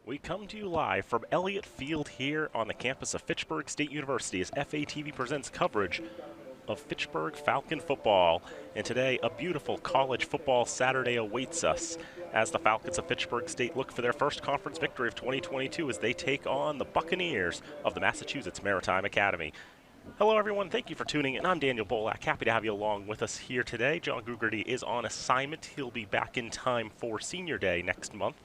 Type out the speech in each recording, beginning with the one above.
We come to you live from Elliott Field here on the campus of Fitchburg State University as FATV presents coverage of Fitchburg Falcon football. And today, a beautiful college football Saturday awaits us as the Falcons of Fitchburg State look for their first conference victory of 2022 as they take on the Buccaneers of the Massachusetts Maritime Academy. Hello everyone, thank you for tuning in. I'm Daniel Bolak, happy to have you along with us here today. John Gugerty is on assignment. He'll be back in time for Senior Day next month,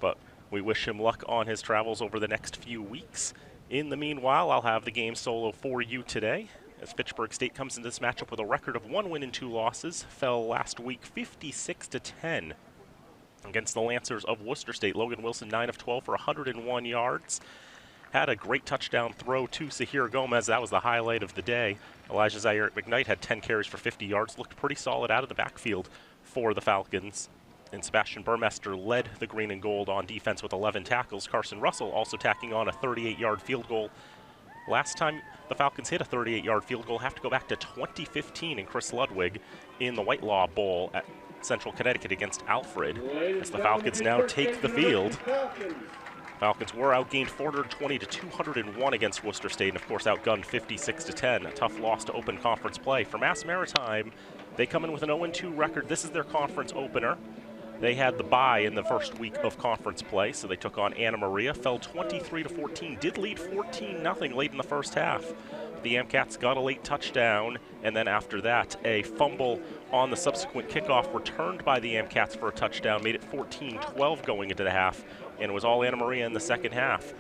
but we wish him luck on his travels over the next few weeks. In the meanwhile, I'll have the game solo for you today as Fitchburg State comes into this matchup with a record of 1 win and 2 losses. Fell last week 56-10 against the Lancers of Worcester State. Logan Wilson 9 of 12 for 101 yards. Had a great touchdown throw to Sahir Gomez. That was the highlight of the day. Elijah Zaire McKnight had 10 carries for 50 yards. Looked pretty solid out of the backfield for the Falcons. And Sebastian Burmester led the green and gold on defense with 11 tackles. Carson Russell also tacking on a 38-yard field goal. Last time the Falcons hit a 38-yard field goal, have to go back to 2015 and Chris Ludwig in the Whitelaw Bowl at Central Connecticut against Alfred. As the Falcons now take the field. Falcons were outgained 420-201 against Worcester State, and of course outgunned 56-10. A tough loss to open conference play. For Mass Maritime, they come in with an 0-2 record. This is their conference opener. They had the bye in the first week of conference play, so they took on Anna Maria, fell 23-14, did lead 14-0 late in the first half. The Amcats got a late touchdown, and then after that, a fumble on the subsequent kickoff returned by the Amcats for a touchdown, made it 14-12 going into the half, and it was all Anna Maria in the second half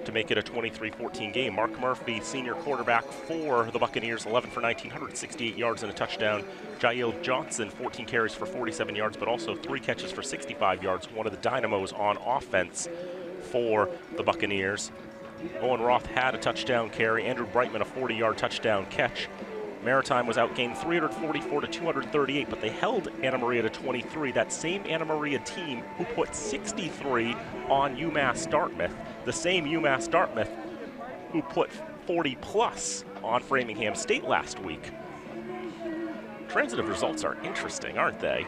to make it a 23-14 game. Mark Murphy, senior quarterback for the Buccaneers, 11 for 19, 168 yards and a touchdown. Jael Johnson, 14 carries for 47 yards, but also 3 catches for 65 yards, one of the dynamos on offense for the Buccaneers. Owen Roth had a touchdown carry. Andrew Brightman, a 40-yard touchdown catch. Maritime was outgained 344-238, but they held Anna Maria to 23. That same Anna Maria team who put 63 on UMass Dartmouth, the same UMass Dartmouth who put 40+ on Framingham State last week. Transitive results are interesting, aren't they?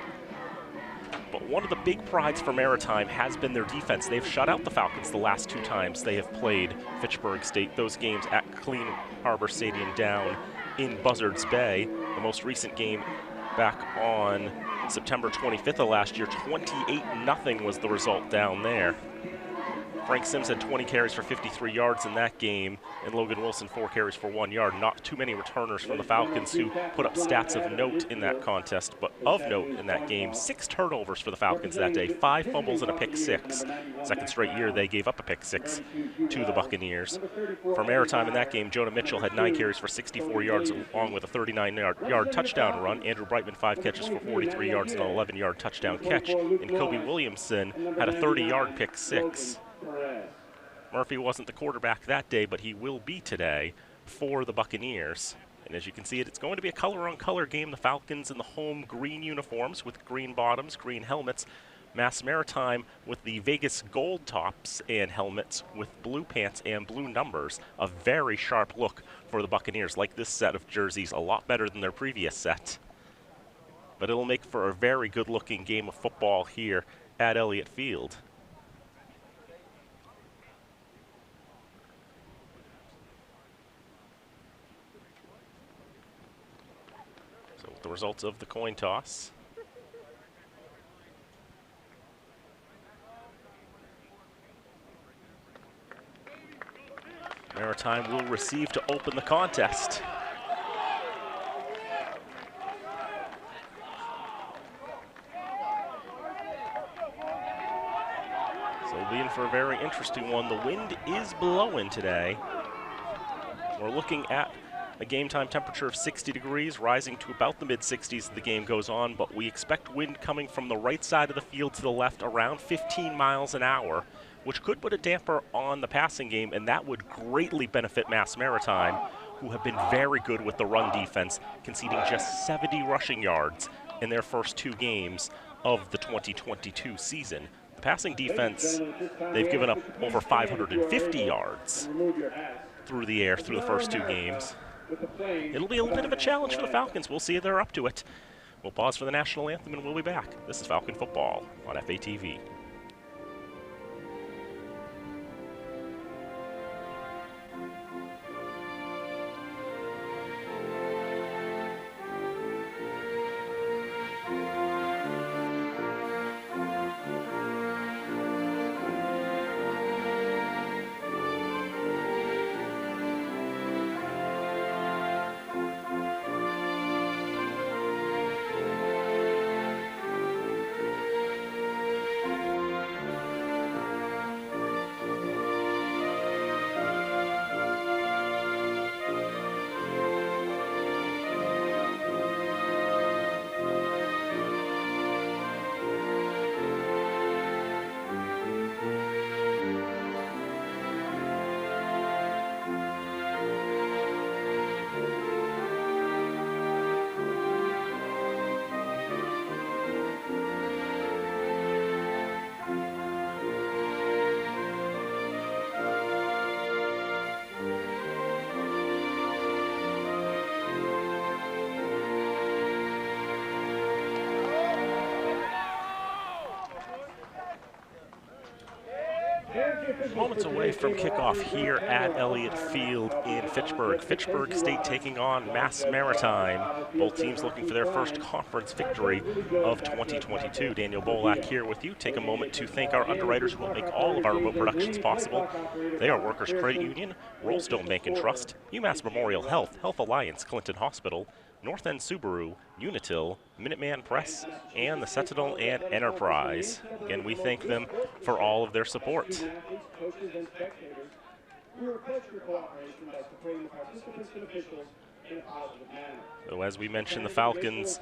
But one of the big prides for Maritime has been their defense. They've shut out the Falcons the last 2 times they have played Fitchburg State. Those games at Clean Harbor Stadium down in Buzzards Bay. The most recent game back on September 25th of last year, 28-0 was the result down there. Frank Sims had 20 carries for 53 yards in that game, and Logan Wilson 4 carries for 1 yard. Not too many returners from the Falcons who put up stats of note in that contest, but of note in that game, 6 turnovers for the Falcons that day, 5 fumbles and a pick 6. Second straight year they gave up a pick 6 to the Buccaneers. For Maritime in that game, Jonah Mitchell had 9 carries for 64 yards along with a 39-yard touchdown run. Andrew Brightman 5 catches for 43 yards and an 11-yard touchdown catch. And Kobe Williamson had a 30-yard pick 6. Murphy wasn't the quarterback that day, but he will be today for the Buccaneers. And as you can see, it's going to be a color-on-color game. The Falcons in the home green uniforms with green bottoms, green helmets. Mass Maritime with the Vegas gold tops and helmets with blue pants and blue numbers. A very sharp look for the Buccaneers. Like this set of jerseys, a lot better than their previous set. But it'll make for a very good-looking game of football here at Elliott Field. The results of the coin toss. Maritime will receive to open the contest. So we'll be in for a very interesting one. The wind is blowing today. We're looking at a game time temperature of 60 degrees, rising to about the mid-60s as the game goes on, but we expect wind coming from the right side of the field to the left around 15 miles an hour, which could put a damper on the passing game, and that would greatly benefit Mass Maritime, who have been very good with the run defense, conceding just 70 rushing yards in their first 2 games of the 2022 season. The passing defense, they've given up over 550 yards through the air through the first 2 games. It'll be a bit of a challenge for the Falcons. We'll see if they're up to it. We'll pause for the national anthem and we'll be back. This is Falcon Football on FATV. Moments away from kickoff here at Elliott Field in Fitchburg. Fitchburg State taking on Maritime. Both teams looking for their first conference victory of 2022. Daniel Bolak here with you. Take a moment to thank our underwriters who will make all of our remote productions possible. They are Workers Credit Union, Rollstone Bank and Trust, UMass Memorial Health, Health Alliance, Clinton Hospital, North End Subaru, Unitil, Minuteman Press, and the Sentinel and Enterprise. Again, we thank them for all of their support. So as we mentioned, the Falcons,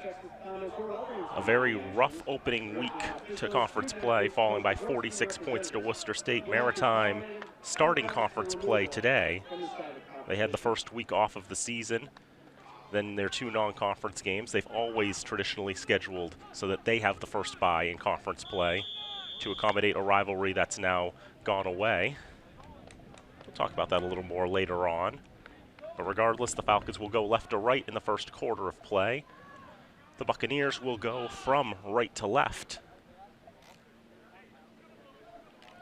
a very rough opening week to conference play, falling by 46 points to Worcester State. Maritime starting conference play today. They had the first week off of the season. Then their two non-conference games. They've always traditionally scheduled so that they have the first bye in conference play to accommodate a rivalry that's now gone away. We'll talk about that a little more later on. But regardless, the Falcons will go left to right in the first quarter of play. The Buccaneers will go from right to left.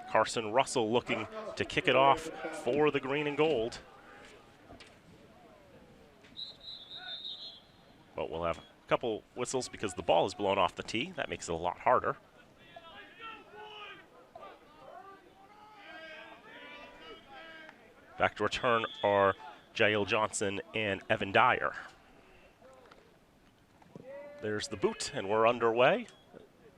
Carson Russell looking to kick it off for the green and gold. But we'll have a couple whistles because the ball is blown off the tee. That makes it a lot harder. Back to return are Jael Johnson and Evan Dyer. There's the boot, and we're underway.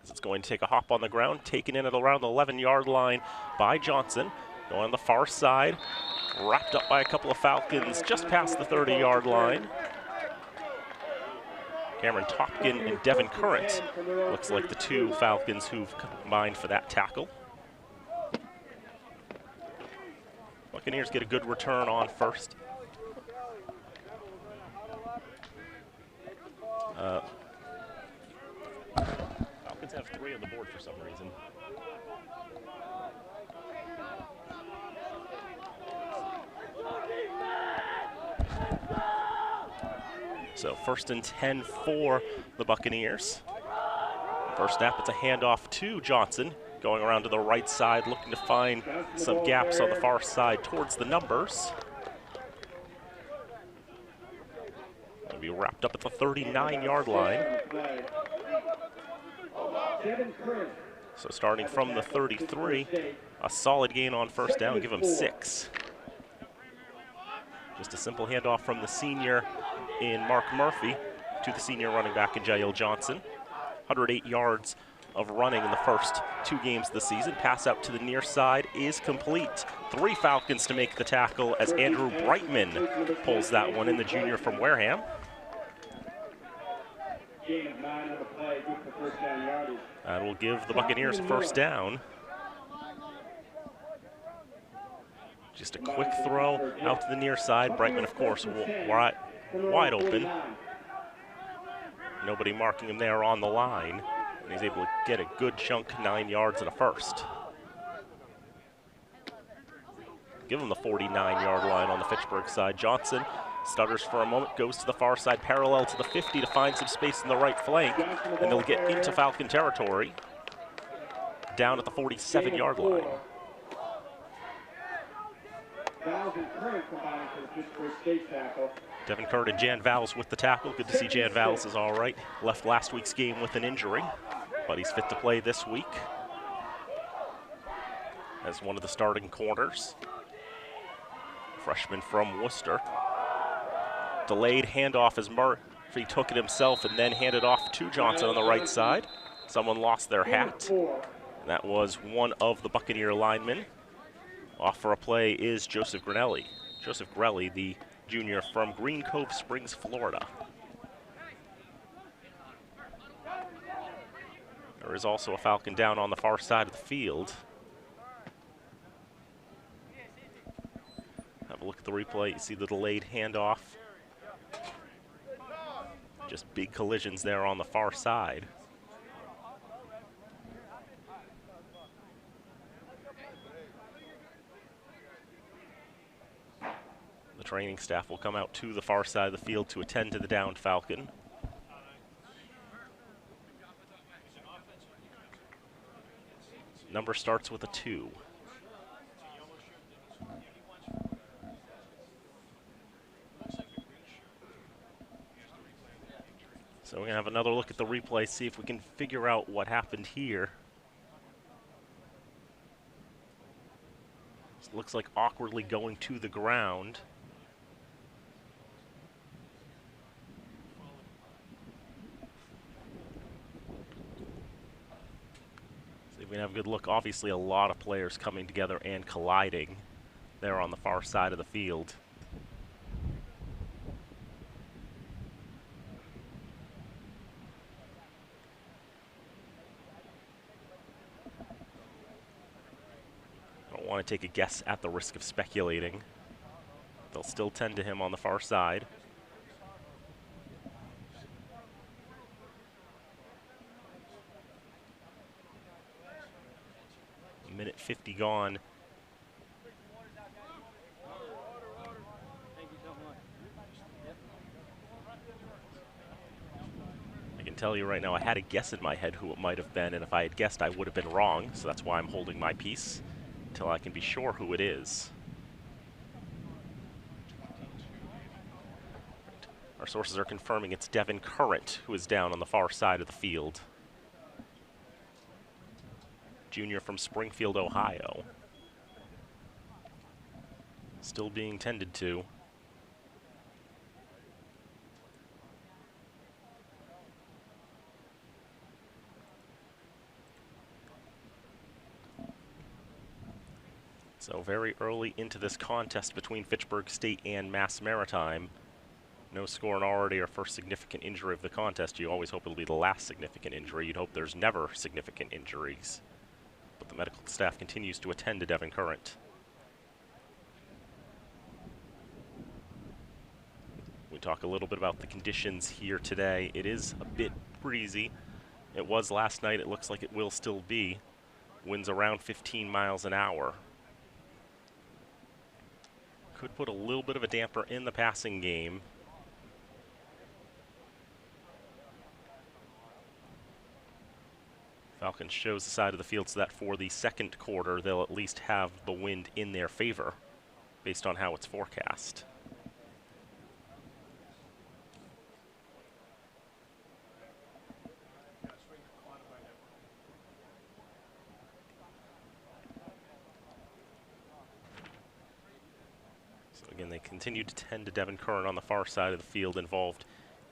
It's going to take a hop on the ground, taken in at around the 11-yard line by Johnson. Going on the far side, wrapped up by a couple of Falcons just past the 30-yard line. Cameron Topkin and Devin Current looks like the two Falcons who've combined for that tackle. Buccaneers get a good return on first. Falcons have 3 on the board for some reason. So first and 10 for the Buccaneers. First snap, it's a handoff to Johnson, going around to the right side, looking to find some gaps on the far side towards the numbers. It'll be wrapped up at the 39-yard line. So starting from the 33, a solid gain on first down, give him 6. Just a simple handoff from the senior in Mark Murphy to the senior running back in Jael Johnson. 108 yards of running in the first 2 games this season. Pass out to the near side is complete. 3 Falcons to make the tackle as Andrew Brightman pulls that one in, the junior from Wareham. That will give the Buccaneers a first down. Just a quick throw out to the near side. Brightman, of course, wide open. Nobody marking him there on the line. And he's able to get a good chunk, 9 yards and a first. Give him the 49-yard line on the Fitchburg side. Johnson stutters for a moment, goes to the far side, parallel to the 50 to find some space in the right flank, and they'll get into Falcon territory, down at the 47-yard line. Devin Curd and Jan Vowles with the tackle. Good to see Jan Vowles is all right. Left last week's game with an injury, but he's fit to play this week as one of the starting corners. Freshman from Worcester. Delayed handoff as Murphy took it himself and then handed off to Johnson on the right side. Someone lost their hat. That was one of the Buccaneer linemen. Off for a play is Joseph Grinelli. Joseph Grelli, the junior from Green Cove Springs, Florida. There is also a Falcon down on the far side of the field. Have a look at the replay. You see the delayed handoff. Just big collisions there on the far side. The training staff will come out to the far side of the field to attend to the downed Falcon. Number starts with a 2. So we're going to have another look at the replay, see if we can figure out what happened here. It looks like awkwardly going to the ground. See if we can have a good look. Obviously, a lot of players coming together and colliding there on the far side of the field. Want to take a guess at the risk of speculating. They'll still tend to him on the far side. A minute 50 gone. I can tell you right now, I had a guess in my head who it might have been, and if I had guessed, I would have been wrong, so that's why I'm holding my peace until I can be sure who it is. Our sources are confirming it's Devin Current who is down on the far side of the field. Junior from Springfield, Ohio. Still being tended to. So very early into this contest between Fitchburg State and Mass Maritime. No score and already our first significant injury of the contest. You always hope it'll be the last significant injury. You'd hope there's never significant injuries. But the medical staff continues to attend to Devin Current. We talk a little bit about the conditions here today. It is a bit breezy. It was last night. It looks like it will still be. Winds around 15 miles an hour. Could put a little bit of a damper in the passing game. Falcons shows the side of the field so that for the second quarter, they'll at least have the wind in their favor based on how it's forecast. Again, they continue to tend to Devin Curran on the far side of the field, involved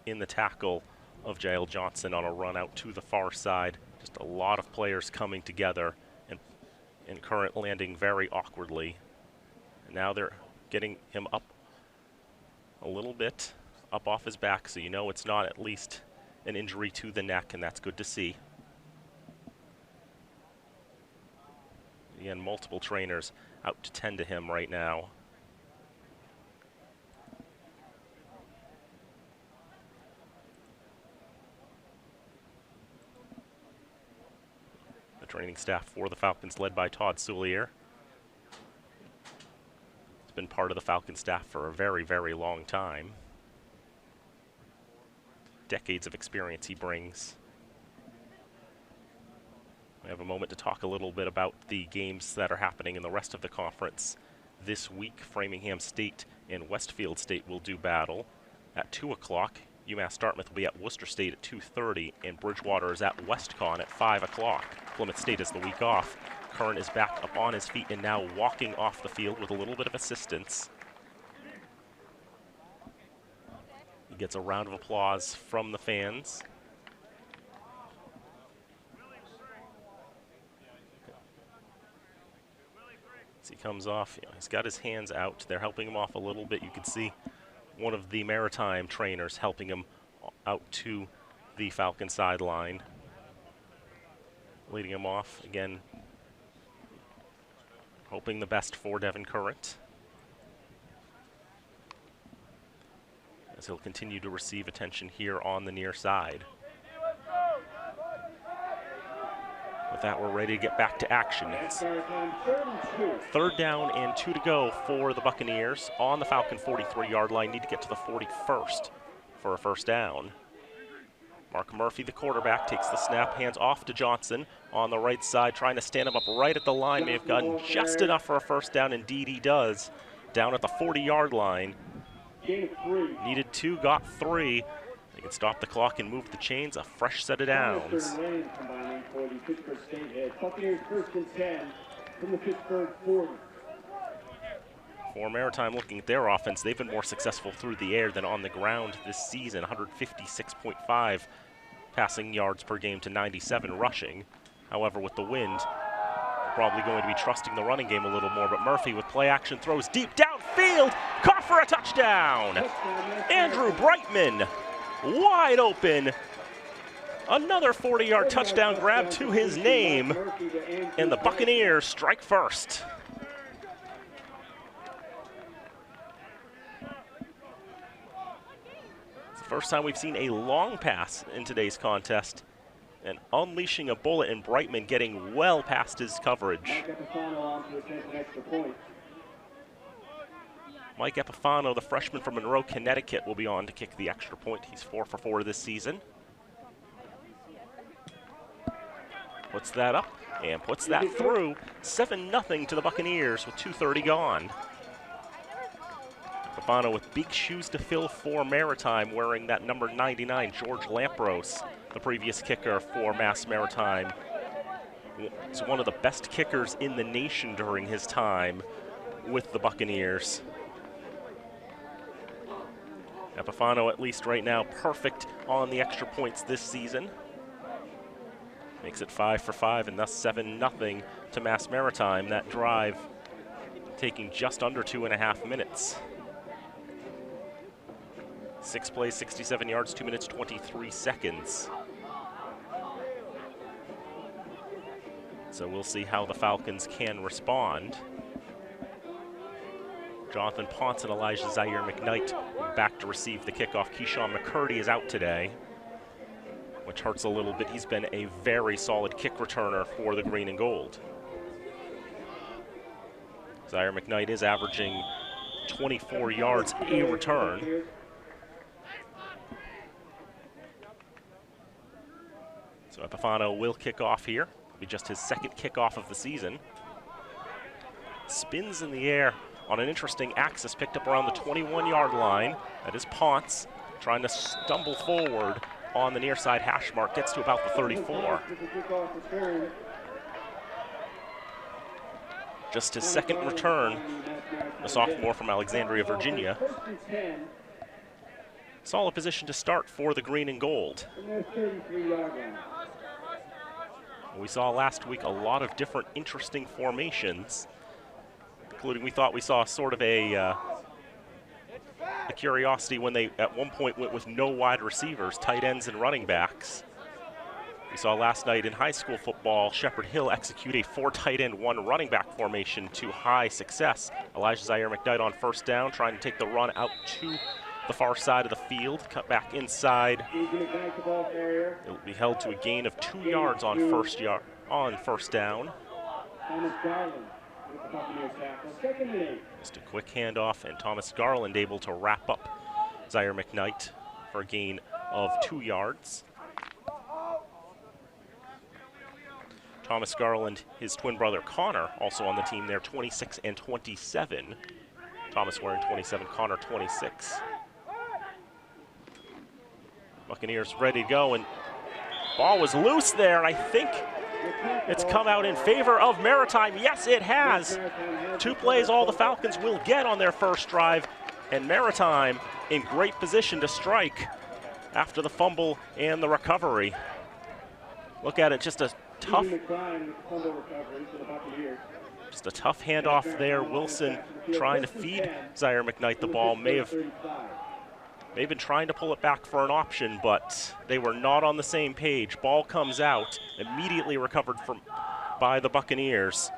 in the tackle of Jael Johnson on a run out to the far side. Just a lot of players coming together, and Curran landing very awkwardly. And now they're getting him up a little bit, up off his back, so you know it's not at least an injury to the neck, and that's good to see. Again, multiple trainers out to tend to him right now. Training staff for the Falcons led by Todd Soulier. He's been part of the Falcon staff for a very, very long time. Decades of experience he brings. We have a moment to talk a little bit about the games that are happening in the rest of the conference. This week, Framingham State and Westfield State will do battle at 2 o'clock. UMass Dartmouth will be at Worcester State at 2:30, and Bridgewater is at WestCon at 5 o'clock. Plymouth State is the week off. Curran is back up on his feet and now walking off the field with a little bit of assistance. He gets a round of applause from the fans. As he comes off, he's got his hands out. They're helping him off a little bit. You can see one of the Maritime trainers helping him out to the Falcon sideline, leading him off. Again, hoping the best for Devin Current, as he'll continue to receive attention here on the near side. With that, we're ready to get back to action. It's 3rd down and 2 to go for the Buccaneers on the Falcon 43-yard line. Need to get to the 41st for a first down. Mark Murphy, the quarterback, takes the snap, hands off to Johnson on the right side, trying to stand him up right at the line. May have gotten just enough for a first down. Indeed, he does. Down at the 40-yard line. Needed 2, got 3. They can stop the clock and move the chains. A fresh set of downs. For Maritime, looking at their offense, they've been more successful through the air than on the ground this season. 156.5 passing yards per game to 97 rushing. However, with the wind, probably going to be trusting the running game a little more, but Murphy with play action throws deep downfield, caught for a touchdown. Andrew Brightman wide open. Another 40-yard touchdown grab to his name, and the Buccaneers strike first. It's the first time we've seen a long pass in today's contest, and unleashing a bullet, and Brightman getting well past his coverage. Mike Epifano, the freshman from Monroe, Connecticut, will be on to kick the extra point. He's 4 for 4 this season. Puts that up and puts that through. 7-0 to the Buccaneers with 2:30 gone. Epifano with big shoes to fill for Maritime, wearing that number 99, George Lampros, the previous kicker for Mass Maritime. He's one of the best kickers in the nation during his time with the Buccaneers. Epifano, at least right now, perfect on the extra points this season. Makes it 5 for 5, and thus 7-0 to Mass Maritime. That drive taking just under 2.5 minutes. 6 plays, 67 yards, 2 minutes, 23 seconds. So we'll see how the Falcons can respond. Jonathan Ponce and Elijah Zaire McKnight back to receive the kickoff. Keyshawn McCurdy is out today, which hurts a little bit. He's been a very solid kick returner for the green and gold. Zaire McKnight is averaging 24 yards a return. So Epifano will kick off here. It'll be just his second kickoff of the season. Spins in the air on an interesting axis, picked up around the 21-yard line. That is Ponce trying to stumble forward on the near side hash mark, gets to about the 34. Just his second return, a sophomore from Alexandria, Virginia. Solid position to start for the green and gold. We saw last week a lot of different interesting formations, including we thought we saw sort of a curiosity when they at one point went with no wide receivers, tight ends and running backs. We saw last night in high school football, Shepherd Hill execute a 4 tight end, 1 running back formation to high success. Elijah Zaire McKnight on first down, trying to take the run out to the far side of the field, cut back inside. It'll be held to a gain of 2 yards on first down. Just a quick handoff, and Thomas Garland able to wrap up Zaire McKnight for a gain of 2 yards. Thomas Garland, his twin brother Connor, also on the team there, 26 and 27. Thomas wearing 27, Connor 26. Buccaneers ready to go, and ball was loose there. I think it's come out in favor of Maritime. Yes, it has. 2 plays all the Falcons will get on their first drive, and Maritime in great position to strike after the fumble and the recovery. Look at it, just a tough handoff there. Wilson trying to feed Zaire McKnight the ball. May have been trying to pull it back for an option, but they were not on the same page. Ball comes out, immediately recovered by the Buccaneers.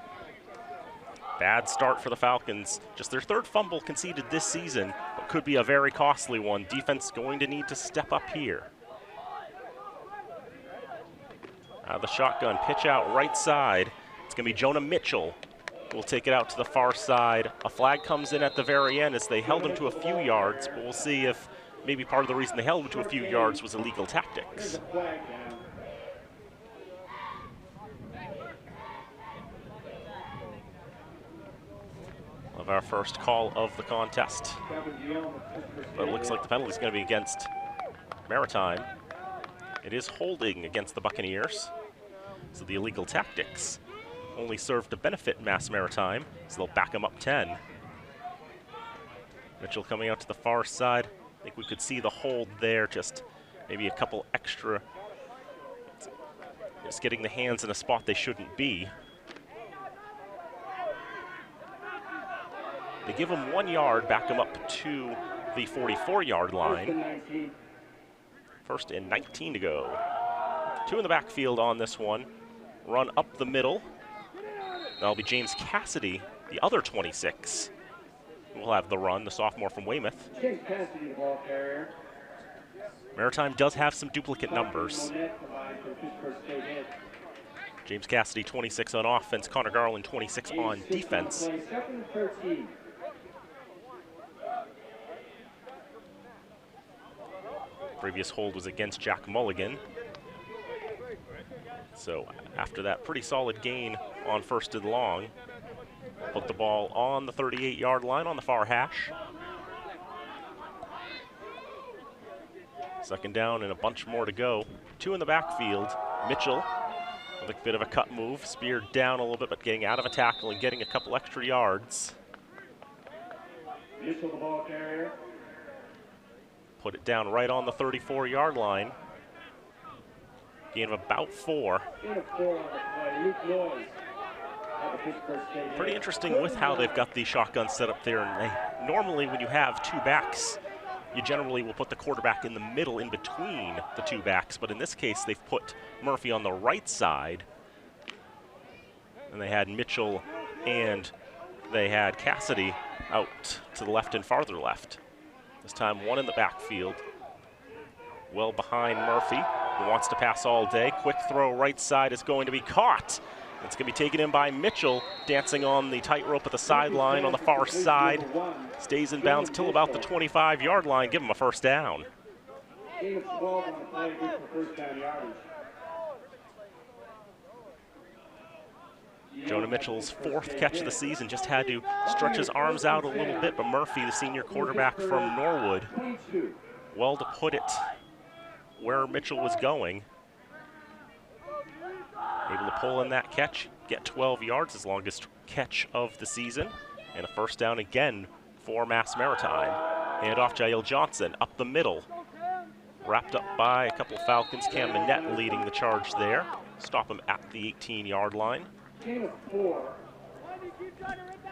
Bad start for the Falcons. Just their 3rd fumble conceded this season, but could be a very costly one. Defense going to need to step up here. The shotgun pitch out right side. It's going to be Jonah Mitchell who will take it out to the far side. A flag comes in at the very end as they held him to a few yards, but we'll see if maybe part of the reason they held him to a few yards was illegal tactics. Of our first call of the contest. But it looks like the penalty is going to be against Maritime. It is holding against the Buccaneers. So the illegal tactics only serve to benefit Mass Maritime, so they'll back them up 10. Mitchell coming out to the far side. I think we could see the hold there, just maybe a couple extra. Just getting the hands in a spot they shouldn't be. They give them 1 yard, back them up to the 44-yard line. First and 19 to go. 2 in the backfield on this one. Run up the middle. That'll be James Cassidy, the other 26. We'll have the run, the sophomore from Weymouth. James Cassidy, the ball carrier. Maritime does have some duplicate numbers. James Cassidy, 26 on offense. Connor Garland, 26 on defense. Previous hold was against Jack Mulligan. So after that pretty solid gain on first and long, put the ball on the 38-yard line on the far hash. Second down and a bunch more to go. 2 in the backfield. Mitchell with a bit of a cut move, speared down a little bit, but getting out of a tackle and getting a couple extra yards. Mitchell, the ball carrier. Put it down right on the 34-yard line. Gain of about 4. Gain of 4 on the play. Pretty interesting with how they've got the shotgun set up there. And normally when you have 2 backs, you generally will put the quarterback in the middle in between the 2 backs. But in this case, they've put Murphy on the right side. And they had Mitchell and they had Cassidy out to the left and farther left. This time 1 in the backfield. Well behind Murphy, who wants to pass all day. Quick throw right side is going to be caught. It's going to be taken in by Mitchell, dancing on the tightrope at the sideline on the far side. Stays in bounds until about the 25-yard line. Give him a first down. Gain of 12 on the play, good for first down yardage. Jonah Mitchell's 4th catch of the season, just had to stretch his arms out a little bit, but Murphy, the senior quarterback from Norwood, well to put it where Mitchell was going. Able to pull in that catch, get 12 yards, his longest catch of the season, and a first down again for Mass Maritime. Hand off Jael Johnson, up the middle. Wrapped up by a couple of Falcons. Cam Manette leading the charge there. Stop him at the 18-yard line.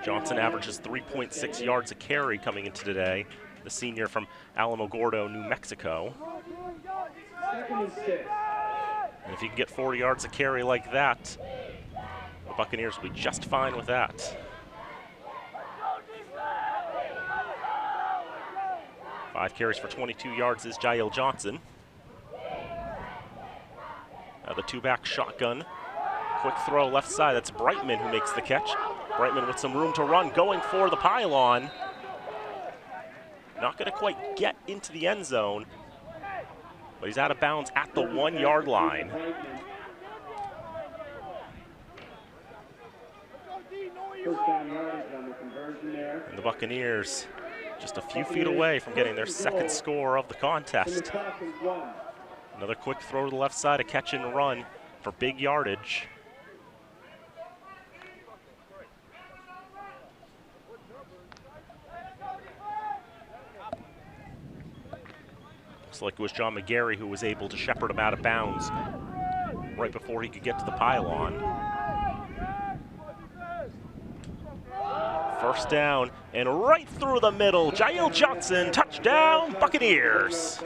Johnson averages 3.6 yards a carry coming into today. The senior from Alamogordo, New Mexico. And if you can get 40 yards a carry like that, the Buccaneers will be just fine with that. 5 carries for 22 yards is Jael Johnson. The 2-back shotgun. Quick throw left side, that's Brightman who makes the catch. Brightman with some room to run, going for the pylon. Not gonna quite get into the end zone, but he's out of bounds at the 1-yard line. And the Buccaneers just a few feet away from getting their 2nd score of the contest. Another quick throw to the left side, a catch and run for big yardage. Looks like it was John McGarry who was able to shepherd him out of bounds right before he could get to the pylon. First down, and right through the middle, Jael Johnson, touchdown, Buccaneers.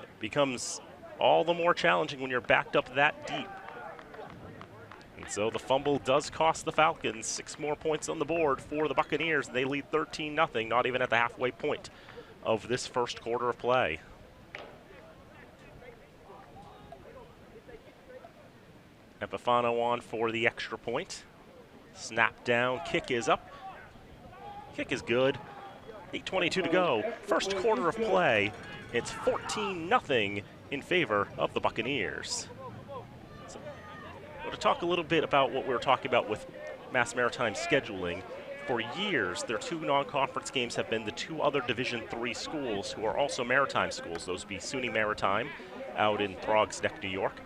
It becomes all the more challenging when you're backed up that deep. And so the fumble does cost the Falcons 6 more points on the board for the Buccaneers. They lead 13-0, not even at the halfway point of this first quarter of play. Epifano on for the extra point. Snap down, kick is up. Kick is good. 8:22 to go. First quarter of play. It's 14-0 in favor of the Buccaneers. So, to talk a little bit about what we were talking about with Mass Maritime scheduling, for years, their two non-conference games have been the two other Division III schools who are also Maritime schools. Those would be SUNY Maritime out in Throgs Neck, New York,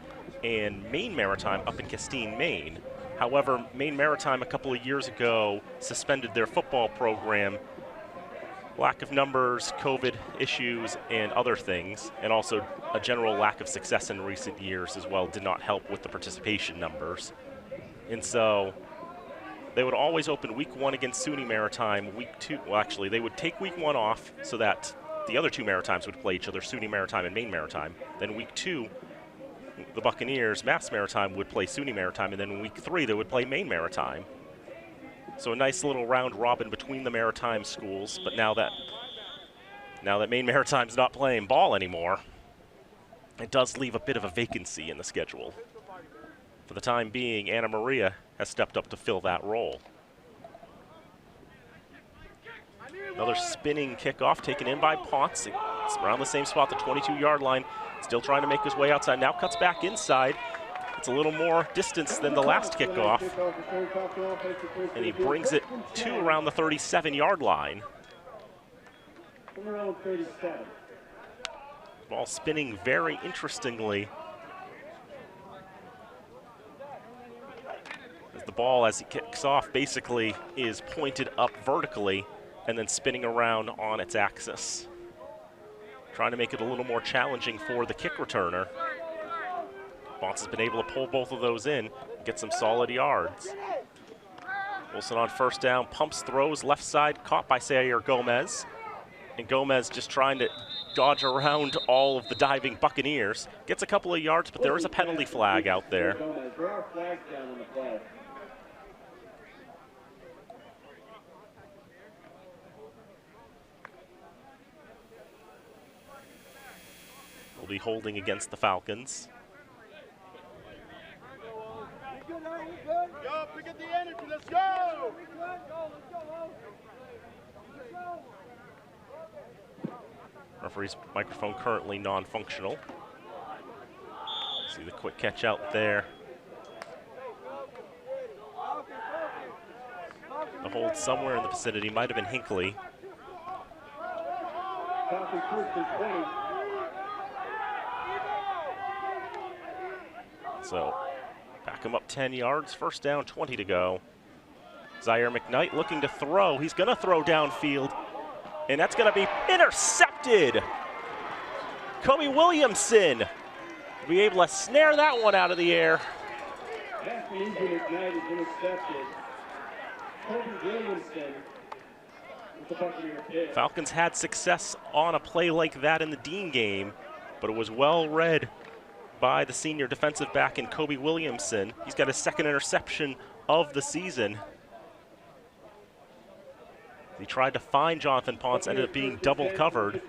and Maine Maritime up in Castine, Maine. However, Maine Maritime a couple of years ago suspended their football program. Lack of numbers, COVID issues, and other things, and also a general lack of success in recent years as well did not help with the participation numbers. And so they would always open week 1 against SUNY Maritime. Week 2, well, actually, they would take week 1 off so that the other two Maritimes would play each other, SUNY Maritime and Maine Maritime. Then week 2, the Buccaneers, Mass Maritime, would play SUNY Maritime, and then in week 3, they would play Maine Maritime. So a nice little round robin between the Maritime schools, but now that Maine Maritime's not playing ball anymore, it does leave a bit of a vacancy in the schedule. For the time being, Anna Maria has stepped up to fill that role. Another spinning kickoff taken in by Ponce. It's around the same spot, the 22-yard line. Still trying to make his way outside. Now cuts back inside. It's a little more distance than the last kickoff. And he brings it to around the 37-yard line. Ball spinning very interestingly. As the ball, as he kicks off, basically is pointed up vertically and then spinning around on its axis. Trying to make it a little more challenging for the kick returner. Ponce has been able to pull both of those in, get some solid yards. Wilson on first down, pumps, throws, left side, caught by Sayer Gomez. And Gomez just trying to dodge around all of the diving Buccaneers. Gets a couple of yards, but there is a penalty flag out there. There are flags down on the play. Will be holding against the Falcons. Yo, pick up the energy, let's go! Referee's microphone currently non-functional. See the quick catch out there. The hold somewhere in the vicinity, might have been Hinckley. Falcons first and 20. So back him up 10 yards, first down, 20 to go. Zaire McKnight looking to throw. He's gonna throw downfield, and that's gonna be intercepted. Kobe Williamson will be able to snare that one out of the air. After injury, McKnight is intercepted. Kobe Williamson with the Buccaneer pick. Falcons had success on a play like that in the Dean game, but it was well read by the senior defensive back in Kobe Williamson. He's got his second interception of the season. He tried to find Jonathan Ponce, ended up being double covered.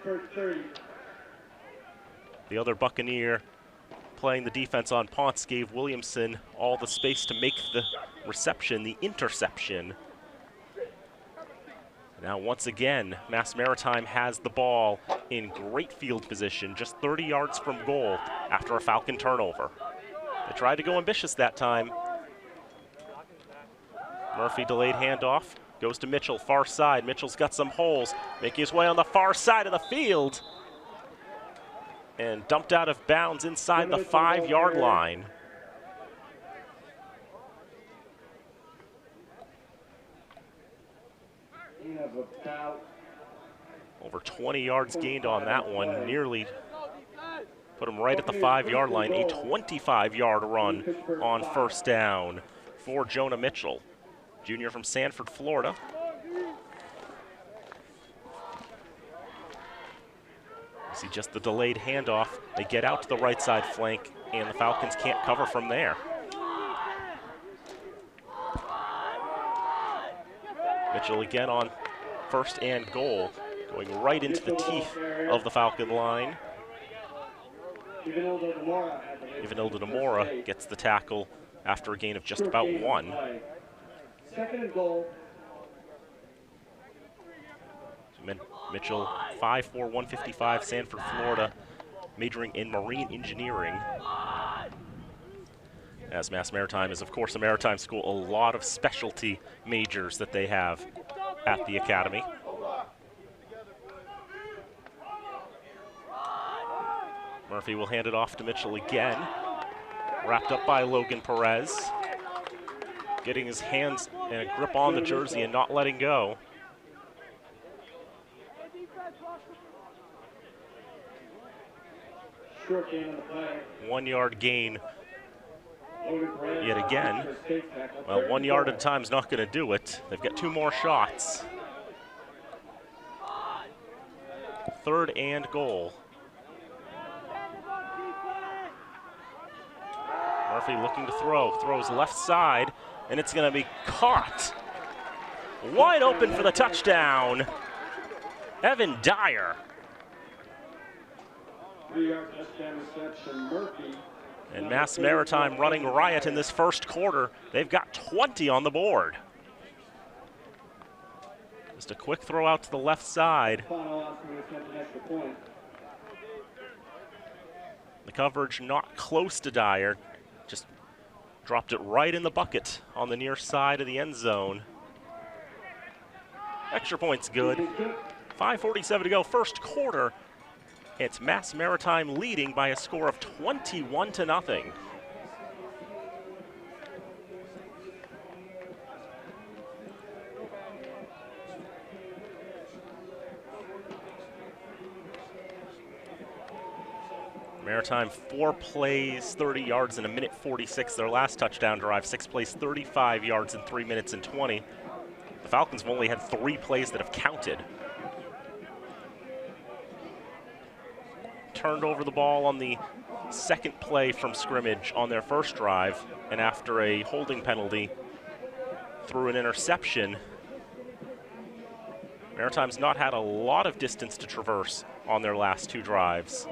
The other Buccaneer playing the defense on Ponce gave Williamson all the space to make the reception, the interception. Now once again, Mass Maritime has the ball in great field position, just 30 yards from goal after a Falcon turnover. They tried to go ambitious that time. Murphy delayed handoff, goes to Mitchell, far side. Mitchell's got some holes, making his way on the far side of the field. And dumped out of bounds inside the 5-yard line. You have about Over 20 yards gained on that one, nearly put him right at the 5-yard line. A 25-yard run on first down for Jonah Mitchell, junior from Sanford, Florida. See just the delayed handoff. They get out to the right side flank, and the Falcons can't cover from there. Mitchell again on first and goal, going right into the teeth of the Falcon line. Ivanilda Demora gets the tackle after a gain of just about 1. Second and goal. Mitchell, 5'4", 155, Sanford, Florida, majoring in marine engineering. As Mass Maritime is, of course, a maritime school, a lot of specialty majors that they have at the academy. Murphy will hand it off to Mitchell again. Wrapped up by Logan Perez. Getting his hands and a grip on the jersey and not letting go. Short gain on the play. 1 yard gain Logan Perez, yet again. escape tackle. Well, 1 yard at a 34. time is not going to do it. They've got 2 more shots. 3rd and goal. Murphy looking to throw. Throws left side, and it's going to be caught. Wide open for the touchdown. Evan Dyer. 3-yard touchdown reception. Murphy. And Mass Maritime running riot in this first quarter. They've got 20 on the board. Just a quick throw out to the left side. Final Oscar attempt an extra point. The coverage not close to Dyer. Just dropped it right in the bucket on the near side of the end zone. Extra point's good. 5:47 to go, first quarter. It's Mass Maritime leading by a score of 21-0. Maritime 4 plays, 30 yards in 1:46. Their last touchdown drive, 6 plays, 35 yards in 3 minutes and 20. The Falcons have only had 3 plays that have counted. Turned over the ball on the second play from scrimmage on their first drive, and after a holding penalty, threw an interception. Maritime's not had a lot of distance to traverse on their last 2 drives.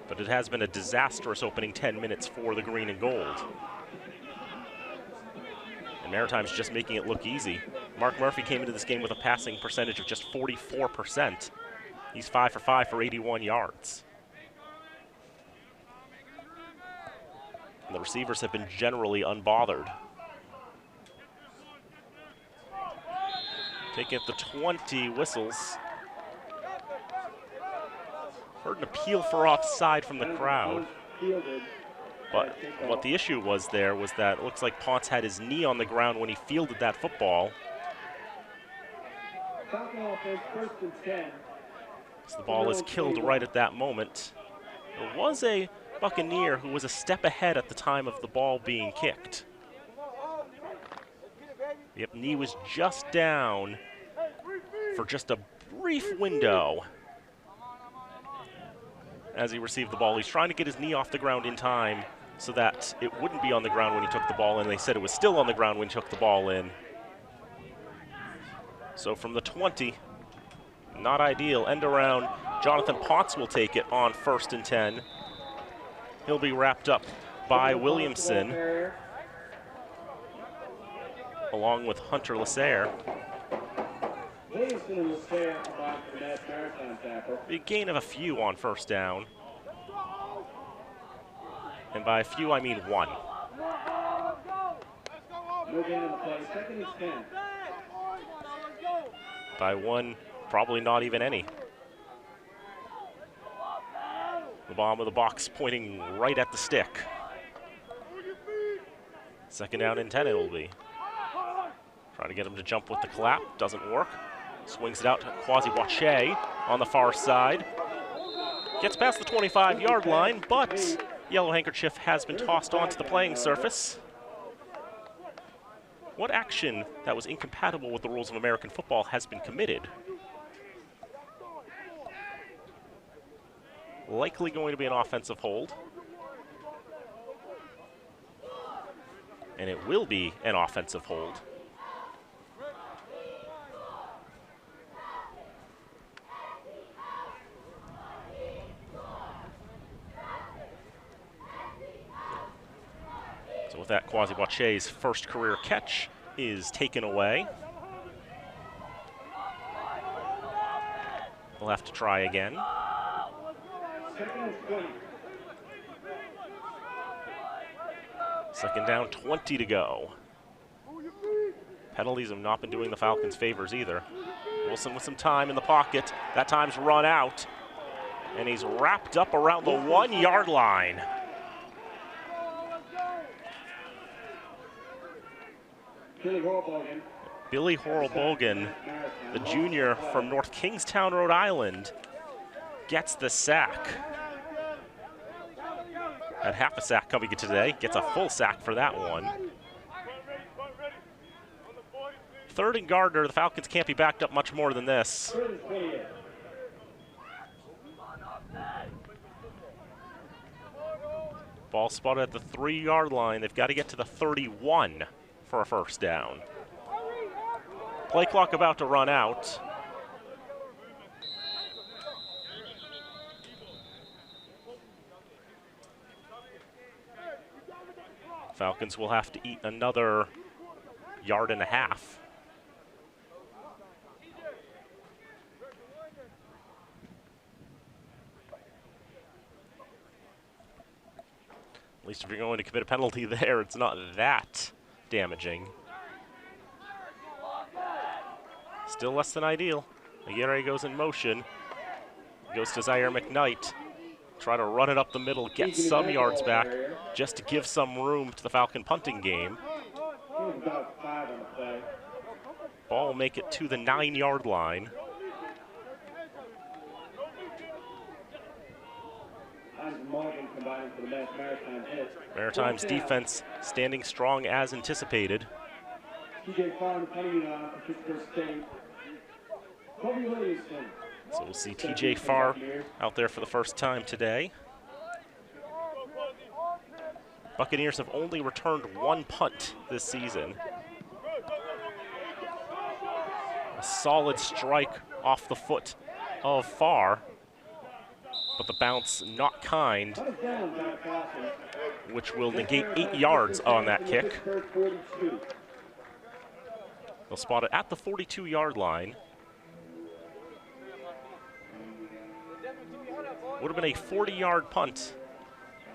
But it has been a disastrous opening 10 minutes for the green and gold. And Maritime's just making it look easy. Mark Murphy came into this game with a passing percentage of just 44%. He's 5 for 5 for 81 yards. And the receivers have been generally unbothered. Taking up the 20 whistles. Heard an appeal for offside from the crowd. But what the issue was there was that it looks like Ponce had his knee on the ground when he fielded that football. Falcon offense, 1st and 10. So the ball is killed right at that moment. There was a Buccaneer who was a step ahead at the time of the ball being kicked. Yep, knee was just down for just a brief window as he received the ball. He's trying to get his knee off the ground in time so that it wouldn't be on the ground when he took the ball in. They said it was still on the ground when he took the ball in. So from the 20, not ideal. End around. Jonathan Potts will take it on 1st and 10. He'll be wrapped up by Williamson, along with Hunter Lasserre. Williamson and Lasserre combined for Mass Maritime tackle. Big gain of a few on 1st down. And by a few, I mean 1. No gain on the play. 2nd and 10. By 1, probably not even any. The bottom of the box pointing right at the stick. 2nd down and 10 it will be. Trying to get him to jump with the clap, doesn't work. Swings it out to Quasi-Wache on the far side. Gets past the 25-yard line, but Yellow Handkerchief has been tossed onto the playing surface. What action that was incompatible with the rules of American football has been committed? Likely going to be an offensive hold. And it will be an offensive hold. So with that, Quasi-Wache's first career catch is taken away. We'll have to try again. 2nd and 20. Second down, 20 to go. Penalties have not been doing the Falcons favors either. Wilson with some time in the pocket. That time's run out. And he's wrapped up around the 1 yard line. Billy Horribogan, the junior from North Kingstown, Rhode Island, gets the sack. Had half a sack coming today, gets a full sack for that one. Third and Gardner, the Falcons can't be backed up much more than this. Ball spotted at the 3 yard line. They've got to get to the 31 for a first down. Play clock about to run out. Falcons will have to eat another 1.5 yards. At least if you're going to commit a penalty there, it's not that damaging. Still less than ideal. Aguirre goes in motion. Goes to Zaire McKnight. Try to run it up the middle, get some yards back, just to give some room to the Falcon punting game. Ball will make it to the 9 yard line. Maritime's defense standing strong as anticipated. So we'll see TJ Farr out there for the first time today. Buccaneers have only returned 1 punt this season. A solid strike off the foot of Farr, but the bounce not kind, which will negate 8 yards on that kick. They'll spot it at the 42 yard line. Would have been a 40 yard punt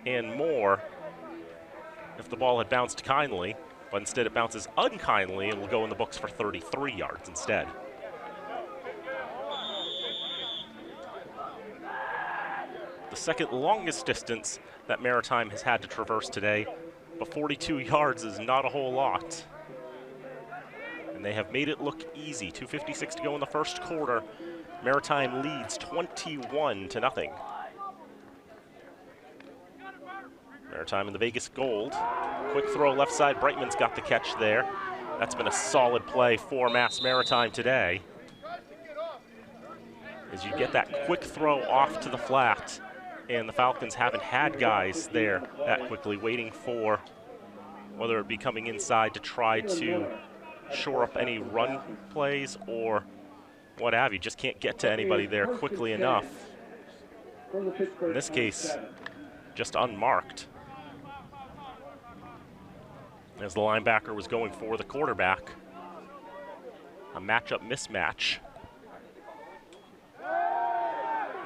and more if the ball had bounced kindly, but instead it bounces unkindly and will go in the books for 33 yards instead. The second longest distance that Maritime has had to traverse today, but 42 yards is not a whole lot. And they have made it look easy. 2:56 to go in the first quarter. Maritime leads 21-0. Maritime in the Vegas gold. Quick throw left side. Brightman's got the catch there. That's been a solid play for Mass Maritime today. As you get that quick throw off to the flat, and the Falcons haven't had guys there that quickly, waiting for whether it be coming inside to try to shore up any run plays or what have you. Just can't get to anybody there quickly enough. In this case, just unmarked, as the linebacker was going for the quarterback. A matchup mismatch.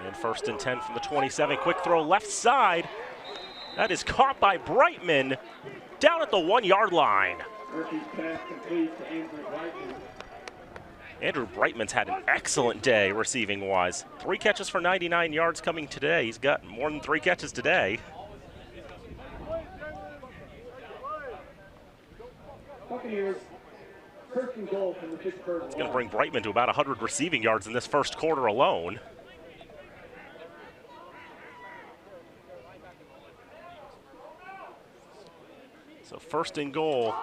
And 1st and 10 from the 27. Quick throw left side. That is caught by Brightman down at the 1 yard line. Andrew Brightman's had an excellent day receiving wise. 3 catches for 99 yards coming today. He's got more than 3 catches today. It's going to bring Brightman to about 100 receiving yards in this first quarter alone. So 1st and goal.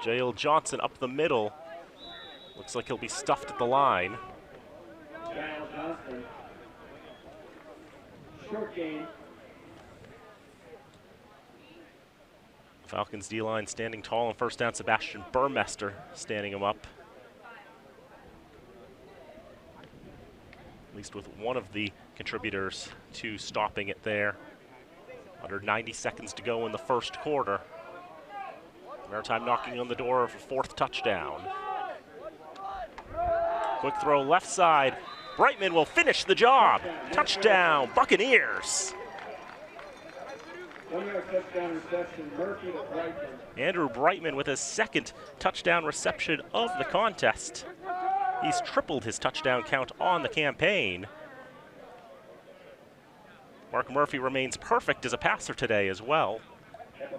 Jael Johnson up the middle. Looks like he'll be stuffed at the line. Short game. Falcons D-line standing tall on 1st down. Sebastian Burmester standing him up. At least with one of the contributors to stopping it there. Under 90 seconds to go in the first quarter. Maritime knocking on the door of a 4th touchdown. Quick throw left side. Brightman will finish the job. Touchdown, Buccaneers. 1-yard touchdown reception, Murphy to Brightman. Andrew Brightman with his second touchdown reception of the contest. He's tripled his touchdown count on the campaign. Mark Murphy remains perfect as a passer today as well.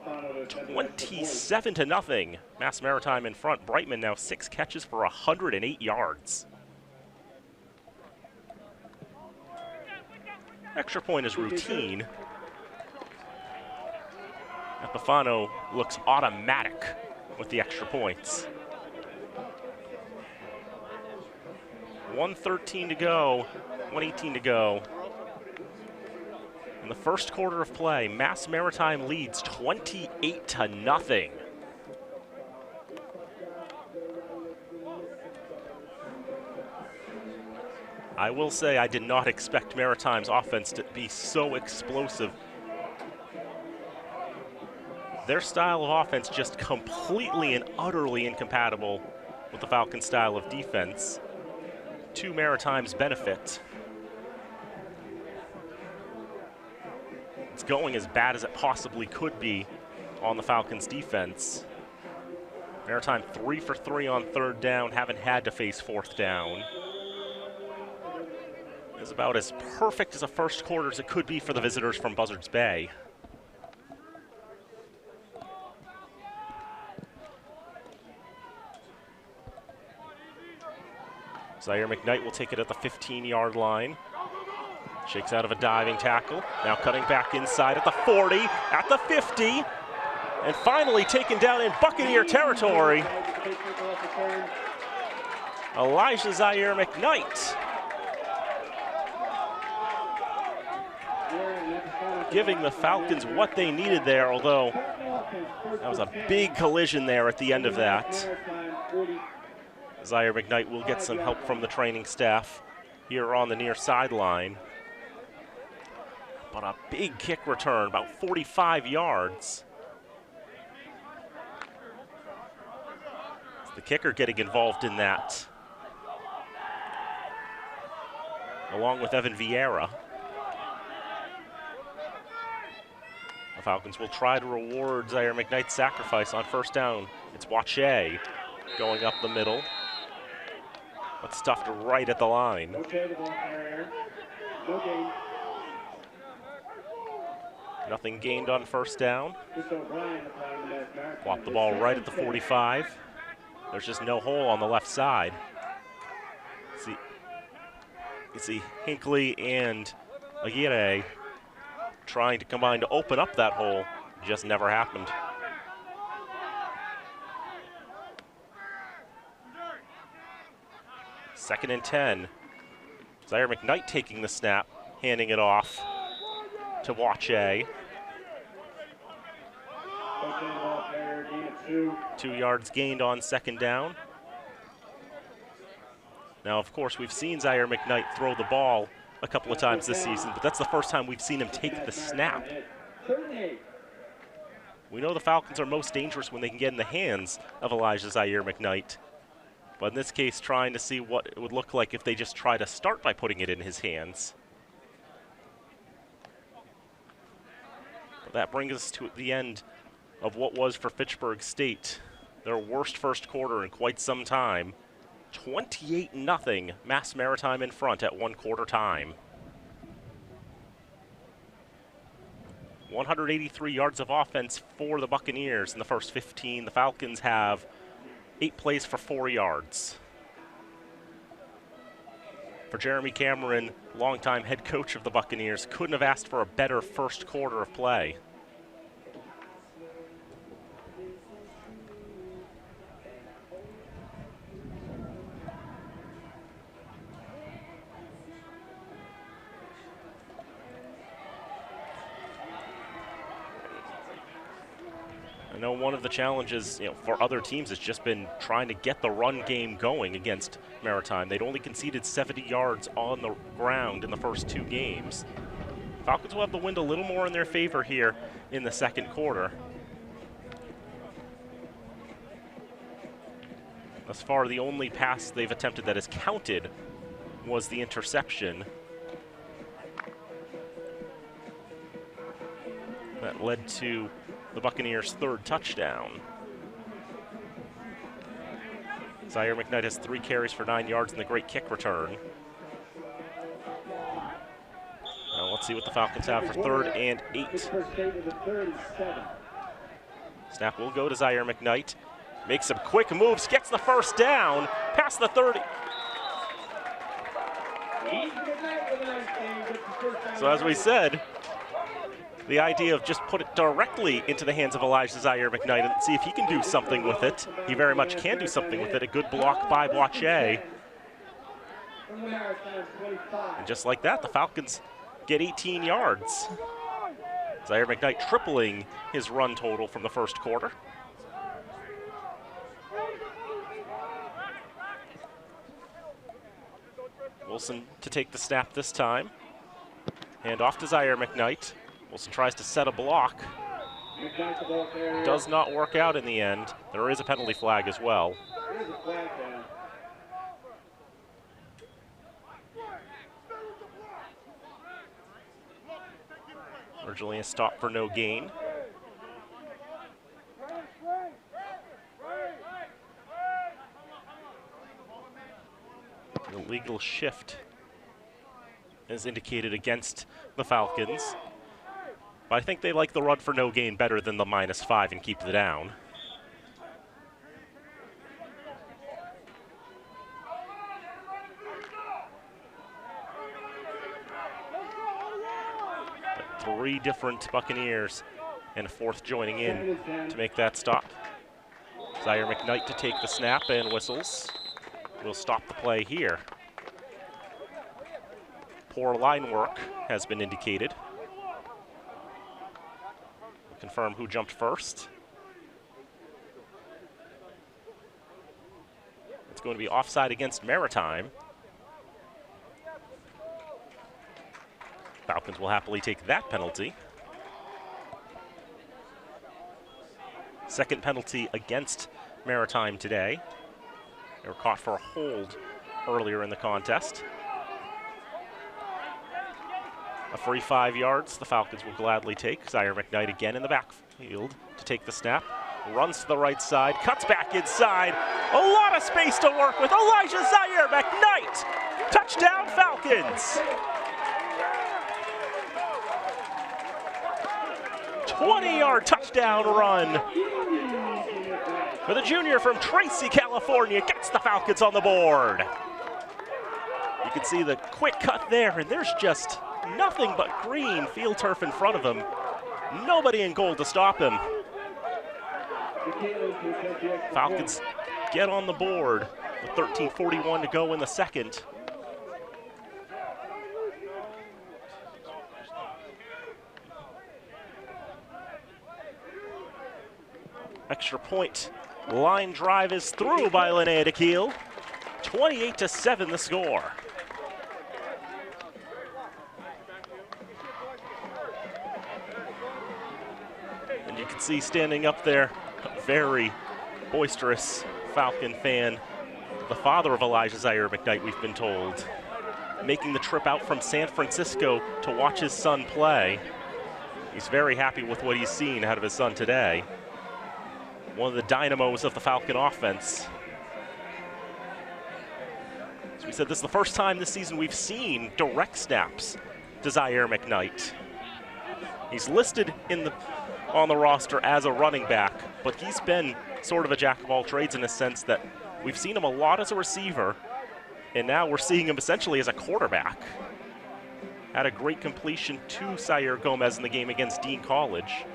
27-0. Mass Maritime in front. Brightman now 6 catches for 108 yards. Extra point is routine. Epifano looks automatic with the extra points. 1:13 to go, 1:18 to go. In the first quarter of play, Mass Maritime leads 28-0. I will say I did not expect Maritime's offense to be so explosive. Their style of offense just completely and utterly incompatible with the Falcons' style of defense, to Maritime's benefit. It's going as bad as it possibly could be on the Falcons' defense. Maritime 3 for 3 on 3rd down, haven't had to face 4th down. It's about as perfect as a first quarter as it could be for the visitors from Buzzards Bay. Zaire McKnight will take it at the 15-yard line. Shakes out of a diving tackle. Now cutting back inside at the 40, at the 50, and finally taken down in Buccaneer territory. Elijah Zaire McKnight giving the Falcons what they needed there, although that was a big collision there at the end of that. Zaire McKnight will get some help from the training staff here on the near sideline. But a big kick return, about 45 yards. It's the kicker getting involved in that, along with Evan Vieira. The Falcons will try to reward Zaire McKnight's sacrifice on 1st down. It's Wache going up the middle, but stuffed right at the line. Okay, the ball carrier. No gain. Nothing gained on 1st down. Just O'Brien applying the Mass Maritime. Flop the ball right at the 45. There's just no hole on the left side. You see Hinckley and Aguirre trying to combine to open up that hole. Just never happened. Second and 10. Zaire McKnight taking the snap, handing it off to Wache. 2 yards gained on 2nd down. Now, of course, we've seen Zaire McKnight throw the ball a couple of times this season, but that's the first time we've seen him take the snap. We know the Falcons are most dangerous when they can get in the hands of Elijah Zaire McKnight. But in this case, trying to see what it would look like if they just try to start by putting it in his hands. But that brings us to the end of what was for Fitchburg State their worst first quarter in quite some time. 28-0, Mass Maritime in front at 1 quarter time. 183 yards of offense for the Buccaneers in the first 15. The Falcons have 8 plays for 4 yards. For Jeremy Cameron, longtime head coach of the Buccaneers, couldn't have asked for a better first quarter of play. I know one of the challenges, for other teams has just been trying to get the run game going against Maritime. They'd only conceded 70 yards on the ground in the first 2 games. Falcons will have the wind a little more in their favor here in the second quarter. Thus far, the only pass they've attempted that is counted was the interception. That led to the Buccaneers' third touchdown. Zaire McKnight has 3 carries for 9 yards and the great kick return. Now let's see what the Falcons have for 3rd and 8. Snap will go to Zaire McKnight. Makes some quick moves, gets the first down, past the 30. So as we said, the idea of just put it directly into the hands of Elijah Zaire McKnight and see if he can do something with it. He very much can do something with it. A good block by Boache. And just like that, the Falcons get 18 yards. Zaire McKnight tripling his run total from the first quarter. Wilson to take the snap this time. Hand off to Zaire McKnight. Wilson tries to set a block. Does not work out in the end. There is a penalty flag as well. Originally a stop for no gain. An illegal shift is indicated against the Falcons. But I think they like the run for no gain better than the -5 and keep the down. But 3 different Buccaneers and a 4th joining in to make that stop. Zaire McKnight to take the snap and whistles. We'll stop the play here. Poor line work has been indicated. We'll confirm who jumped first. It's going to be offside against Maritime. Falcons will happily take that penalty. Second penalty against Maritime today. They were caught for a hold earlier in the contest. A free 5 yards the Falcons will gladly take. Zaire McKnight again in the backfield to take the snap. Runs to the right side, cuts back inside. A lot of space to work with. Elijah Zaire McKnight. Touchdown Falcons. 20-yard touchdown run for the junior from Tracy, California. Gets the Falcons on the board. You can see the quick cut there, and there's just nothing but green field turf in front of him. Nobody in goal to stop him. Falcons get on the board with 13:41 to go in the second. Extra point line drive is through by Linnea DeKeel. 28-7 the score. And you can see standing up there, a very boisterous Falcon fan, the father of Elijah Zaire McKnight, we've been told, making the trip out from San Francisco to watch his son play. He's very happy with what he's seen out of his son today. One of the dynamos of the Falcon offense. As we said, this is the first time this season we've seen direct snaps to Zaire McKnight. He's listed on the roster as a running back, but he's been sort of a jack of all trades in a sense that we've seen him a lot as a receiver, and now we're seeing him essentially as a quarterback. Had a great completion to Zaire Gomez in the game against Dean College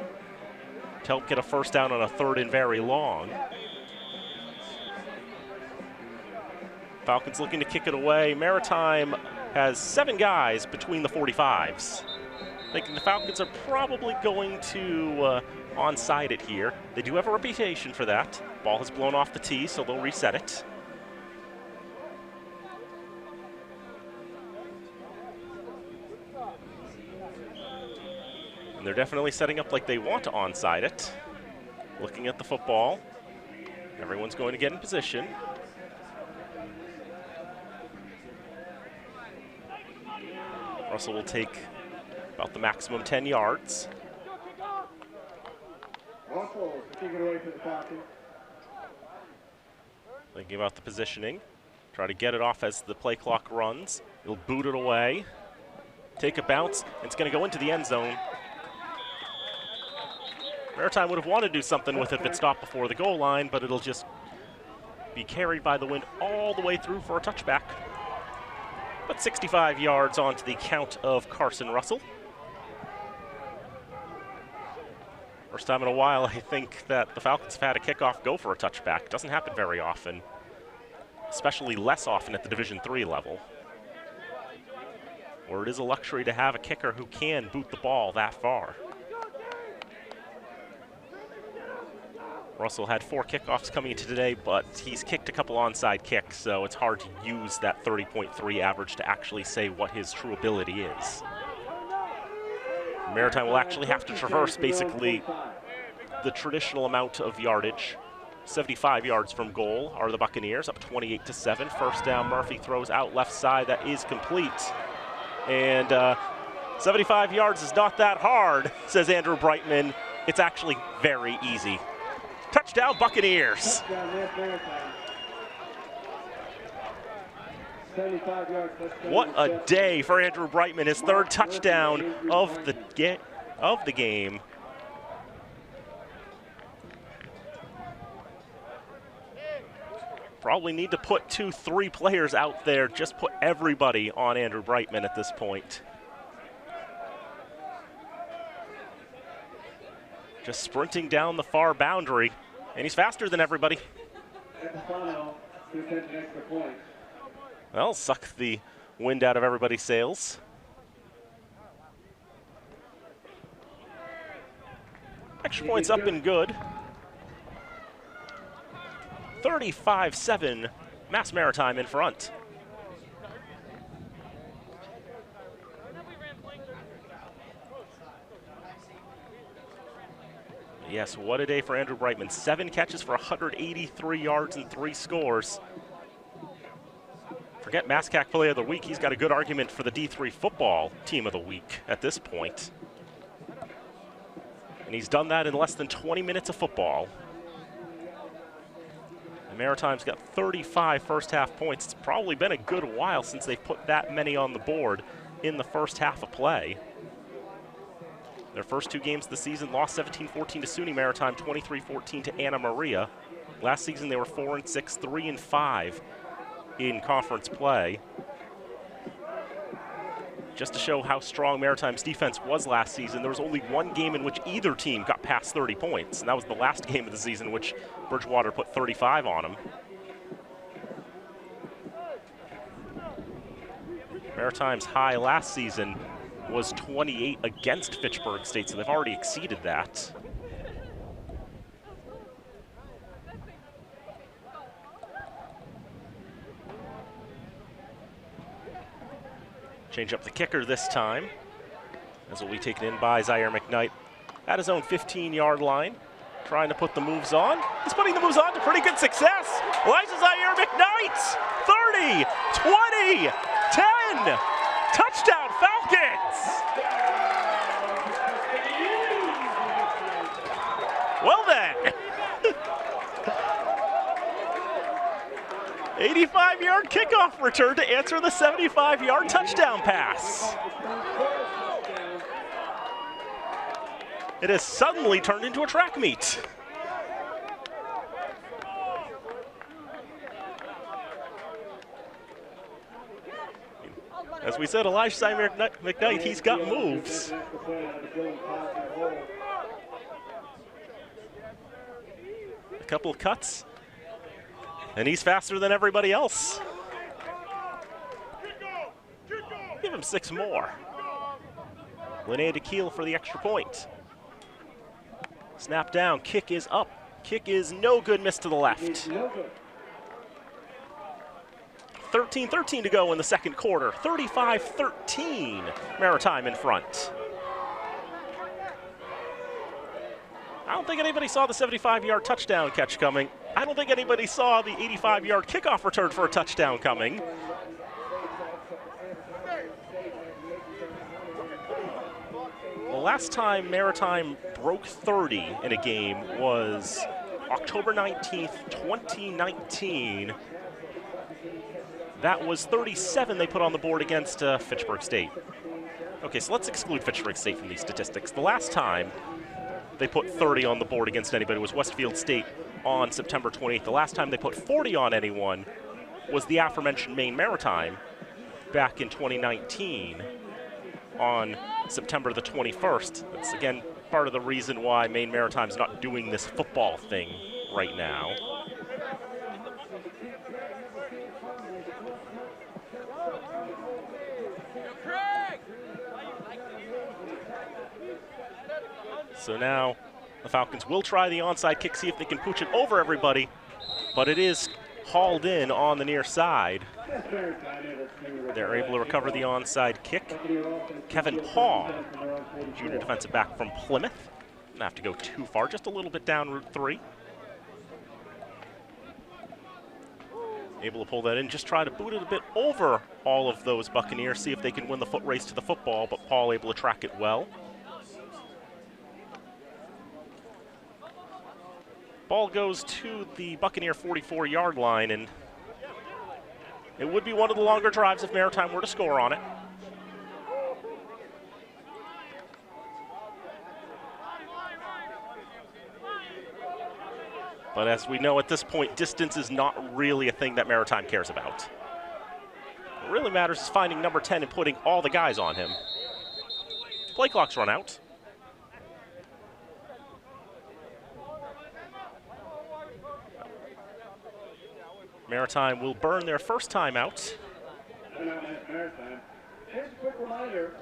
to help get a first down on a 3rd and very long. Falcons looking to kick it away. Maritime has 7 guys between the 45s. Thinking the Falcons are probably going to onside it here. They do have a reputation for that. Ball has blown off the tee, so they'll reset it. And they're definitely setting up like they want to onside it. Looking at the football. Everyone's going to get in position. Russell will take about the maximum 10 yards. Russell to kick it away for the Falcons. Thinking about the positioning. Try to get it off as the play clock runs. He'll boot it away. Take a bounce. It's going to go into the end zone. Maritime would have wanted to do something with it if it stopped before the goal line, but it'll just be carried by the wind all the way through for a touchback. But 65 yards onto the count of Carson Russell. First time in a while, I think, that the Falcons have had a kickoff go for a touchback. Doesn't happen very often, especially less often at the Division III level, where it is a luxury to have a kicker who can boot the ball that far. Russell had 4 kickoffs coming into today, but he's kicked a couple onside kicks, so it's hard to use that 30.3 average to actually say what his true ability is. Maritime will actually have to traverse basically the traditional amount of yardage. 75 yards from goal are the Buccaneers, up 28-7. First down, Murphy throws out left side. That is complete. And 75 yards is not that hard, says Andrew Brightman. It's actually very easy. Touchdown, Buccaneers. What a day for Andrew Brightman, his 3rd touchdown of the game. Probably need to put 2-3 players out there, just put everybody on Andrew Brightman at this point. Just sprinting down the far boundary, and he's faster than everybody. Well, suck the wind out of everybody's sails. Extra points up and good. 35-7, Mass Maritime in front. Yes, what a day for Andrew Brightman. 7 catches for 183 yards and 3 scores. Forget MassCAC Player of the Week. He's got a good argument for the D3 football Team of the Week at this point. And he's done that in less than 20 minutes of football. The Maritime's got 35 first half points. It's probably been a good while since they've put that many on the board in the first half of play. Their first 2 games of the season lost 17-14 to SUNY Maritime, 23-14 to Anna Maria. Last season they were 4-6, 3-5 in conference play. Just to show how strong Maritime's defense was last season, there was only 1 game in which either team got past 30 points, and that was the last game of the season, which Bridgewater put 35 on them. Maritime's high last season was 28 against Fitchburg State, so they've already exceeded that. Change up the kicker this time, as will be taken in by Zaire McKnight at his own 15-yard line, trying to put the moves on. He's putting the moves on to pretty good success. Elijah Zaire McKnight, 30, 20, 10, touchdown Falcons! Well then, 85-yard kickoff return to answer the 75-yard touchdown pass. It has suddenly turned into a track meet. As we said, Elijah Zaire McKnight, he's got moves. A couple of cuts, and he's faster than everybody else. Give him 6 more. Linnea DeKeel for the extra point. Snap down, kick is up. Kick is no good, miss to the left. 13-13 to go in the second quarter. 35-13, Maritime in front. I don't think anybody saw the 75-yard touchdown catch coming. I don't think anybody saw the 85-yard kickoff return for a touchdown coming. last time Maritime broke 30 in a game was October 19th, 2019. That was 37 they put on the board against Fitchburg State. Okay, so let's exclude Fitchburg State from these statistics. The last time they put 30 on the board against anybody was Westfield State on September 28th. The last time they put 40 on anyone was the aforementioned Maine Maritime back in 2019 on September the 21st. That's, again, part of the reason why Maine Maritime's not doing this football thing right now. So now the Falcons will try the onside kick, see if they can pooch it over everybody, but it is hauled in on the near side. They're able to recover the onside kick. Kevin Paul, junior defensive back from Plymouth. Don't have to go too far, just a little bit down Route 3. Able to pull that in, just try to boot it a bit over all of those Buccaneers, see if they can win the foot race to the football, but Paul able to track it well. Ball goes to the Buccaneer 44-yard line, and it would be one of the longer drives if Maritime were to score on it. But as we know at this point, distance is not really a thing that Maritime cares about. What really matters is finding number 10 and putting all the guys on him. Play clock's run out. Maritime will burn their first time out. Maritime. Here's a quick reminder.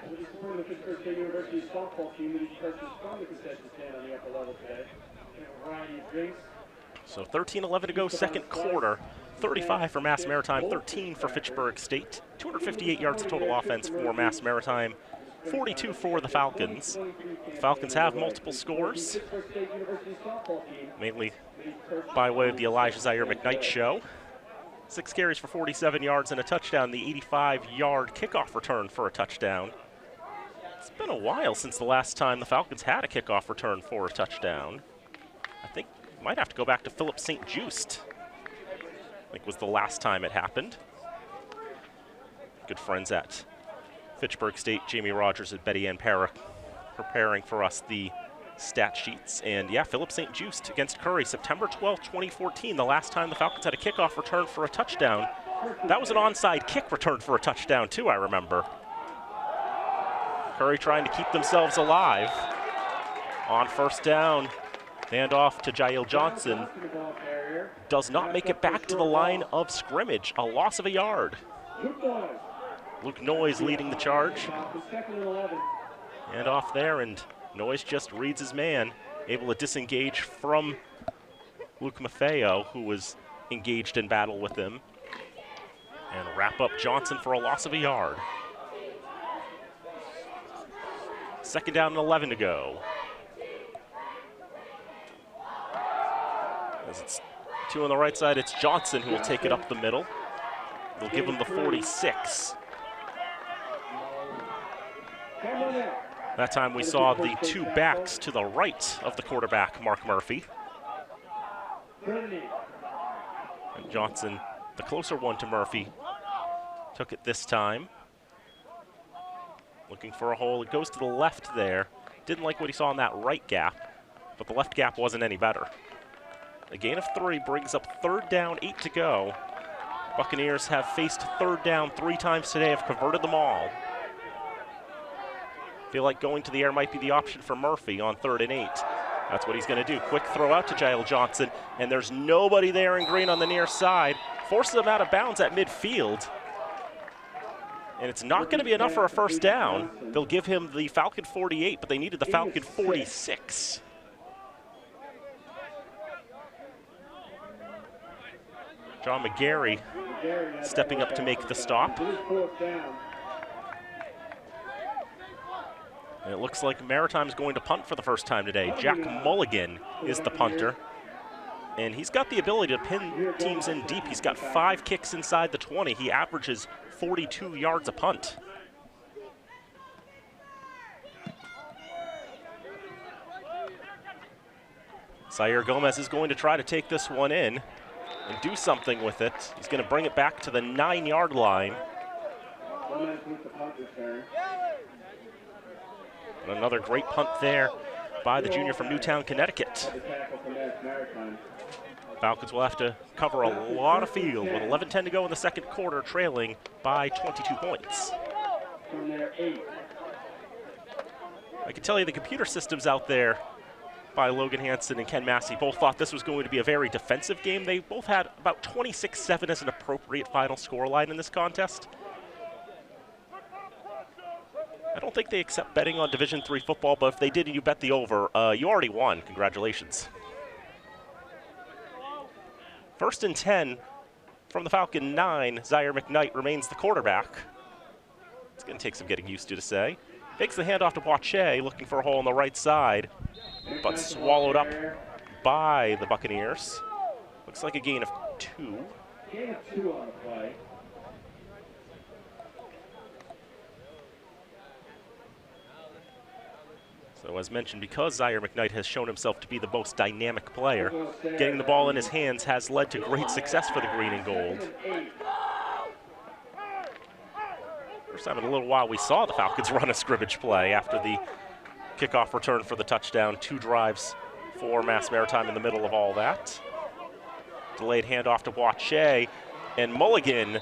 We'll be supporting the Fitchburg State University softball team with each person from the concession stand on the upper level today. A variety of drinks. So 13-11 to go, second quarter. 35 for Mass Maritime, 13 for Fitchburg State. 258 yards of total offense for Mass Maritime, 42 for the Falcons. The Falcons have multiple scores, mainly by way of the Elijah Zaire McKnight show. 6 carries for 47 yards and a touchdown, the 85-yard kickoff return for a touchdown. It's been a while since the last time the Falcons had a kickoff return for a touchdown. I think might have to go back to Philip St. Just. I think was the last time it happened. Good friends at Fitchburg State, Jamie Rogers and Betty Ann Parrick, preparing for us the stat sheets. And yeah, Philip St. Just against Curry, September 12, 2014, the last time the Falcons had a kickoff return for a touchdown. That was an onside kick return for a touchdown too, I remember. Curry trying to keep themselves alive. On first down, handoff to Jael Johnson. Does not make it back to the line of scrimmage, a loss of a yard. Luke Noyes leading the charge. And off there, and Noyes just reads his man, able to disengage from Luke Maffeo, who was engaged in battle with him, and wrap up Johnson for a loss of a yard. Second down and 11 to go. As it's 2 on the right side, it's Johnson who will take it up the middle. They'll give him the 46. That time we saw the 2 backs to the right of the quarterback, Mark Murphy. And Johnson, the closer one to Murphy, took it this time. Looking for a hole, it goes to the left there. Didn't like what he saw in that right gap, but the left gap wasn't any better. A gain of 3 brings up 3rd down, 8 to go. Buccaneers have faced 3rd down 3 times today, have converted them all. Feel like going to the air might be the option for Murphy on 3rd and 8. That's what he's going to do. Quick throw out to Jael Johnson, and there's nobody there in green on the near side. Forces him out of bounds at midfield. And it's not going to be enough for a first down. They'll give him the Falcon 48, but they needed the Falcon 46. John McGarry stepping up to make the stop. And it looks like Maritime's going to punt for the first time today. Jack Mulligan is the punter. And he's got the ability to pin teams in deep. He's got 5 kicks inside the 20. He averages 42 yards a punt. Zaire Gomez is going to try to take this one in and do something with it. He's going to bring it back to the 9-yard line. And another great punt there by the junior from Newtown, Connecticut. Falcons will have to cover a lot of field with 11:10 to go in the second quarter, trailing by 22 points. I can tell you the computer systems out there by Logan Hansen and Ken Massey both thought this was going to be a very defensive game. They both had about 26-7 as an appropriate final scoreline in this contest. I don't think they accept betting on Division III football, but if they did and you bet the over, you already won. Congratulations. 1st and 10 from the Falcon 9. Zaire McKnight remains the quarterback. It's going to take some getting used to say. Takes the handoff to Boache, looking for a hole on the right side, but swallowed up by the Buccaneers. Looks like a gain of 2. Gain of 2 on the play. So as mentioned, because Zaire McKnight has shown himself to be the most dynamic player, getting the ball in his hands has led to great success for the green and gold. First time in a little while we saw the Falcons run a scrimmage play after the kickoff return for the touchdown. 2 drives for Mass Maritime in the middle of all that. Delayed handoff to Boache, and Mulligan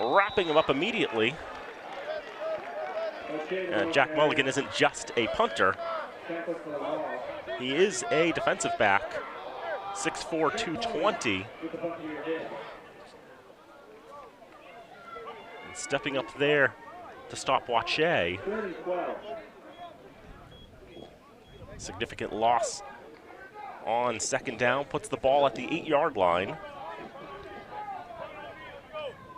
wrapping him up immediately. Jack Mulligan isn't just a punter. He is a defensive back, 6'4", 220. And stepping up there to stop Boache. Significant loss on 2nd down, puts the ball at the 8-yard line.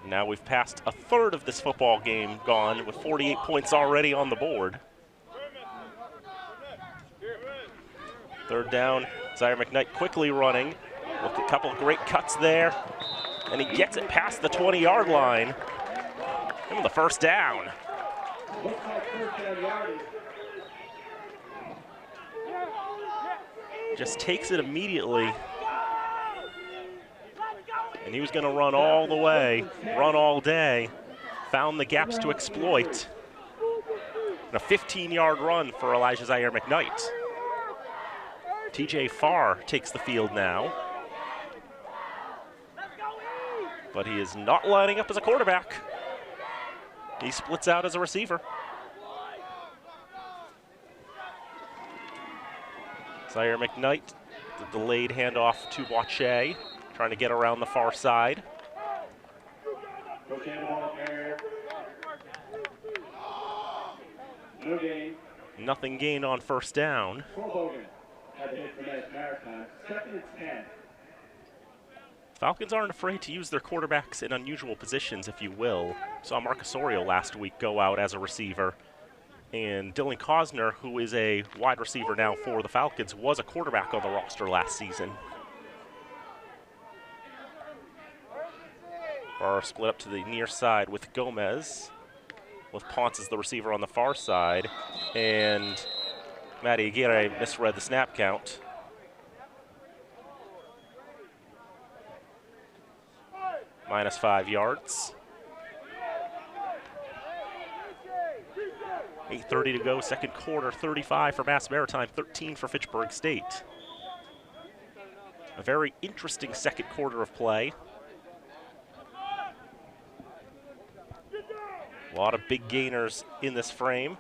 Now we've passed a third of this football game gone with 48 points already on the board. 3rd down, Zaire McKnight quickly running. Look, a couple of great cuts there. And he gets it past the 20-yard line. Give him the 1st down. Just takes it immediately. And he was going to run all the way, run all day. Found the gaps to exploit. And a 15-yard run for Elijah Zaire McKnight. TJ Farr takes the field now. But he is not lining up as a quarterback. He splits out as a receiver. Zaire McKnight, the delayed handoff to Boache, trying to get around the far side. No gain. Nothing gained on 1st down. Had the hit for Maritime. 2nd and 10. Falcons aren't afraid to use their quarterbacks in unusual positions, if you will. Saw Mark Osorio last week go out as a receiver. And Dylan Cosner, who is a wide receiver now for the Falcons, was a quarterback on the roster last season. Barr split up to the near side with Gomez, with Ponce as the receiver on the far side. And Matty Aguirre misread the snap count. Minus 5 yards. 8:30 to go, second quarter, 35 for Mass Maritime, 13 for Fitchburg State. A very interesting second quarter of play. A lot of big gainers in this frame.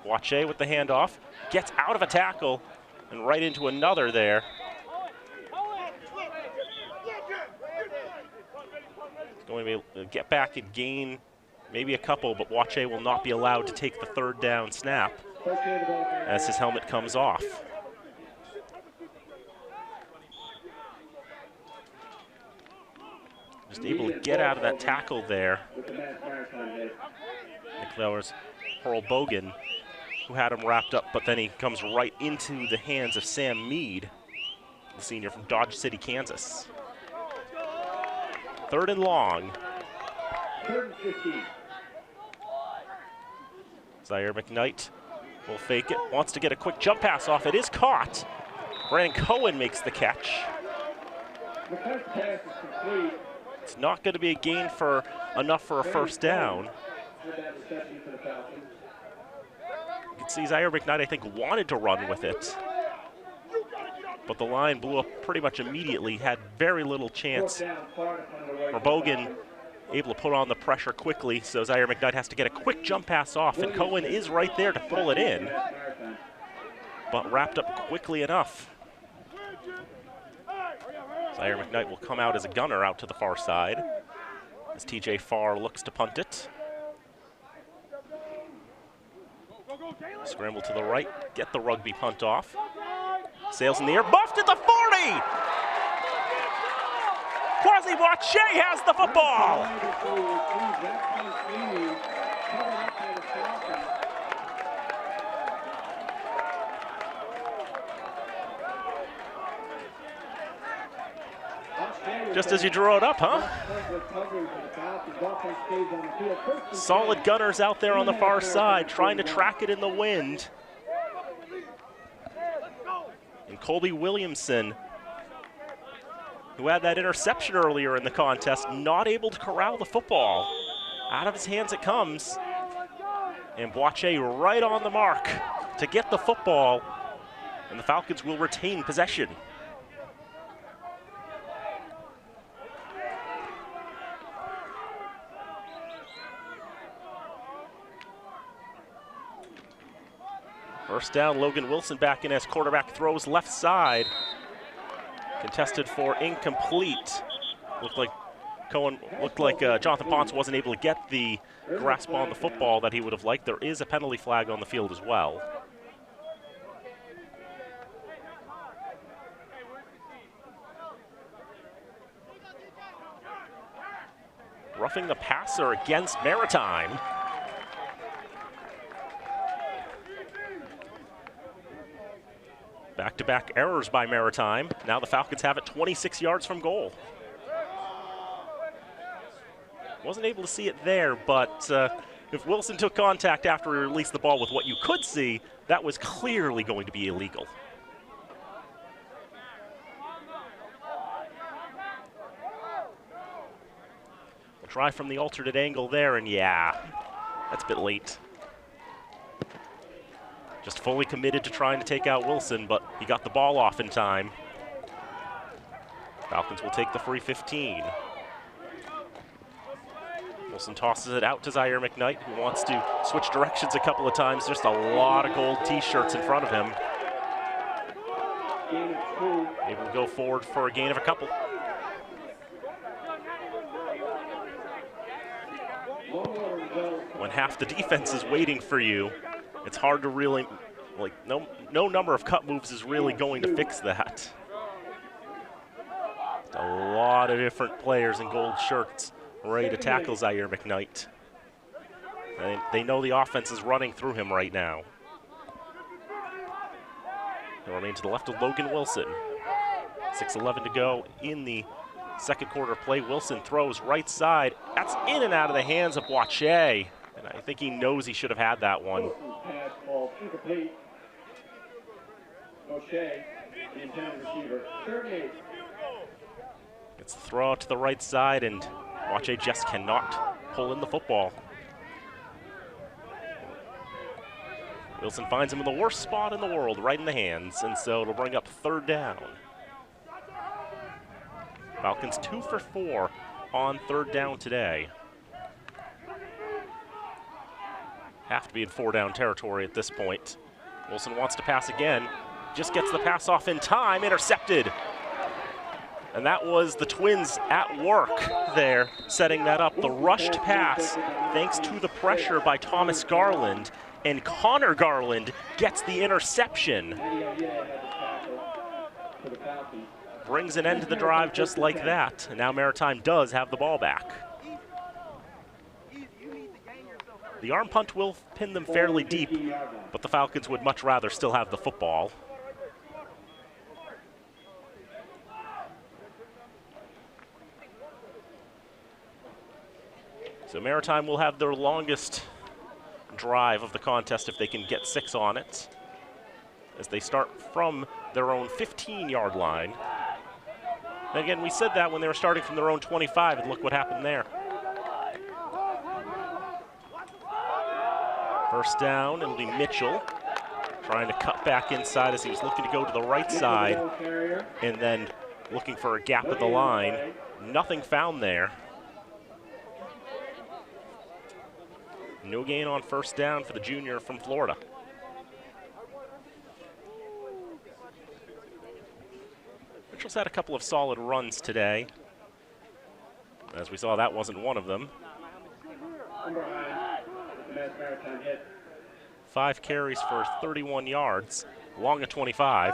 Boache with the handoff, gets out of a tackle and right into another there. He's going to be get back and gain maybe a couple, but Boache will not be allowed to take the 3rd down snap as his helmet comes off. Just able to get out of that tackle there. Nick Flowers, Pearl Bogan, who had him wrapped up, but then he comes right into the hands of Sam Mead, the senior from Dodge City, Kansas. 3rd and long. 3rd and 15. Zaire McKnight will fake it, wants to get a quick jump pass off. It is caught. Brandon Cohen makes the catch. McCoy's pass is complete. It's not going to be a gain for enough for a first down. With that reception for the Falcons. You can see Zaire McKnight, I think, wanted to run with it. But the line blew up pretty much immediately, had very little chance. Bogan able to put on the pressure quickly, so Zaire McKnight has to get a quick jump pass off, and Cohen is right there to pull it in, but wrapped up quickly enough. Zaire McKnight will come out as a gunner out to the far side as TJ Farr looks to punt it. Scramble to the right, get the rugby punt off. Sails in the air, buffed at the 40! Quasi Boache has the football! Just as you draw it up, huh? Solid gunners out there on the far side, trying to track it in the wind. And Colby Williamson, who had that interception earlier in the contest, not able to corral the football. Out of his hands it comes. And Boache right on the mark to get the football. And the Falcons will retain possession. First down, Logan Wilson back in as quarterback throws left side. Contested for incomplete. Looked like Jonathan Ponce wasn't able to get the grasp on the football that he would have liked. There is a penalty flag on the field as well. Roughing the passer against Maritime. Back-to-back errors by Maritime. Now the Falcons have it 26 yards from goal. Wasn't able to see it there, but if Wilson took contact after he released the ball with what you could see, that was clearly going to be illegal. We'll try from the alternate angle there, and yeah, that's a bit late. Just fully committed to trying to take out Wilson, but he got the ball off in time. Falcons will take the free 15. Wilson tosses it out to Zaire McKnight, who wants to switch directions a couple of times. Just a lot of gold T-shirts in front of him. Able to go forward for a gain of a couple. When half the defense is waiting for you, it's hard to really, no number of cut moves is really going to fix that. A lot of different players in gold shirts ready to tackle Zaire McKnight. They know the offense is running through him right now. He'll remain to the left of Logan Wilson. 6:11 to go in the second quarter play. Wilson throws right side. That's in and out of the hands of Boache. And I think he knows he should have had that one. Pass ball incomplete. Boache, the intended receiver. 38. Gets the throw out to the right side, and Boache just cannot pull in the football. Wilson finds him in the worst spot in the world, right in the hands, and so it'll bring up third down. Falcons 2 for 4 on third down today. Have to be in 4-down territory at this point. Wilson wants to pass again, just gets the pass off in time, intercepted. And that was the Twins at work there, setting that up. The rushed pass, thanks to the pressure by Thomas Garland, and Connor Garland gets the interception. Brings an end to the drive just like that, and now Maritime does have the ball back. The arm punt will pin them fairly deep, but the Falcons would much rather still have the football. So Maritime will have their longest drive of the contest if they can get 6 on it. as they start from their own 15-yard line. And again, we said that when they were starting from their own 25, and look what happened there. First down, it'll be Mitchell trying to cut back inside as he was looking to go to the right side and then looking for a gap at the line. Nothing found there. No gain on first down for the junior from Florida. Mitchell's had a couple of solid runs today. As we saw, that wasn't one of them. 5 carries for 31 yards, long of 25.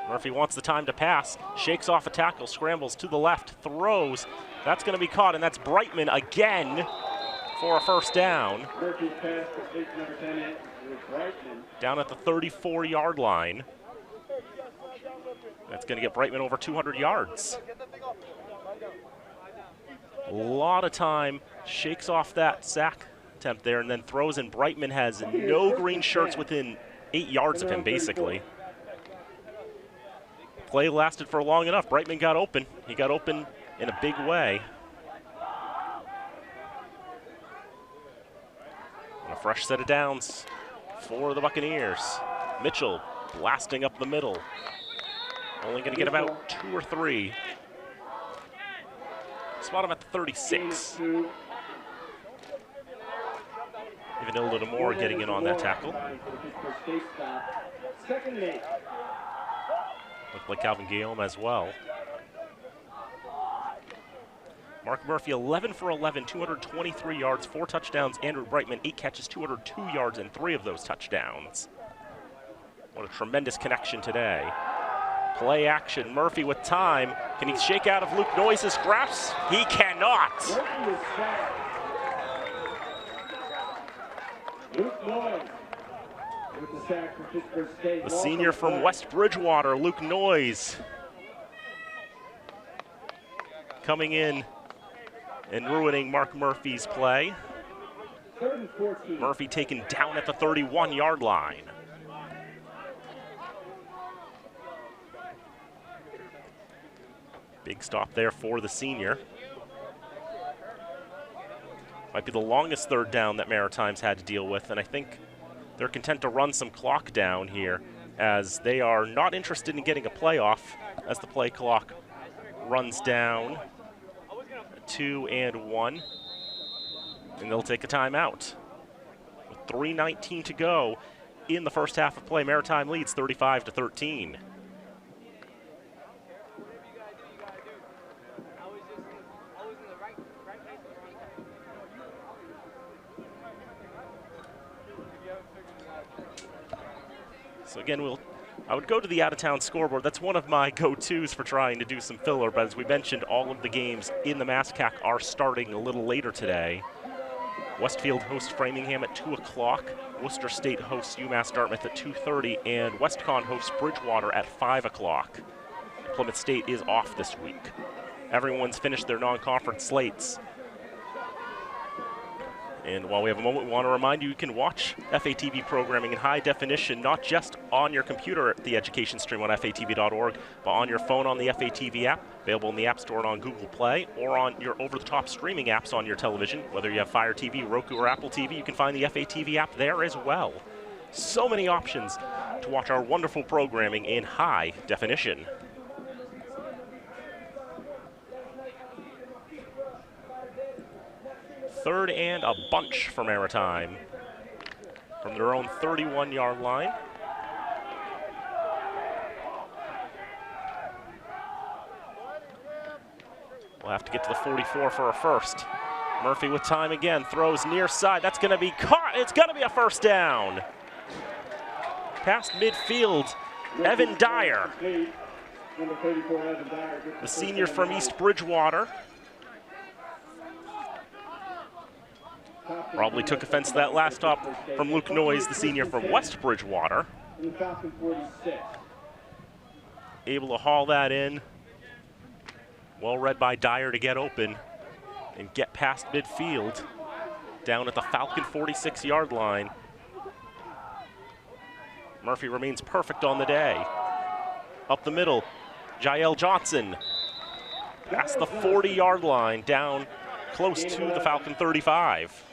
Murphy wants the time to pass, shakes off a tackle, scrambles to the left, throws. That's going to be caught, and that's Brightman again for a first down. Down at the 34-yard line. That's going to get Brightman over 200 yards. A lot of time, shakes off that sack attempt there, and then throws in. Brightman has no green shirts within 8 yards of him, basically. Play lasted for long enough. Brightman got open. He got open in a big way. And a fresh set of downs for the Buccaneers. Mitchell blasting up the middle. Only going to get about 2 or 3. Spot him at the 36. Even a little more getting in on that tackle. Looked like Calvin Guillaume as well. Mark Murphy, 11 for 11, 223 yards, 4 touchdowns. Andrew Brightman, 8 catches, 202 yards, and 3 of those touchdowns. What a tremendous connection today. Play action, Murphy with time. Can he shake out of Luke Noyes' grasp? He cannot. Luke Noyes with the sack for Fitchburg State. The senior from West Bridgewater, Luke Noyes, coming in and ruining Mark Murphy's play. 3rd and 14. Murphy taken down at the 31-yard line. Big stop there for the senior. Might be the longest 3rd down that Maritime's had to deal with, and I think they're content to run some clock down here as they are not interested in getting a playoff as the play clock runs down 2 and 1, and they'll take a timeout. With 3:19 to go in the first half of play, Maritime leads 35-13. So again, I would go to the out-of-town scoreboard. That's one of my go-tos for trying to do some filler, but as we mentioned, all of the games in the MASCAC are starting a little later today. Westfield hosts Framingham at 2 o'clock, Worcester State hosts UMass Dartmouth at 2:30, and WestCon hosts Bridgewater at 5 o'clock. Plymouth State is off this week. Everyone's finished their non-conference slates. And while we have a moment, we want to remind you, you can watch FATV programming in high definition, not just on your computer at the education stream on fatv.org, but on your phone on the FATV app, available in the App Store and on Google Play, or on your over-the-top streaming apps on your television. Whether you have Fire TV, Roku, or Apple TV, you can find the FATV app there as well. So many options to watch our wonderful programming in high definition. Third and a bunch for Maritime from their own 31-yard line. We'll have to get to the 44 for a first. Murphy with time again, throws near side. That's going to be caught. It's going to be a first down. Past midfield, Evan Dyer, the senior from East Bridgewater. Probably took offense to that last stop from Luke Noyes, the senior from West Bridgewater. Able to haul that in. Well read by Dyer to get open and get past midfield. Down at the Falcon 46-yard line. Murphy remains perfect on the day. Up the middle, Jael Johnson. Past the 40-yard line, down close to the Falcon 35.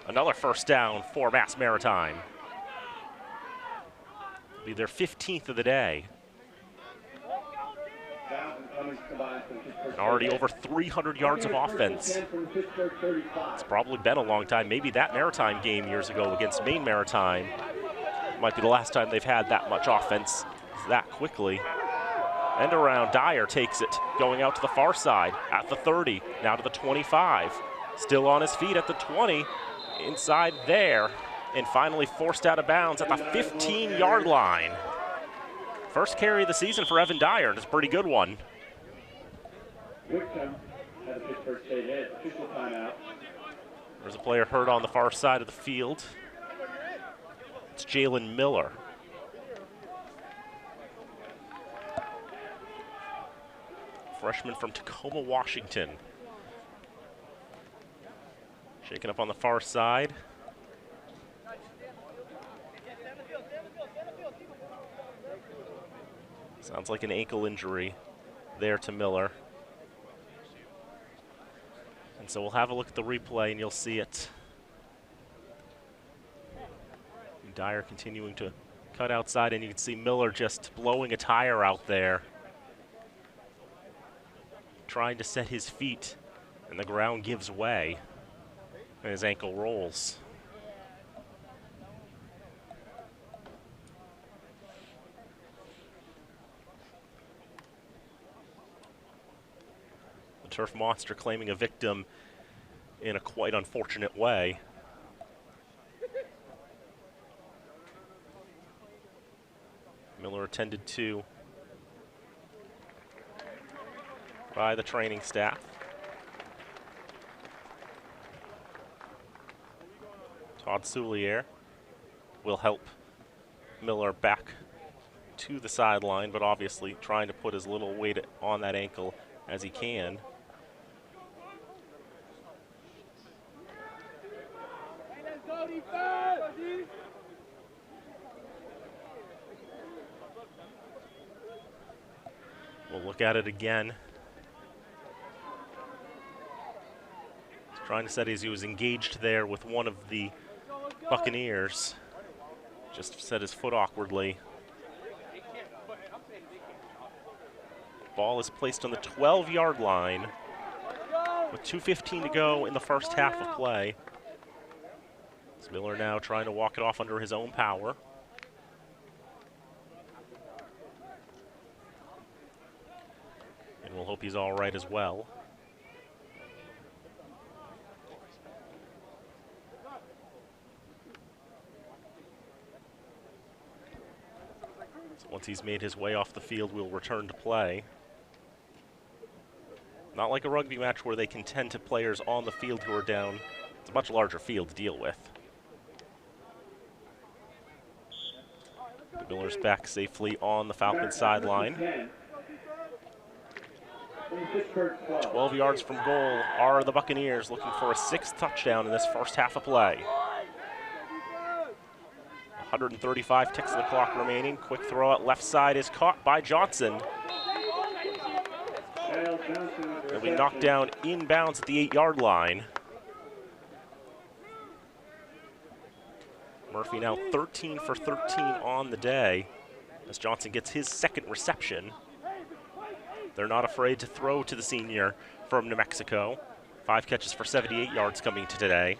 Another first down for Mass Maritime. It'll be their 15th of the day. And already over 300 yards of offense. It's probably been a long time. Maybe that Maritime game years ago against Maine Maritime might be the last time they've had that much offense that quickly. End around, Dyer takes it, going out to the far side at the 30, now to the 25. Still on his feet at the 20, inside there, and finally forced out of bounds at the 15-yard line. First carry of the season for Evan Dyer, and it's a pretty good one. There's a player hurt on the far side of the field. It's Jalen Miller. Freshman from Tacoma, Washington. Shaken up on the far side. Sounds like an ankle injury there to Miller. And so we'll have a look at the replay and you'll see it. And Dyer continuing to cut outside, and you can see Miller just blowing a tire out there, trying to set his feet, and the ground gives way, and his ankle rolls. The turf monster claiming a victim in a quite unfortunate way. Miller attended to by the training staff. Todd Soulier will help Miller back to the sideline, but obviously trying to put as little weight on that ankle as he can. We'll look at it again. He's trying to set as he was engaged there with one of the Buccaneers. Just set his foot awkwardly. Ball is placed on the 12-yard line with 2:15 to go in the first half of play. It's Miller now trying to walk it off under his own power. And we'll hope he's all right as well. So once he's made his way off the field, we'll return to play. Not like a rugby match where they can tend to players on the field who are down. It's a much larger field to deal with. Miller's back safely on the Falcons sideline. 12 yards from goal are the Buccaneers, looking for a 6th touchdown in this first half of play. 135 ticks of the clock remaining. Quick throw out left side is caught by Johnson. He'll be knocked down inbounds at the 8-yard line. Murphy now 13 for 13 on the day as Johnson gets his 2nd reception. They're not afraid to throw to the senior from New Mexico. 5 catches for 78 yards coming to today.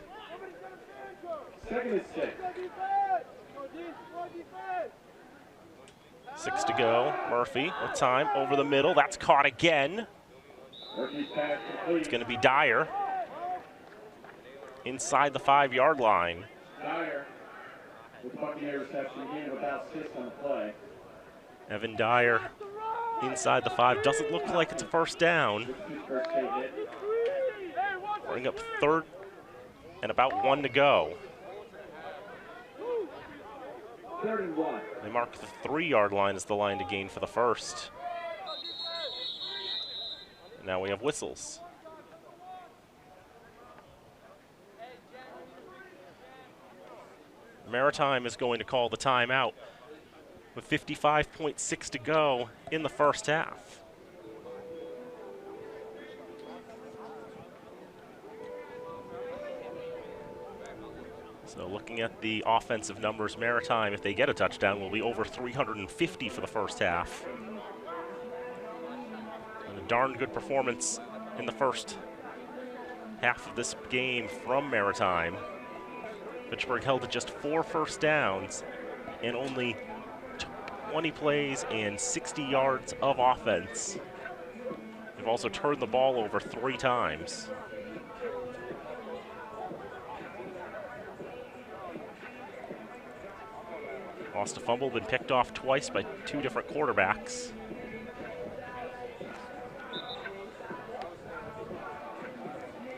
6 to go. Murphy with time over the middle. That's caught again. It's going to be Dyer inside the 5-yard line. Dyer with Buccaneer reception, gain of about 6 on the play. Evan Dyer inside the 5. Doesn't look like it's a first down. Bring up 3rd and about 1 to go. 3rd and 1. They mark the 3-yard line as the line to gain for the first. And now we have whistles. Maritime is going to call the timeout with 55.6 to go in the first half. So looking at the offensive numbers, Maritime, if they get a touchdown, will be over 350 for the first half. And a darn good performance in the first half of this game from Maritime. Fitchburg held to just 4 first downs and only 20 plays and 60 yards of offense. They've also turned the ball over 3 times. Lost a fumble, been picked off twice by 2 different quarterbacks.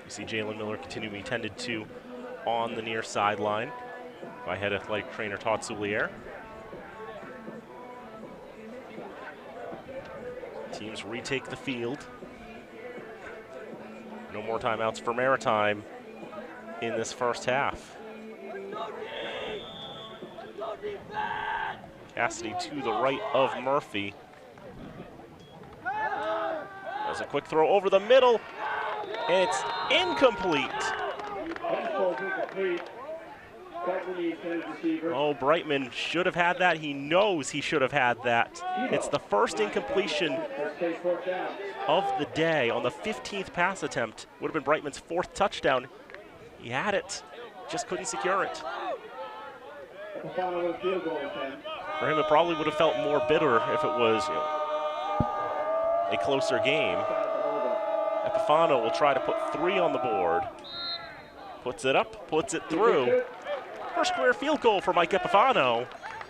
You see Jalen Miller continuing to be tended to on the near sideline by head athletic trainer Todd Soulier. Teams retake the field. No more timeouts for Maritime in this first half. Cassidy to the right of Murphy. There's a quick throw over the middle, and it's incomplete. Oh, Brightman should have had that. He knows he should have had that. It's the first incompletion of the day on the 15th pass attempt. Would have been Brightman's 4th touchdown. He had it, just couldn't secure it. For him, it probably would have felt more bitter if it was a closer game. Epifano will try to put 3 on the board. Puts it up, puts it through. First career field goal for Mike Epifano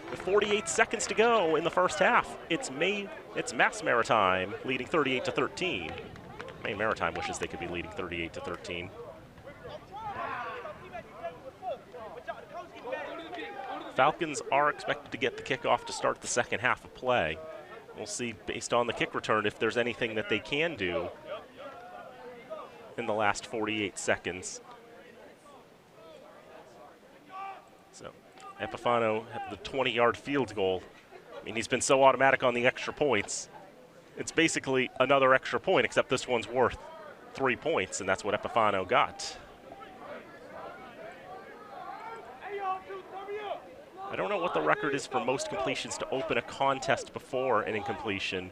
with 48 seconds to go in the first half. It's Mass Maritime leading 38-13. Maine Maritime wishes they could be leading 38-13. Falcons are expected to get the kickoff to start the second half of play. We'll see, based on the kick return, if there's anything that they can do in the last 48 seconds. So, Epifano had the 20-yard field goal. I mean, he's been so automatic on the extra points. It's basically another extra point, except this one's worth 3 points, and that's what Epifano got. I don't know what the record is for most completions to open a contest before an incompletion.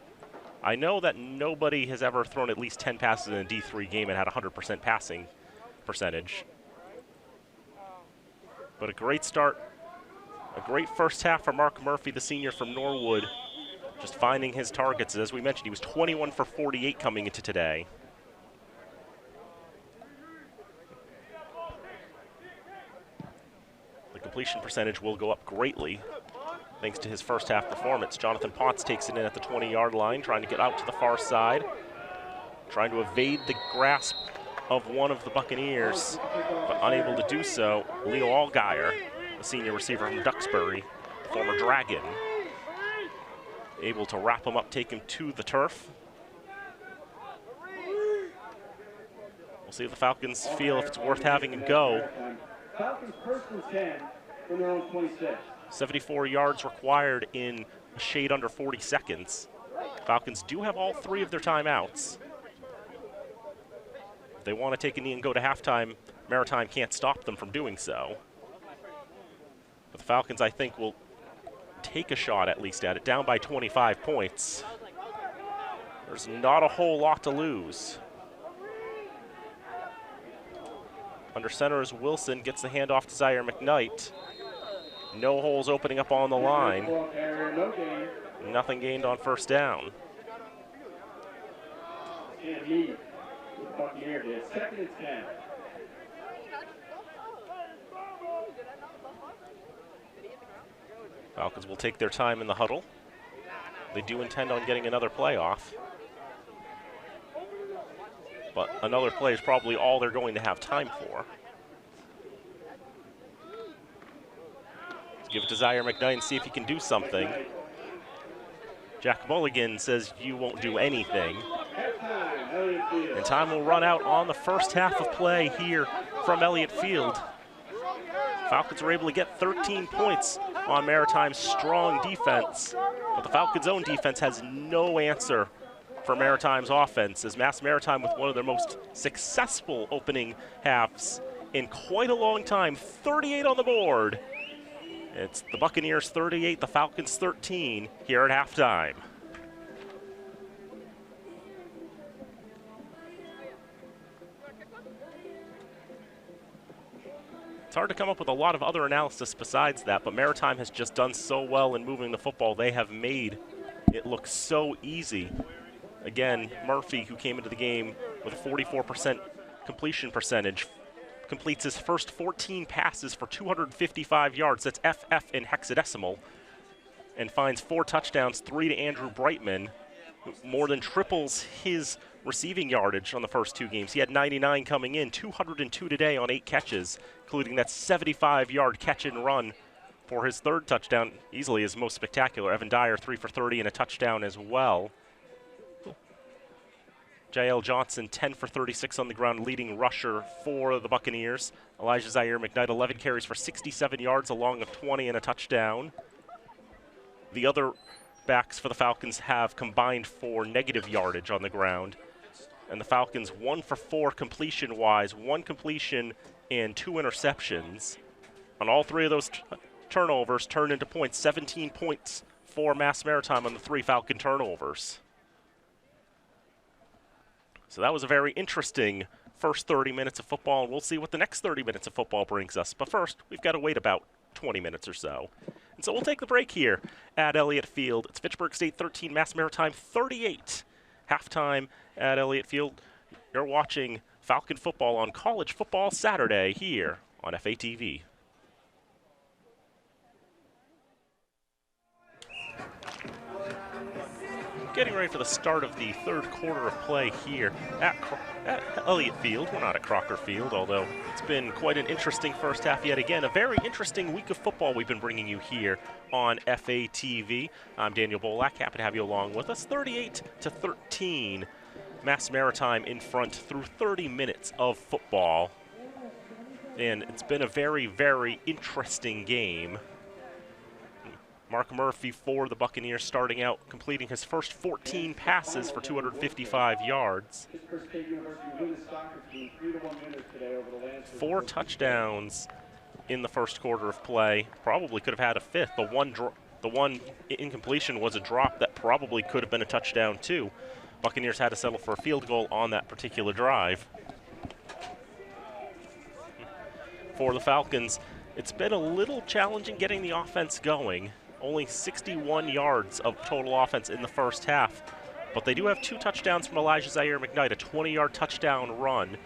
I know that nobody has ever thrown at least 10 passes in a D3 game and had 100% passing percentage. But a great start, a great first half for Mark Murphy, the senior from Norwood, just finding his targets. As we mentioned, he was 21 for 48 coming into today. The completion percentage will go up greatly thanks to his first half performance. Jonathan Potts takes it in at the 20-yard line, trying to get out to the far side, trying to evade the grasp of one of the Buccaneers, but unable to do so. Leo Allgaier, the senior receiver from Duxbury, former Dragon, able to wrap him up, take him to the turf. We'll see if the Falcons feel if it's worth having him go. Falcons first and 10 from their own 26. 74 yards required in a shade under 40 seconds. Falcons do have all 3 of their timeouts. If they want to take a knee and go to halftime, Maritime can't stop them from doing so. But the Falcons, I think, will take a shot at least at it, down by 25 points. There's not a whole lot to lose. Under center is Wilson, gets the handoff to Zaire McKnight. No holes opening up on the line. Nothing gained on first down. Second and 10. Falcons will take their time in the huddle. They do intend on getting another play off. But another play is probably all they're going to have time for. Let's give it to Zaire McKnight and see if he can do something. Jack Mulligan says you won't do anything. And time will run out on the first half of play here from Elliott Field. Falcons were able to get 13 points on Maritime's strong defense, but the Falcons' own defense has no answer for Maritime's offense, as Maritime with one of their most successful opening halves in quite a long time, 38 on the board. It's the Buccaneers 38, the Falcons 13 here at halftime. It's hard to come up with a lot of other analysis besides that, but Maritime has just done so well in moving the football. They have made it look so easy. Again, Murphy, who came into the game with a 44% completion percentage, completes his first 14 passes for 255 yards. That's FF in hexadecimal. And finds 4 touchdowns, 3 to Andrew Brightman, who more than triples his receiving yardage on the first 2 games. He had 99 coming in, 202 today on 8 catches, including that 75-yard catch and run for his 3rd touchdown, easily his most spectacular. Evan Dyer, 3 for 30 and a touchdown as well. J.L. Johnson, 10 for 36 on the ground, leading rusher for the Buccaneers. Elijah Zaire McKnight, 11 carries for 67 yards, along with 20 and a touchdown. The other backs for the Falcons have combined for negative yardage on the ground. And the Falcons 1 for 4 completion-wise, 1 completion and 2 interceptions. On all 3 of those turnovers turned into points, 17 points for Maritime on the 3 Falcon turnovers. So that was a very interesting first 30 minutes of football, and we'll see what the next 30 minutes of football brings us. But first, we've got to wait about 20 minutes or so. And so we'll take the break here at Elliott Field. It's Fitchburg State 13, Maritime 38. Halftime at Elliott Field. You're watching Falcon football on College Football Saturday here on FATV. Getting ready for the start of the 3rd quarter of play here at Elliott Field. We're not at Crocker Field, although it's been quite an interesting first half yet again. A very interesting week of football we've been bringing you here on FATV. I'm Daniel Bolak, happy to have you along with us. 38-13, Maritime in front through 30 minutes of football. And it's been a very, very interesting game. Mark Murphy for the Buccaneers starting out, completing his first 14 passes for 255 yards. 4 touchdowns in the first quarter of play. Probably could have had a 5th. The one incompletion was a drop that probably could have been a touchdown too. Buccaneers had to settle for a field goal on that particular drive. For the Falcons, it's been a little challenging getting the offense going. Only 61 yards of total offense in the first half. But they do have 2 touchdowns from Elijah Zaire McKnight, a 20-yard touchdown run.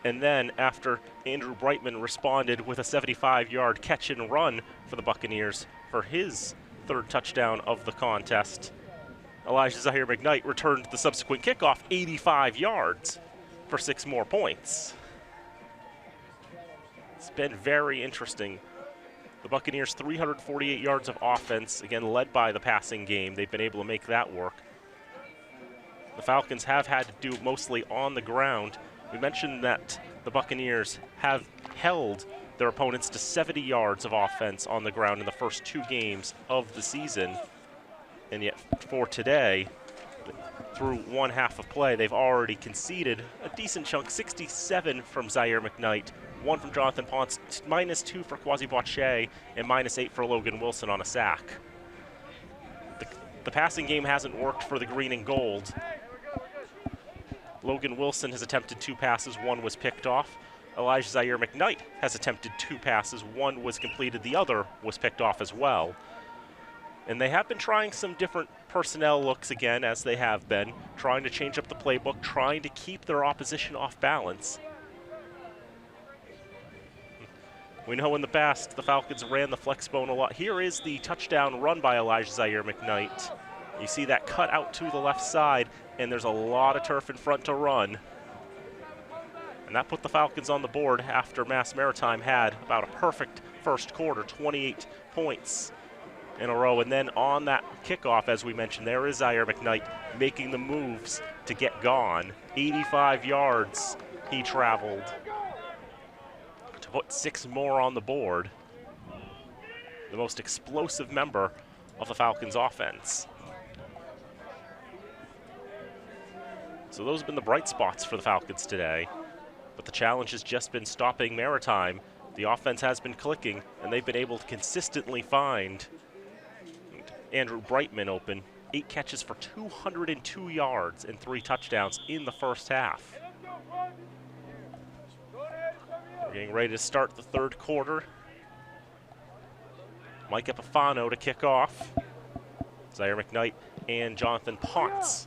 And then after Andrew Brightman responded with a 75-yard catch and run for the Buccaneers for his 3rd touchdown of the contest, Elijah Zaire McKnight returned the subsequent kickoff 85 yards for 6 more points. It's been very interesting. The Buccaneers 348 yards of offense, again led by the passing game. They've been able to make that work. The Falcons have had to do mostly on the ground. We mentioned that the Buccaneers have held their opponents to 70 yards of offense on the ground in the first 2 games of the season. And yet for today, through 1 half of play, they've already conceded a decent chunk, 67 from Zaire McKnight, 1 from Jonathan Ponce, -2 for Kwasi Boache, and -8 for Logan Wilson on a sack. The passing game hasn't worked for the green and gold. Logan Wilson has attempted 2 passes, 1 was picked off. Elijah Zaire McKnight has attempted 2 passes, 1 was completed, the other was picked off as well. And they have been trying some different personnel looks again, as they have been, trying to change up the playbook, trying to keep their opposition off balance. We know in the past the Falcons ran the flex bone a lot. Here is the touchdown run by Elijah Zaire McKnight. You see that cut out to the left side, and there's a lot of turf in front to run. And that put the Falcons on the board after Maritime had about a perfect first quarter, 28 points in a row. And then on that kickoff, as we mentioned, there is Zaire McKnight making the moves to get gone. 85 yards he traveled to put 6 more on the board. the most explosive member of the Falcons offense. So those have been the bright spots for the Falcons today. But the challenge has just been stopping Maritime. The offense has been clicking, and they've been able to consistently find Andrew Brightman open. 8 catches for 202 yards and 3 touchdowns in the first half. We're getting ready to start the third quarter. Mike Epifano to kick off. Zaire McKnight and Jonathan Potts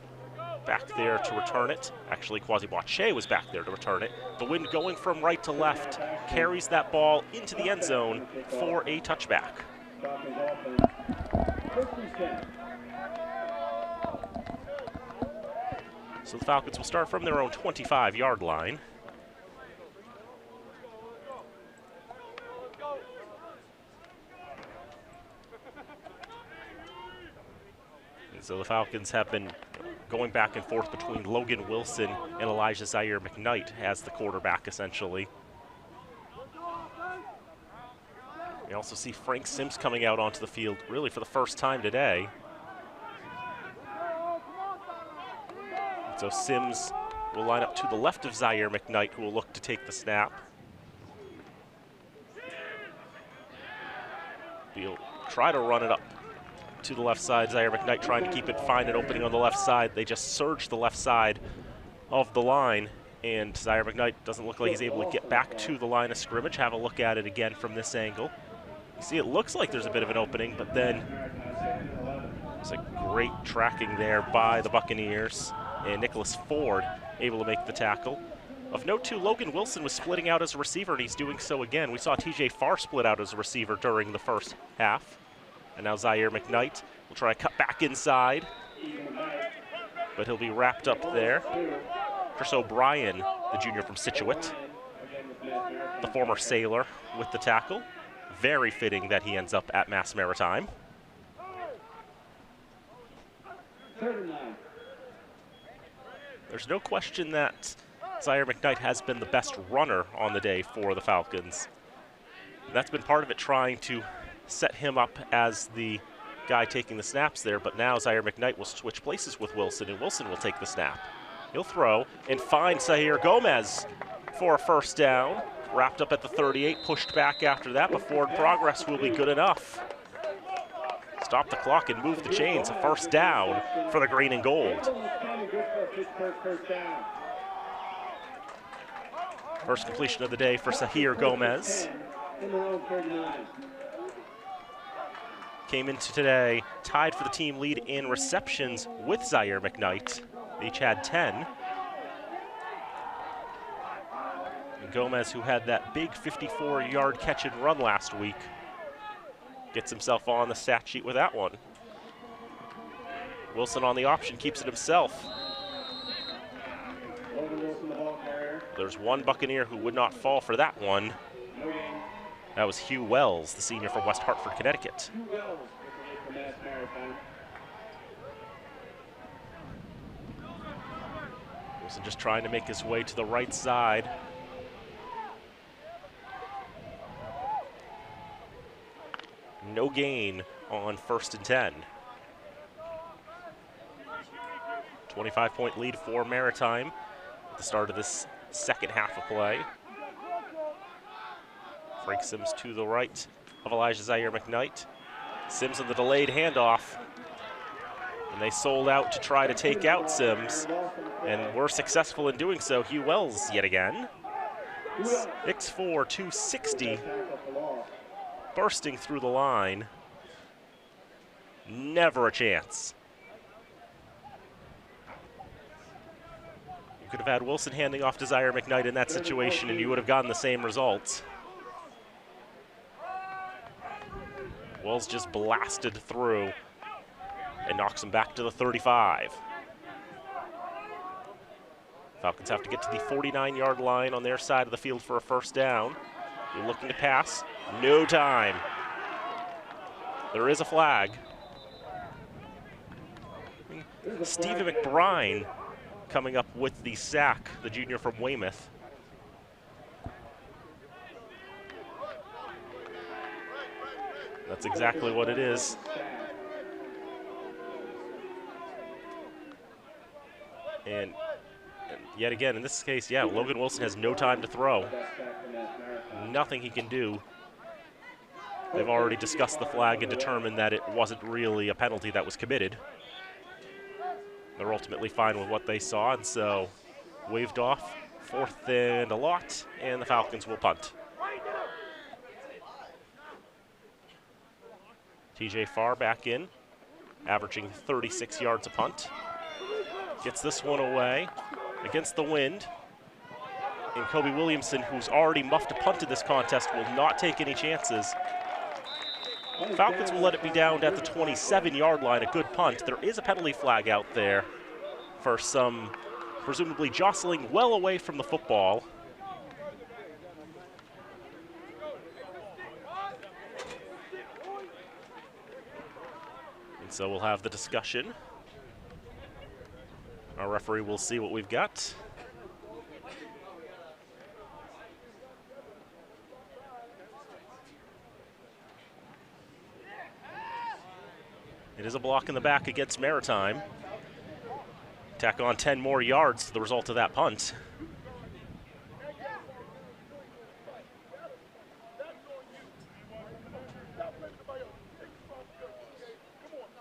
back there to return it. Actually, Kwasi Boache was back there to return it. The wind going from right to left carries that ball into the end zone for a touchback. So the Falcons will start from their own 25-yard line. And so the Falcons have been going back and forth between Logan Wilson and Elijah Zaire McKnight as the quarterback, essentially. We also see Frank Sims coming out onto the field, really for the first time today. So Sims will line up to the left of Zaire McKnight, who will look to take the snap. He'll try to run it up to the left side. Zaire McKnight trying to keep it, find an opening on the left side. They just surge the left side of the line, and Zaire McKnight doesn't look like he's able to get back to the line of scrimmage. Have a look at it again from this angle. You see, it looks like there's a bit of an opening, but then it's a great tracking there by the Buccaneers, and Nicholas Ford able to make the tackle. Of note, too, Logan Wilson was splitting out as a receiver, and he's doing so again. We saw TJ Farr split out as a receiver during the first half. And now Zaire McKnight will try to cut back inside, but he'll be wrapped up there. Chris O'Brien, the junior from Scituate, the former Sailor, with the tackle. Very fitting that he ends up at Mass Maritime. There's no question that Zaire McKnight has been the best runner on the day for the Falcons. That's been part of it, trying to set him up as the guy taking the snaps there, but now Zaire McKnight will switch places with Wilson, and Wilson will take the snap. He'll throw and find Sahir Gomez for a first down. Wrapped up at the 38, pushed back after that, but forward progress will be good enough. Stop the clock and move the chains. A first down for the green and gold. First completion of the day for Sahir Gomez. Came into today tied for the team lead in receptions with Zaire McKnight. They each had 10. And Gomez, who had that big 54-yard catch and run last week, gets himself on the stat sheet with that one. Wilson on the option, keeps it himself. There's one Buccaneer who would not fall for that one. That was Hugh Wells, the senior from West Hartford, Connecticut. Wilson just trying to make his way to the right side. No gain on 1st and 10. 25-point lead for Maritime at the start of this second half of play. Frank Sims to the right of Elijah Zaire McKnight. Sims on the delayed handoff. And they sold out to try to take out Sims, and were successful in doing so. Hugh Wells yet again. 6'4", 260. Bursting through the line. Never a chance. You could have had Wilson handing off to Zaire McKnight in that situation, and you would have gotten the same results. Wells just blasted through and knocks him back to the 35. Falcons have to get to the 49-yard line on their side of the field for a first down. You're looking to pass. No time. There is a flag. Stephen McBride coming up with the sack, the junior from Weymouth. That's exactly what it is. And yet again, in this case, yeah, Logan Wilson has no time to throw. Nothing he can do. They've already discussed the flag and determined that it wasn't really a penalty that was committed. They're ultimately fine with what they saw, and so waved off, 4th and a lot, and the Falcons will punt. TJ Farr back in, averaging 36 yards a punt. Gets this one away against the wind. And Kobe Williamson, who's already muffed a punt in this contest, will not take any chances. Falcons will let it be down at the 27-yard line, a good punt. There is a penalty flag out there for some presumably jostling well away from the football. And so we'll have the discussion. Our referee will see what we've got. It is a block in the back against Maritime. Tack on 10 more yards to the result of that punt.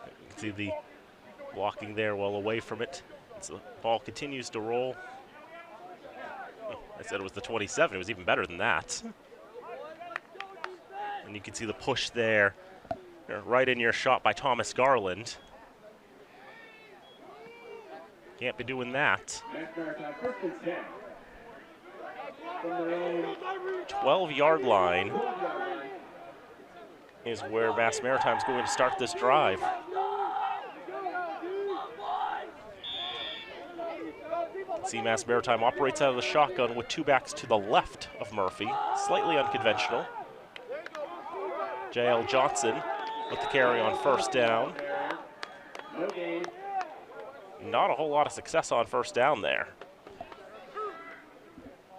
You can see the blocking there well away from it. As the ball continues to roll. I said it was the 27. It was even better than that. And you can see the push there. Right in your shot by Thomas Garland. Can't be doing that. 12-yard line is where Mass Maritime's going to start this drive. See, Mass Maritime operates out of the shotgun with 2 backs to the left of Murphy. Slightly unconventional. J.L. Johnson with the carry on 1st down. Not a whole lot of success on 1st down there.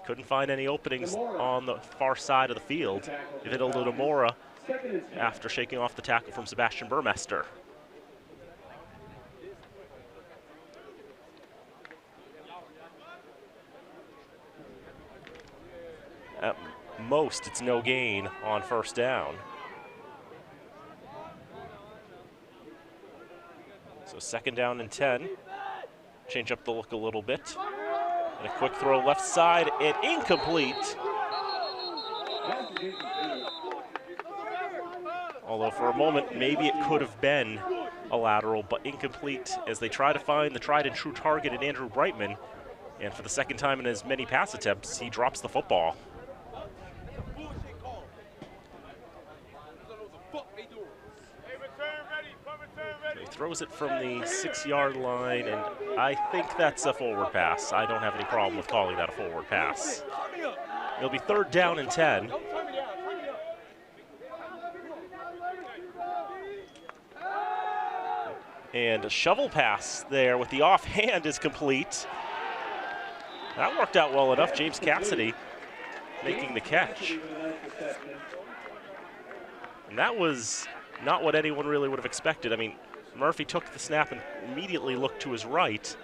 Couldn't find any openings on the far side of the field. It hit a little Mora after shaking off the tackle from Sebastian Burmester. At most, it's no gain on 1st down. So 2nd down and 10. Change up the look a little bit. And a quick throw left side and incomplete. Although for a moment, maybe it could have been a lateral, but incomplete as they try to find the tried and true target in Andrew Brightman. And for the 2nd time in as many pass attempts, he drops the football. He throws it from the 6-yard line, and I think that's a forward pass. I don't have any problem with calling that a forward pass. It'll be 3rd down and 10. And a shovel pass there with the offhand is complete. That worked out well enough. James Cassidy making the catch. And that was not what anyone really would have expected. I mean, Murphy took the snap and immediately looked to his right.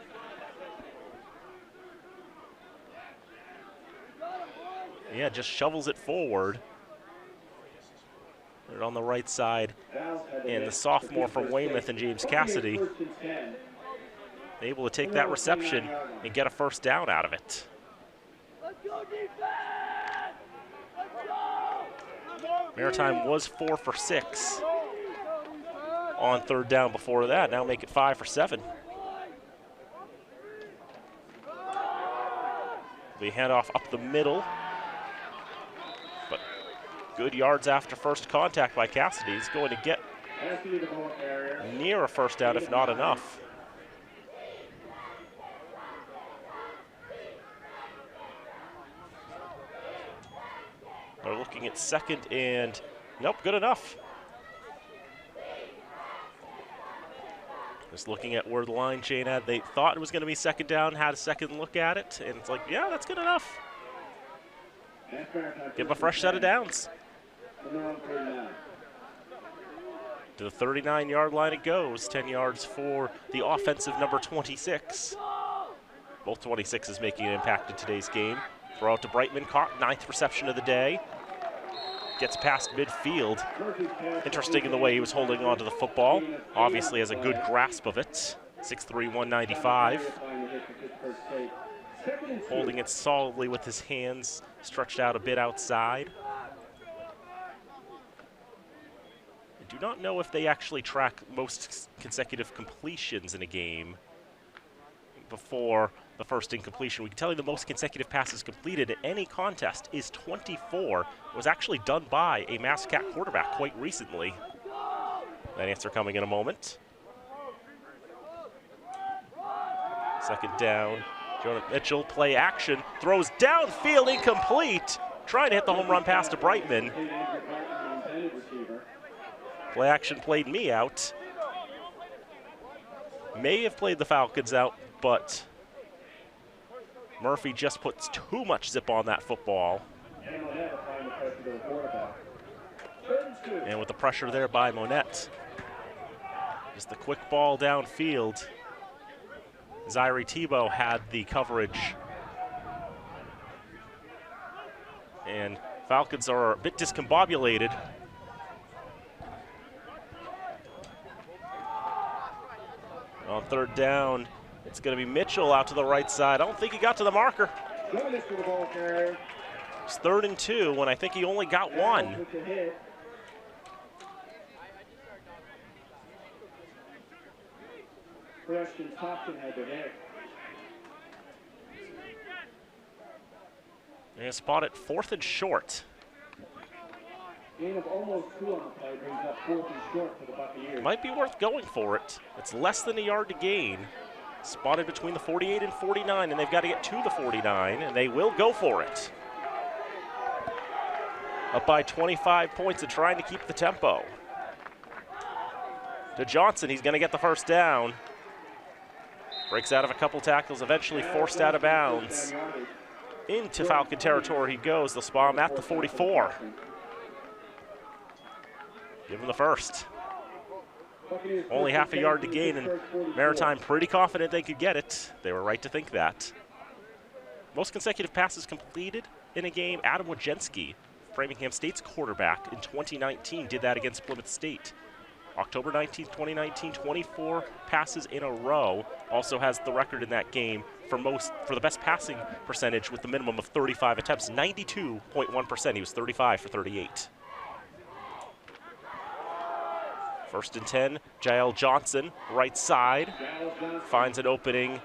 Yeah, just shovels it forward. They're on the right side. And the sophomore from Weymouth and James Cassidy able to take that reception and get a 1st down out of it. Maritime was 4 for 6 on 3rd down before that. Now make it 5 for 7. The handoff up the middle. But good yards after first contact by Cassidy. He's going to get near a 1st down, if not enough. They're looking at 2nd and, nope, good enough. Just looking at where the line chain had, they thought it was going to be 2nd down, had a second look at it, and it's like, yeah, that's good enough. Give them a fresh set of downs. To the 39-yard line it goes, 10 yards for the offensive number 26. Both 26s making an impact in today's game. Throw out to Brightman, caught, 9th reception of the day. Gets past midfield. Interesting in the way he was holding on to the football. Obviously has a good grasp of it. 6'3", 195. Holding it solidly with his hands stretched out a bit outside. I do not know if they actually track most consecutive completions in a game before the first incompletion. We can tell you the most consecutive passes completed at any contest is 24. It was actually done by a Mascat quarterback quite recently. That answer coming in a moment. Second down, Jonah Mitchell, play action, throws downfield, incomplete. Trying to hit the home run pass to Brightman. Play action played me out. May have played the Falcons out, but Murphy just puts too much zip on that football. And with the pressure there by Monette. Just the quick ball downfield. Zaire Tebow had the coverage. And Falcons are a bit discombobulated. On third down, it's going to be Mitchell out to the right side. I don't think he got to the marker. It's 3rd and 2 when I think he only got one. And spot it 4th and short. Gain of almost 2 on the play brings up 4th and short for the Buccaneers. Might be worth going for it. It's less than a yard to gain. Spotted between the 48 and 49, and they've got to get to the 49, and they will go for it. Up by 25 points and trying to keep the tempo. To Johnson, he's going to get the first down. Breaks out of a couple tackles, eventually forced out of bounds. Into Falcon territory he goes. They'll spot him at the 44. Give him the first. Only half a yard to gain, and Maritime pretty confident they could get it. They were right to think that. Most consecutive passes completed in a game, Adam Wojcinski, Framingham State's quarterback in 2019, did that against Plymouth State. October 19th, 2019, 24 passes in a row. Also has the record in that game for the best passing percentage with the minimum of 35 attempts, 92.1%. He was 35 for 38. 1st and 10, Jael Johnson, right side, finds an opening,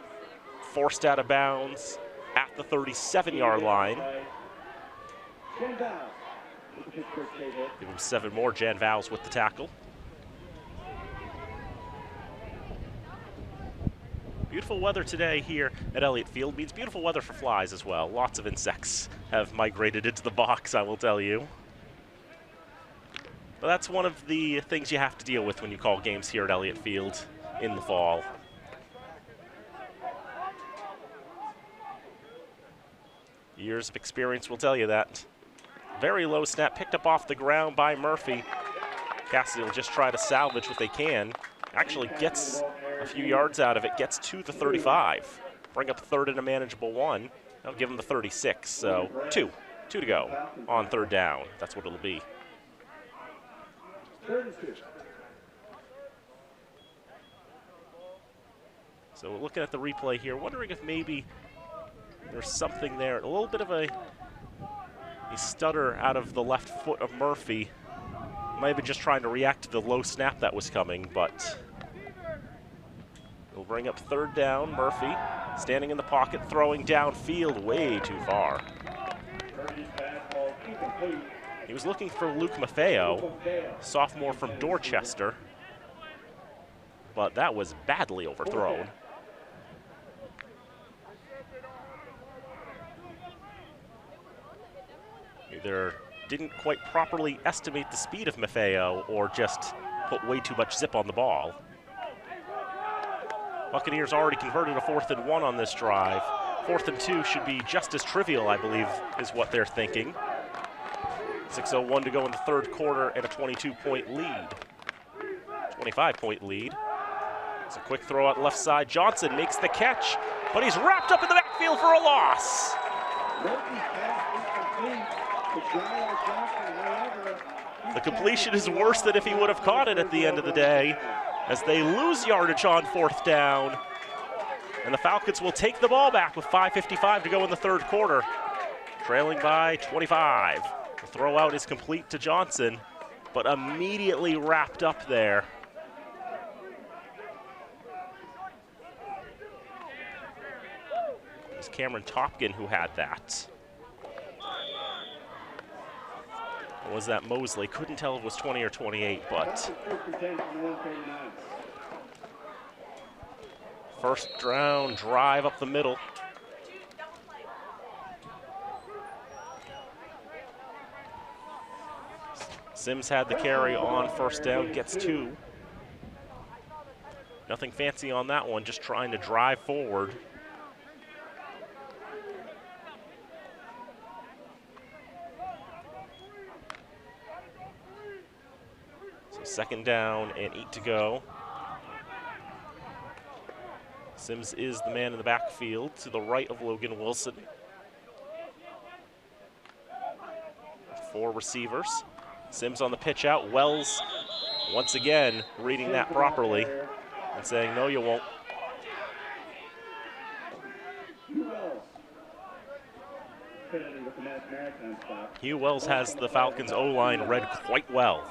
forced out of bounds at the 37-yard line. Give him 7 more. Jan Vowles with the tackle. Beautiful weather today here at Elliott Field means beautiful weather for flies as well. Lots of insects have migrated into the box, I will tell you. But that's one of the things you have to deal with when you call games here at Elliott Field in the fall. Years of experience will tell you that. Very low snap, picked up off the ground by Murphy. Cassidy will just try to salvage what they can. Actually gets a few yards out of it, gets to the 35. Bring up 3rd and a manageable 1. That'll give him the 36, so 2 to go on 3rd down. That's what it'll be. So we're looking at the replay here, wondering if maybe there's something there. A little bit of a stutter out of the left foot of Murphy. Might have been just trying to react to the low snap that was coming, but it'll bring up 3rd down. Murphy standing in the pocket, throwing downfield way too far. He was looking for Luke Maffeo, sophomore from Dorchester, but that was badly overthrown. Either didn't quite properly estimate the speed of Maffeo or just put way too much zip on the ball. Buccaneers already converted a 4th and 1 on this drive. 4th and 2 should be just as trivial, I believe, is what they're thinking. 6:01 to go in the 3rd quarter and a 22-point lead. 25-point lead. It's a quick throw out left side. Johnson makes the catch, but he's wrapped up in the backfield for a loss. The completion is worse than if he would have caught it at the end of the day, as they lose yardage on 4th down. And the Falcons will take the ball back with 5:55 to go in the 3rd quarter, trailing by 25. The throw out is complete to Johnson, but immediately wrapped up there. It was Cameron Topkin who had that. Or was that Mosley? Couldn't tell if it was 20 or 28, but first down drive up the middle. Sims had the carry on 1st down, gets 2. Nothing fancy on that one, just trying to drive forward. So 2nd down and 8 to go. Sims is the man in the backfield to the right of Logan Wilson. 4 receivers. Sims on the pitch out. Wells, once again, reading that properly and saying, no, you won't. Hugh Wells has the Falcons O-line read quite well.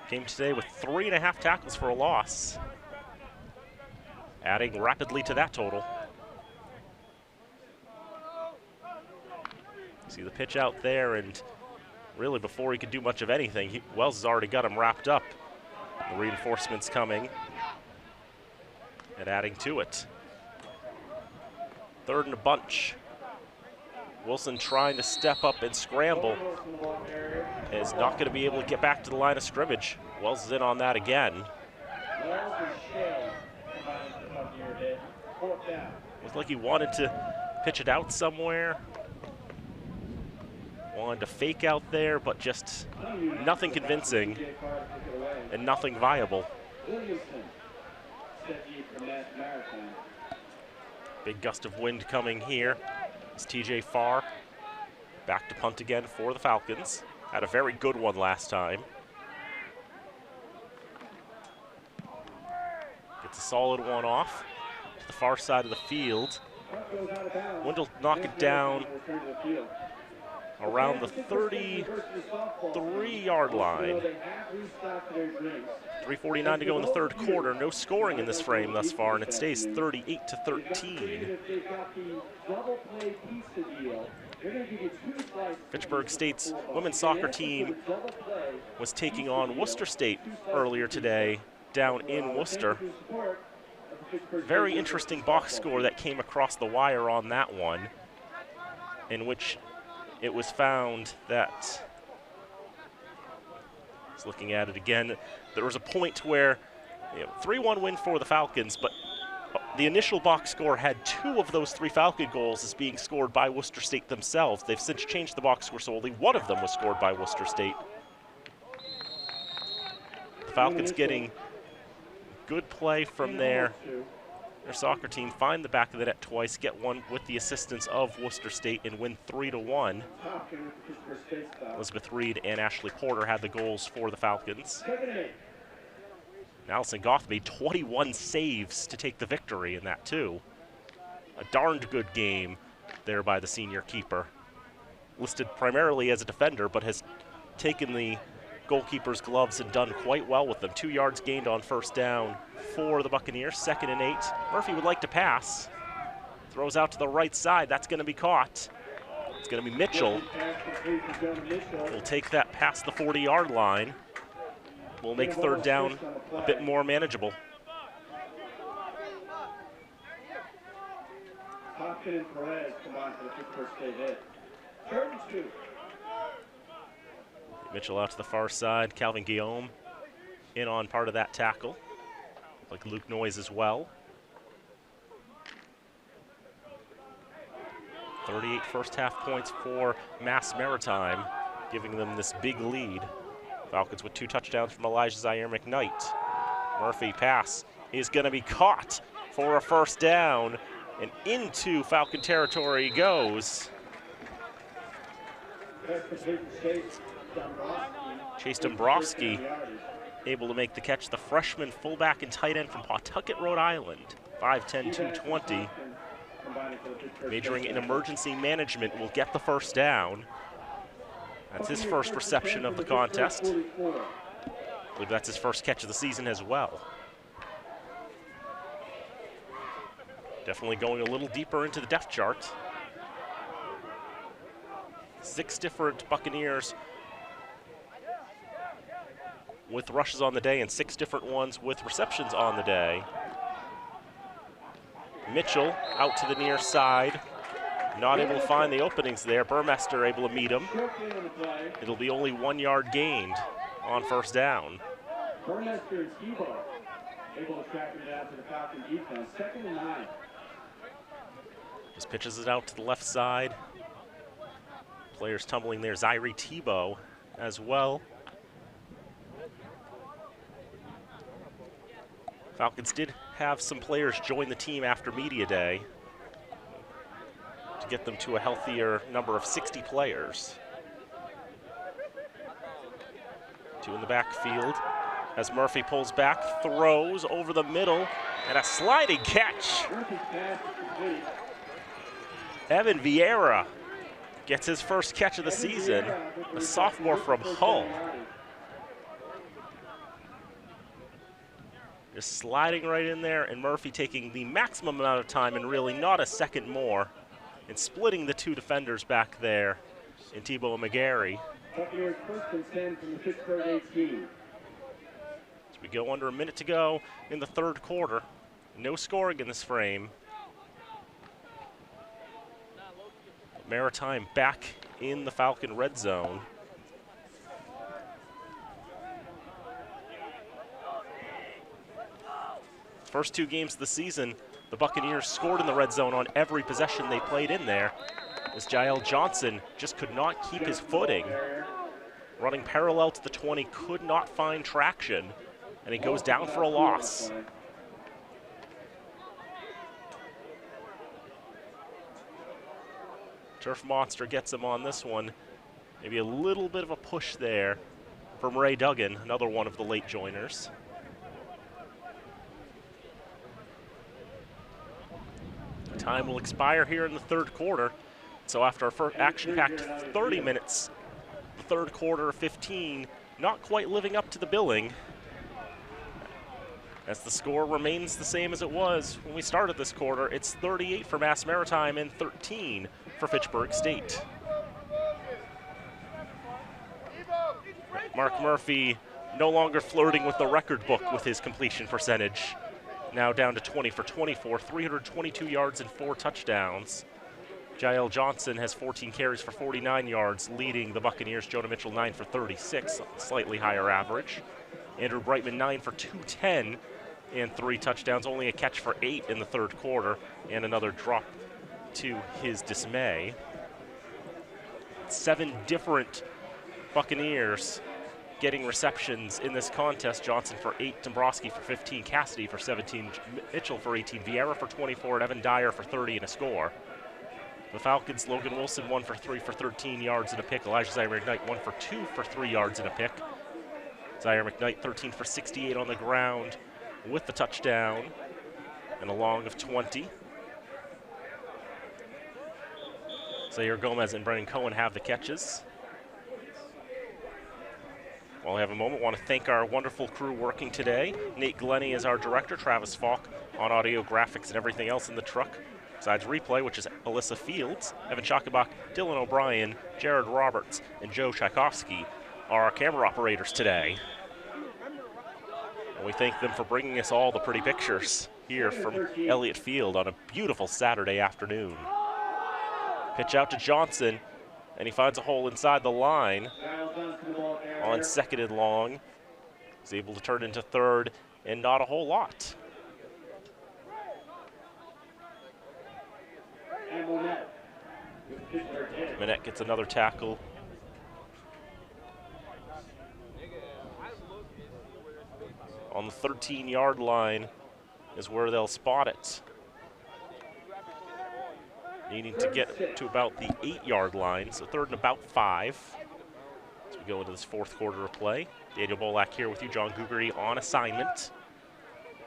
Came today with 3.5 tackles for a loss, adding rapidly to that total. See the pitch out there, and really before he could do much of anything, Wells has already got him wrapped up. The reinforcements coming and adding to it. 3rd and a bunch. Wilson trying to step up and scramble. Is not going to be able to get back to the line of scrimmage. Wells is in on that again. Looked like he wanted to pitch it out somewhere. Wanted to fake out there, but just nothing convincing and nothing viable. Big gust of wind coming here. It's TJ Farr back to punt again for the Falcons. Had a very good one last time. Gets a solid one off to the far side of the field. Wendell knock it down around the 33-yard line. 3:49 to go in the 3rd quarter. No scoring in this frame thus far, and it stays 38-13. Fitchburg State's women's soccer team was taking on Worcester State earlier today down in Worcester. Very interesting box score that came across the wire on that one, in which it was found that, just looking at it again, there was a point where 3-1 win for the Falcons, but the initial box score had 2 of those 3 Falcon goals as being scored by Worcester State themselves. They've since changed the box score, so only 1 of them was scored by Worcester State. The Falcons getting good play from their soccer team, find the back of the net twice, get one with the assistance of Worcester State, and win 3-1. Elizabeth Reed and Ashley Porter had the goals for the Falcons. Allison Goff made 21 saves to take the victory in that too. A darned good game there by the senior keeper. Listed primarily as a defender, but has taken the goalkeeper's gloves and done quite well with them. 2 yards gained on 1st down for the Buccaneers. 2nd and 8. Murphy would like to pass. Throws out to the right side. That's going to be caught. It's going to be Mitchell. We'll take that past the 40-yard line. We'll make 3rd down a bit more manageable. Hopkins and Perez combined for the Fitchburg State hit. 3rd and 2. Mitchell out to the far side. Calvin Guillaume in on part of that tackle. Like Luke Noyes as well. 38 first half points for Maritime, giving them this big lead. Falcons with 2 touchdowns from Elijah Zaire McKnight. Murphy pass is going to be caught for a first down, and into Falcon territory he goes. Chase Dombrowski able to make the catch, the freshman fullback and tight end from Pawtucket, Rhode Island. 5'10", 220. Majoring in emergency management, will get the first down. That's his first reception of the contest. I believe that's his first catch of the season as well. Definitely going a little deeper into the depth chart. 6 different Buccaneers with rushes on the day and 6 different ones with receptions on the day. Mitchell out to the near side, not able to find the openings there. Burmester able to meet him. It'll be only 1 yard gained on first down. Burmester and Skibo able to track it out to the Falcon defense. 2nd and 9. Just pitches it out to the left side. Players tumbling there. Zaire Tebow as well. Falcons did have some players join the team after media day to get them to a healthier number of 60 players. 2 in the backfield as Murphy pulls back, throws over the middle, and a sliding catch. Evan Vieira gets his first catch of the season, a sophomore from Hull. Just sliding right in there, and Murphy taking the maximum amount of time and really not a second more, and splitting the 2 defenders back there in Tebow and McGarry. Buccaneers 1st and 10 from the Fitchburg 18. As we go under a minute to go in the 3rd quarter. No scoring in this frame. Maritime back in the Falcon red zone. First 2 games of the season, the Buccaneers scored in the red zone on every possession they played in there, as Jael Johnson just could not keep his footing. Running parallel to the 20, could not find traction, and he goes down for a loss. Turf Monster gets him on this one. Maybe a little bit of a push there from Ray Duggan, another one of the late joiners. Time will expire here in the 3rd quarter. So after a action-packed 30 minutes, the 3rd quarter 15, not quite living up to the billing, as the score remains the same as it was when we started this quarter. It's 38 for Mass Maritime and 13 for Fitchburg State. Mark Murphy no longer flirting with the record book with his completion percentage. Now down to 20 for 24, 322 yards and 4 touchdowns. Jael Johnson has 14 carries for 49 yards, leading the Buccaneers. Jonah Mitchell 9 for 36, slightly higher average. Andrew Brightman 9 for 210 and 3 touchdowns, only a catch for 8 in the 3rd quarter, and another drop to his dismay. 7 different Buccaneers getting receptions in this contest. Johnson for 8, Dombrowski for 15, Cassidy for 17, Mitchell for 18, Vieira for 24, and Evan Dyer for 30 and a score. The Falcons, Logan Wilson 1 for 3 for 13 yards and a pick. Elijah Zaire McKnight 1 for 2 for 3 yards and a pick. Zaire McKnight 13 for 68 on the ground with the touchdown and a long of 20. Zaire Gomez and Brennan Cohen have the catches. While we have a moment, want to thank our wonderful crew working today. Nate Glennie is our director, Travis Falk on audio, graphics, and everything else in the truck. Besides replay, which is Alyssa Fields, Evan Schackenbach, Dylan O'Brien, Jared Roberts, and Joe Tchaikovsky are our camera operators today. And we thank them for bringing us all the pretty pictures here from Elliott Field on a beautiful Saturday afternoon. Pitch out to Johnson, and he finds a hole inside the line on 2nd and long. He's able to turn into 3rd, and not a whole lot. Manette gets another tackle. On the 13-yard line is where they'll spot it. Needing to get to about the 8-yard line, so 3rd and about 5. As we go into this 4th quarter of play. Daniel Bolak here with you, John Gugery on assignment.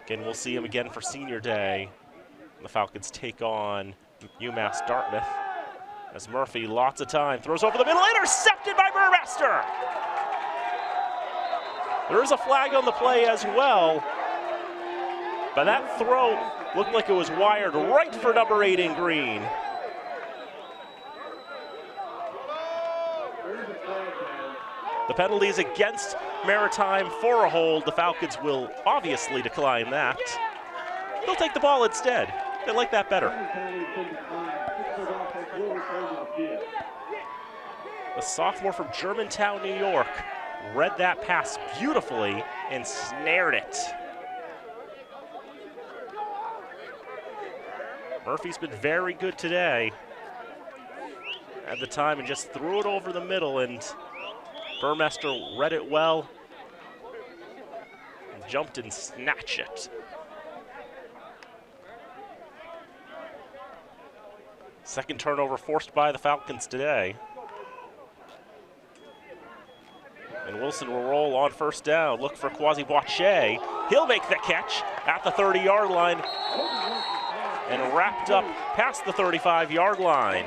Again, we'll see him again for Senior Day. The Falcons take on UMass Dartmouth. As Murphy, lots of time, throws over the middle, intercepted by Burmester. There is a flag on the play as well, but that throw looked like it was wired right for number 8 in green. The penalty is against Maritime for a hold. The Falcons will obviously decline that. They'll take the ball instead. They like that better. The sophomore from Germantown, New York, read that pass beautifully and snared it. Murphy's been very good today at the time and just threw it over the middle, and Burmester read it well and jumped and snatched it. Second turnover forced by the Falcons today. And Wilson will roll on 1st down. Look for Quasi Boache. He'll make the catch at the 30-yard line and wrapped up past the 35-yard line.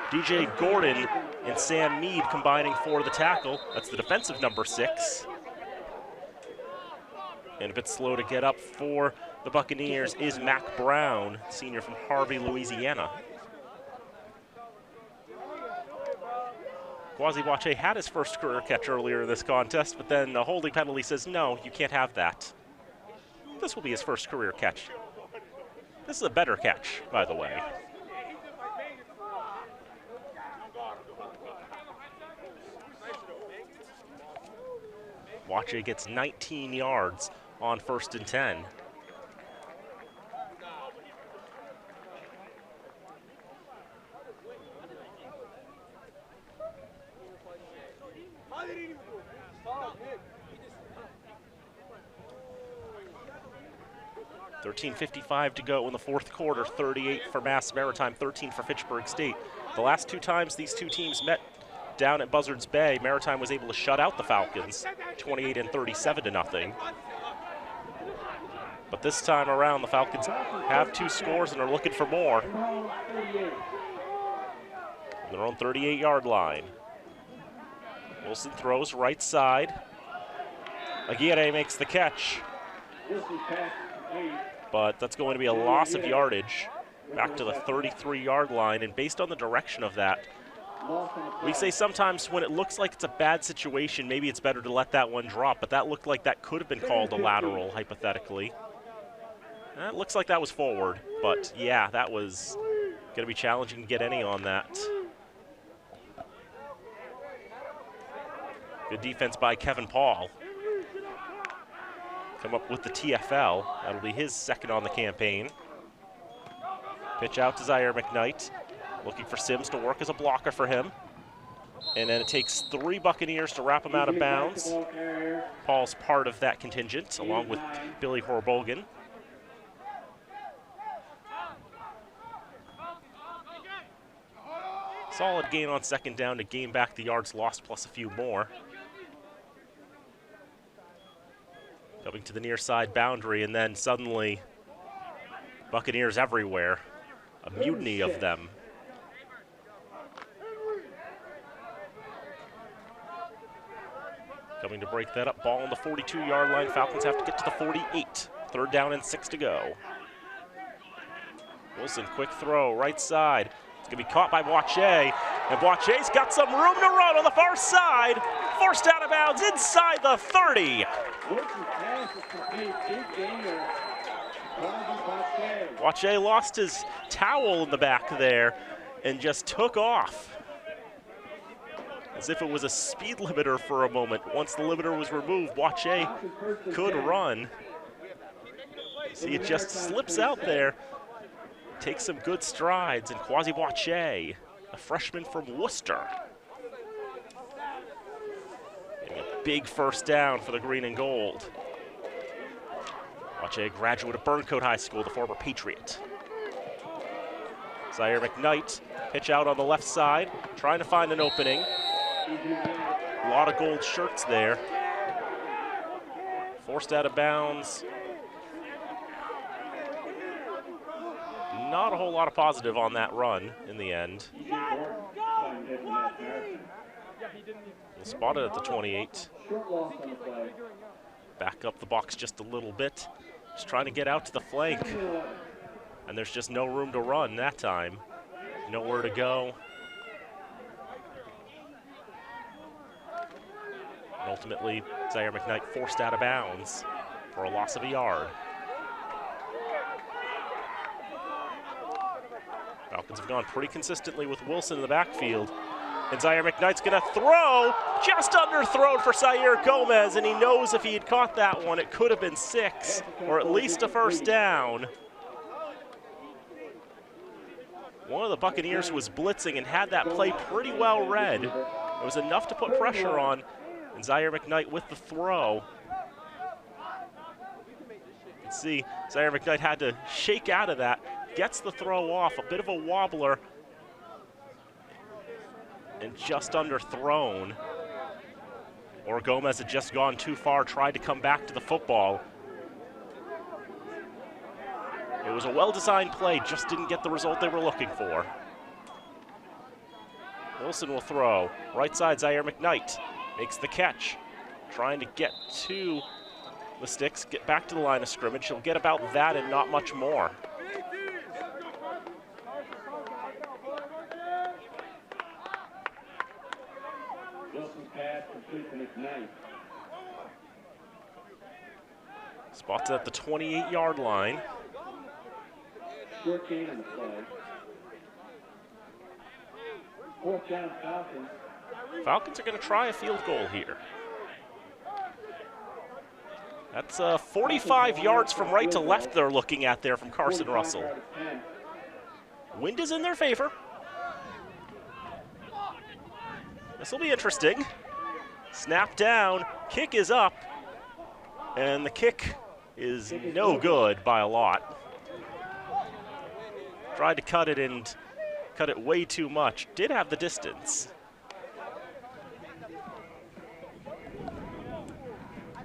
DJ Gordon and Sam Mead combining for the tackle. That's the defensive number 6. And a bit slow to get up for the Buccaneers is Mac Brown, senior from Harvey, Louisiana. Quasi Boache had his first career catch earlier in this contest, but then the holding penalty says, no, you can't have that. This will be his first career catch. This is a better catch, by the way. Boache gets 19 yards on 1st and 10. .55 to go in the 4th quarter, 38 for Maritime, 13 for Fitchburg State. The last 2 times these 2 teams met down at Buzzards Bay, Maritime was able to shut out the Falcons, 28 and 37 to nothing. But this time around, the Falcons have 2 scores and are looking for more. Their own 38-yard line. Wilson throws right side. Aguirre makes the catch. But that's going to be a loss of yardage back to the 33-yard line. And based on the direction of that, we say sometimes when it looks like it's a bad situation, maybe it's better to let that one drop. But that looked like that could have been called a lateral, hypothetically. And it looks like that was forward. But yeah, that was going to be challenging to get any on that. Good defense by Kevin Paul. Come up with the TFL. That'll be his 2nd on the campaign. Pitch out to Zaire McKnight. Looking for Sims to work as a blocker for him. And then it takes 3 Buccaneers to wrap him out of bounds. Paul's part of that contingent, along with Billy Horbogan. Solid gain on 2nd down to gain back the yards lost plus a few more. Coming to the near side boundary, and then suddenly Buccaneers everywhere. A mutiny of them. Coming to break that up, ball on the 42-yard line. Falcons have to get to the 48. 3rd down and 6 to go. Wilson, quick throw, right side. It's gonna be caught by Boache, and Boache's got some room to run on the far side. Forced out of bounds inside the 30. Boache lost his towel in the back there and just took off. As if it was a speed limiter for a moment. Once the limiter was removed, Boache could run. See, it just slips out there. Takes some good strides, and Quasi Boache, a freshman from Worcester, big first down for the green and gold. Watch a graduate of Burncoat High School, the former Patriot. Zaire McKnight, pitch out on the left side, trying to find an opening. A lot of gold shirts there. Forced out of bounds. Not a whole lot of positive on that run in the end. We'll spot it at the 28. Back up the box just a little bit. Just trying to get out to the flank. And there's just no room to run that time. Nowhere to go. And ultimately, Zaire McKnight forced out of bounds for a loss of a yard. Falcons have gone pretty consistently with Wilson in the backfield. And Zaire McKnight's gonna throw, just underthrown for Zaire Gomez, and he knows if he had caught that one, it could have been 6, or at least a first down. One of the Buccaneers was blitzing and had that play pretty well read. It was enough to put pressure on, and Zaire McKnight with the throw. You can see Zaire McKnight had to shake out of that, gets the throw off, a bit of a wobbler, and just underthrown. Or Gomez had just gone too far, tried to come back to the football. It was a well-designed play, just didn't get the result they were looking for. Wilson will throw. Right side, Zaire McKnight makes the catch. Trying to get to the sticks, get back to the line of scrimmage. He'll get about that and not much more. Wilson's pass complete to McKnight. Spots at the 28-yard line. Short gain on the play. 4th down, Falcons. Falcons are going to try a field goal here. That's 45 yards from right to left they're looking at there from Carson Russell. Wind is in their favor. This will be interesting. Snap down, kick is up, and the kick is no good by a lot. Tried to cut it and cut it way too much. Did have the distance.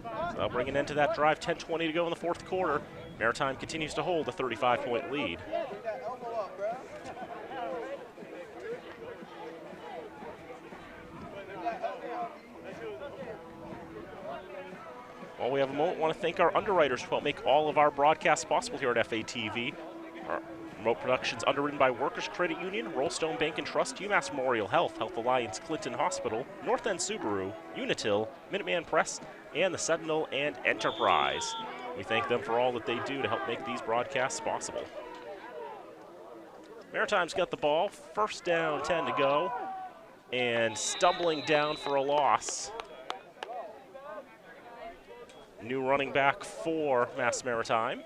So that'll bring an end to that drive. 10:20 to go in the 4th quarter. Maritime continues to hold a 35-point lead. While we have a moment, I want to thank our underwriters who help make all of our broadcasts possible here at FATV. Our remote productions underwritten by Workers Credit Union, Rollstone Bank and Trust, UMass Memorial Health, Health Alliance Clinton Hospital, North End Subaru, Unitil, Minuteman Press, and the Sentinel and Enterprise. We thank them for all that they do to help make these broadcasts possible. Maritime's got the ball, first down, 10 to go, and stumbling down for a loss. New running back for Mass Maritime.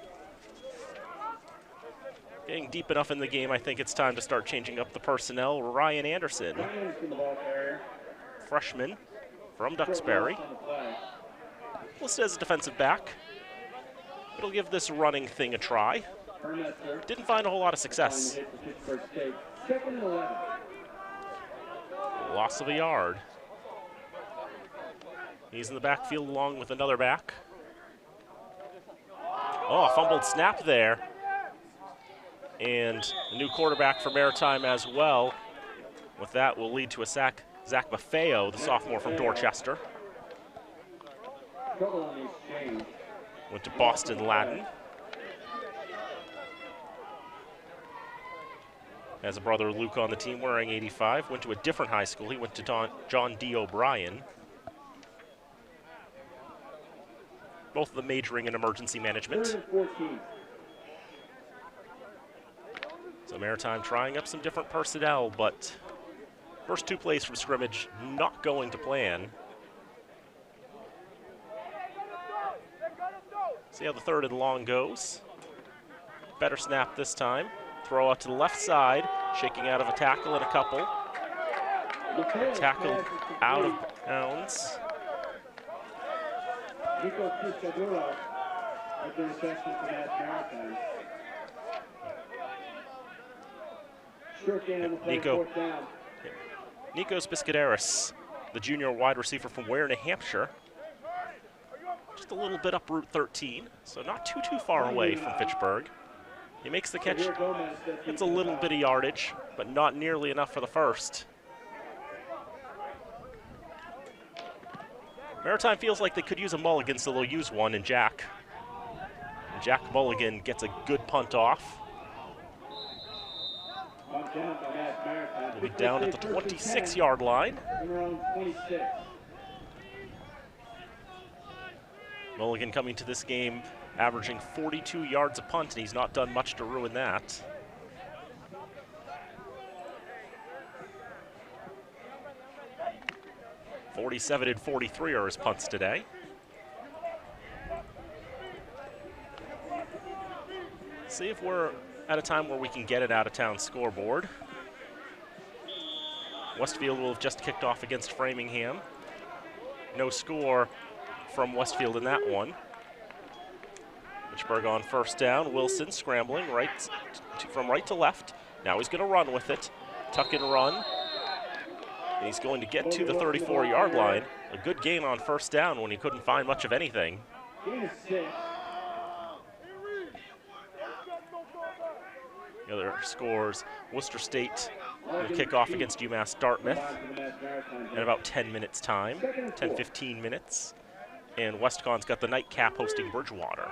Getting deep enough in the game, I think it's time to start changing up the personnel. Ryan Anderson, freshman from Duxbury, listed as a defensive back. It'll give this running thing a try. Didn't find a whole lot of success. Loss of a yard. He's in the backfield along with another back. Oh, a fumbled snap there. And a new quarterback for Maritime as well. With that will lead to a sack. Zach Maffeo, the sophomore from Dorchester. Went to Boston Latin. Has a brother Luke on the team wearing 85. Went to a different high school. He went to John D. O'Brien. Both of them majoring in emergency management. So Maritime trying up some different personnel, but first 2 plays from scrimmage not going to plan. See how the 3rd and long goes. Better snap this time. Throw out to the left side, shaking out of a tackle and a couple. Tackled out of bounds. Nico Piscaduro with the reception for Mass Maritime. Short gain on the play, fourth down. Nikos Piscadaris, the junior wide receiver from Ware, New Hampshire. Just a little bit up Route 13, so not too far away from Fitchburg. He makes the catch. It's a little bit of yardage, but not nearly enough for the first. Maritime feels like they could use a mulligan, so they'll use one in Jack. And Jack Mulligan gets a good punt off. He'll be down at the 26-yard line. Mulligan coming to this game averaging 42 yards a punt, and he's not done much to ruin that. .47 and 43 are his punts today. See if we're at a time where we can get it out of town scoreboard. Westfield will have just kicked off against Framingham. No score from Westfield in that one. Fitchburg on first down. Wilson scrambling from right to left. Now he's going to run with it. Tuck and run. And he's going to get to the 34-yard line. A good gain on first down when he couldn't find much of anything. The other scores, Worcester State will kick off against UMass Dartmouth in about 10 minutes time, 10-15 minutes. And WestCon's got the nightcap hosting Bridgewater.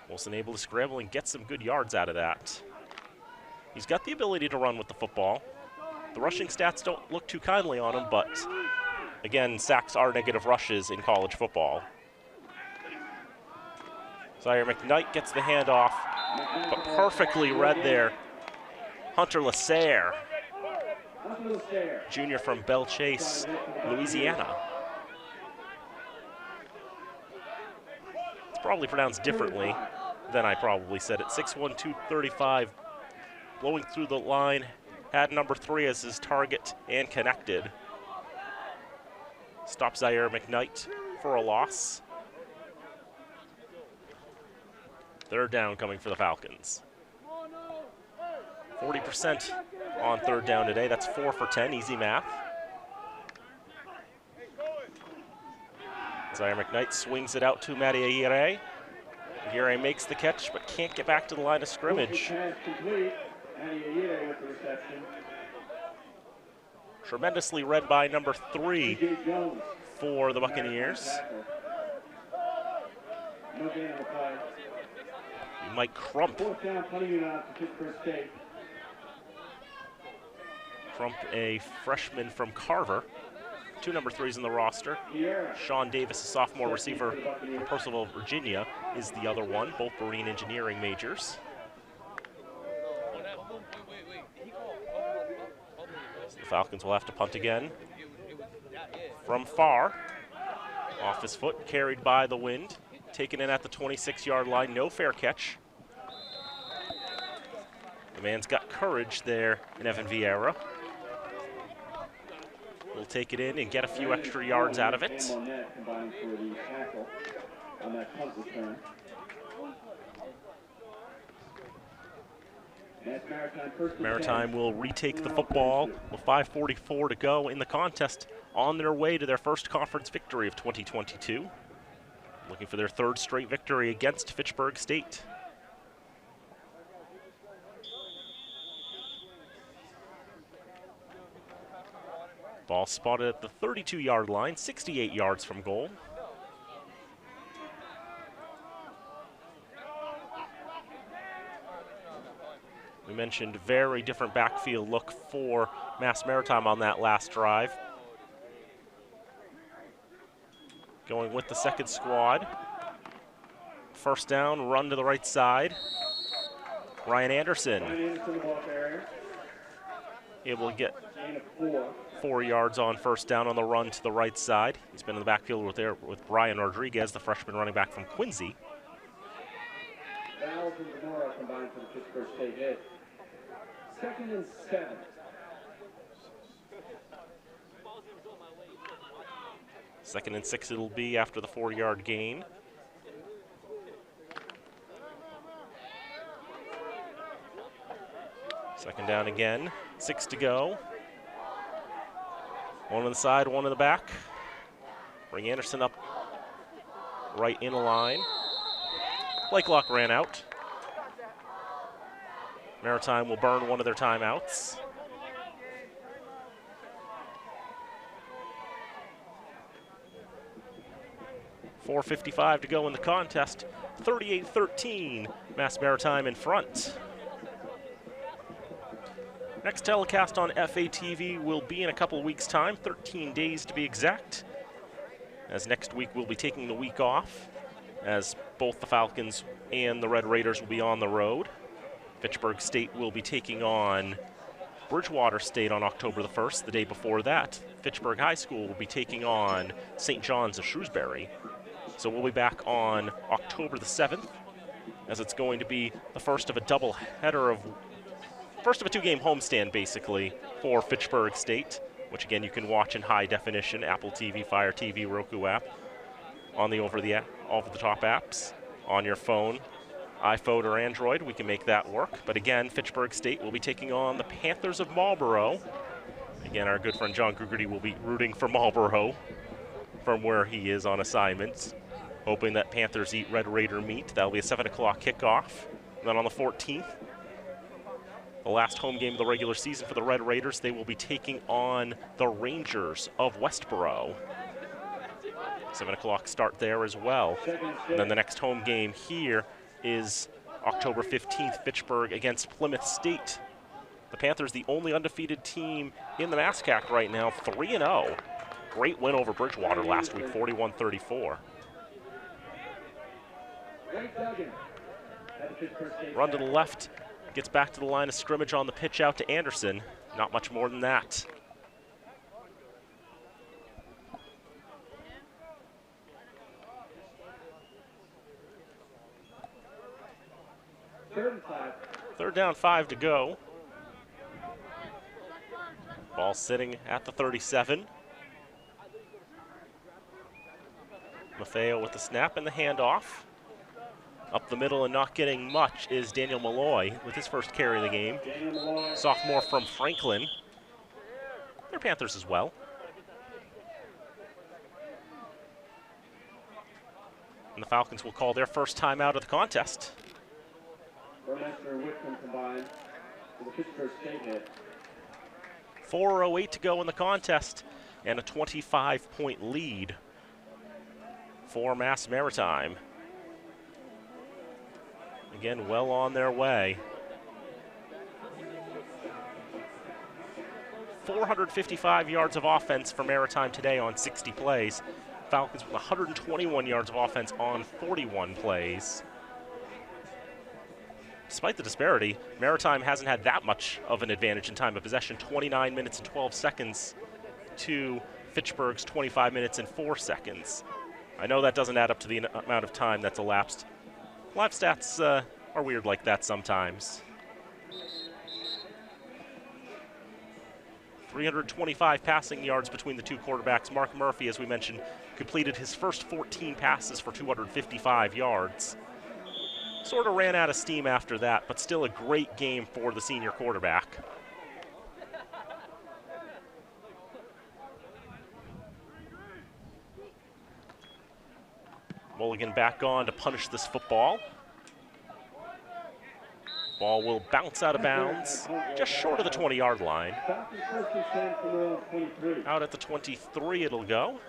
Wilson able to scramble and get some good yards out of that. He's got the ability to run with the football. The rushing stats don't look too kindly on him, but again, sacks are negative rushes in college football. Zaire McKnight gets the handoff, but perfectly read there. Hunter Lasserre, junior from Belle Chase, Louisiana. It's probably pronounced differently than I probably said it. 6'1", 235, blowing through the line, had number 3 as his target and connected. Stops Zaire McKnight for a loss. Third down coming for the Falcons. 40% on third down today. That's 4 for 10, easy math. Zaire McKnight swings it out to Matty Aguirre. Aguirre makes the catch, but can't get back to the line of scrimmage. Tremendously read by number 3 for the Buccaneers. Mike Crump. Crump, a freshman from Carver. 2 number 3s in the roster. Sean Davis, a sophomore receiver from Percival, Virginia, is the other one, both marine engineering majors. So the Falcons will have to punt again. From far, off his foot, carried by the wind. Taken in at the 26-yard line, no fair catch. The man's got courage there in Evan Vieira. We'll take it in and get a few extra yards out of it. Maritime will retake the football with 5:44 to go in the contest, on their way to their first conference victory of 2022. Looking for their 3rd straight victory against Fitchburg State. Ball spotted at the 32-yard line, 68 yards from goal. We mentioned very different backfield look for Mass Maritime on that last drive. Going with the second squad. First down, run to the right side. Ryan Anderson able to get 4 yards on first down on the run to the right side. He's been in the backfield with Brian Rodriguez, the freshman running back from Quincy. Valve and Zamora combined for the Fitchburg State hit. 2nd and 7. 2nd and 6 it'll be after the 4-yard gain. Second down again, 6 to go. One on the side, one in the back. Bring Anderson up right in a line. Blake Locke ran out. Maritime will burn one of their timeouts. .4:55 to go in the contest. 38-13, Mass Maritime in front. Next telecast on FATV will be in a couple of weeks' time, 13 days to be exact, as next week we'll be taking the week off, as both the Falcons and the Red Raiders will be on the road. Fitchburg State will be taking on Bridgewater State on October the 1st. The day before that, Fitchburg High School will be taking on St. John's of Shrewsbury. So we'll be back on October the 7th, as it's going to be the first of a double header first of a 2-game homestand, basically, for Fitchburg State, which, again, you can watch in high definition, Apple TV, Fire TV, Roku app, on the over-the-top apps, on your phone, iPhone or Android. We can make that work. But, again, Fitchburg State will be taking on the Panthers of Marlborough. Again, our good friend John Grugerty will be rooting for Marlborough from where he is on assignments, hoping that Panthers eat Red Raider meat. That'll be a 7 o'clock kickoff. And then on the 14th, the last home game of the regular season for the Red Raiders, they will be taking on the Rangers of Westboro. 7 o'clock start there as well. And then the next home game here is October 15th, Fitchburg against Plymouth State. The Panthers, the only undefeated team in the MASCAC right now, 3-0. Great win over Bridgewater last week, 41-34. Run to the left. Gets back to the line of scrimmage on the pitch out to Anderson. Not much more than that. Third down, 5 to go. Ball sitting at the 37. Maffeo with the snap and the handoff. Up the middle and not getting much is Daniel Malloy with his first carry of the game. Sophomore from Franklin. They're Panthers as well. And the Falcons will call their first time out of the contest. 4:08 to go in the contest, and a 25-point lead for Mass Maritime. Again, well on their way. 455 yards of offense for Maritime today on 60 plays. Falcons with 121 yards of offense on 41 plays. Despite the disparity, Maritime hasn't had that much of an advantage in time of possession, 29 minutes and 12 seconds to Fitchburg's 25 minutes and 4 seconds. I know that doesn't add up to the amount of time that's elapsed. Live stats are weird like that sometimes. 325 passing yards between the two quarterbacks. Mark Murphy, as we mentioned, completed his first 14 passes for 255 yards. Sort of ran out of steam after that, but still a great game for the senior quarterback. Mulligan back on to punish this football. Ball will bounce out of bounds, just short of the 20-yard line. Out at the 23 it'll go.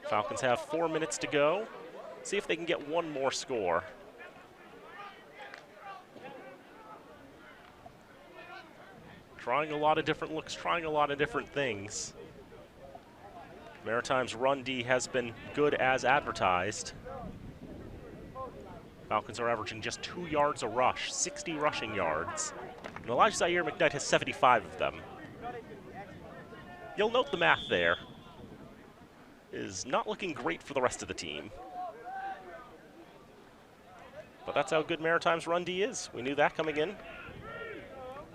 Falcons have 4 minutes to go. See if they can get one more score. Trying a lot of different looks, trying a lot of different things. Maritime's run D has been good as advertised. Falcons are averaging just 2 yards a rush, 60 rushing yards. And Elijah Zaire McKnight has 75 of them. You'll note the math there is not looking great for the rest of the team. But that's how good Maritime's run D is. We knew that coming in.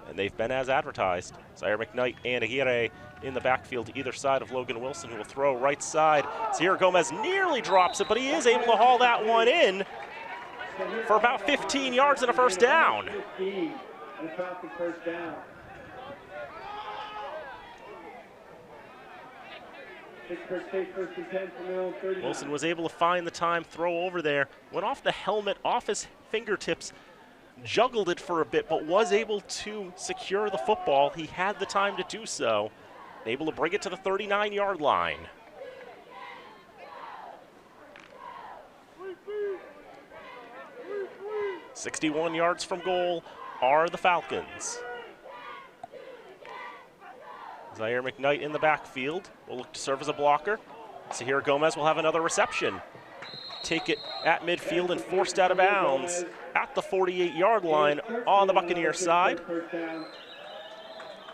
And they've been as advertised. Zaire McKnight and Aguirre in the backfield either side of Logan Wilson, who will throw right side. Sierra Gomez nearly drops it, but he is able to haul that one in for about 15 yards and a first down. Wilson was able to find the time, throw over there, went off the helmet, off his fingertips, juggled it for a bit, but was able to secure the football. He had the time to do so, able to bring it to the 39-yard line. "61 yards from goal are the Falcons. Zaire McKnight in the backfield will look to serve as a blocker. Sahir Gomez will have another reception. Take it at midfield and forced out of bounds at the 48-yard line on the Buccaneer side.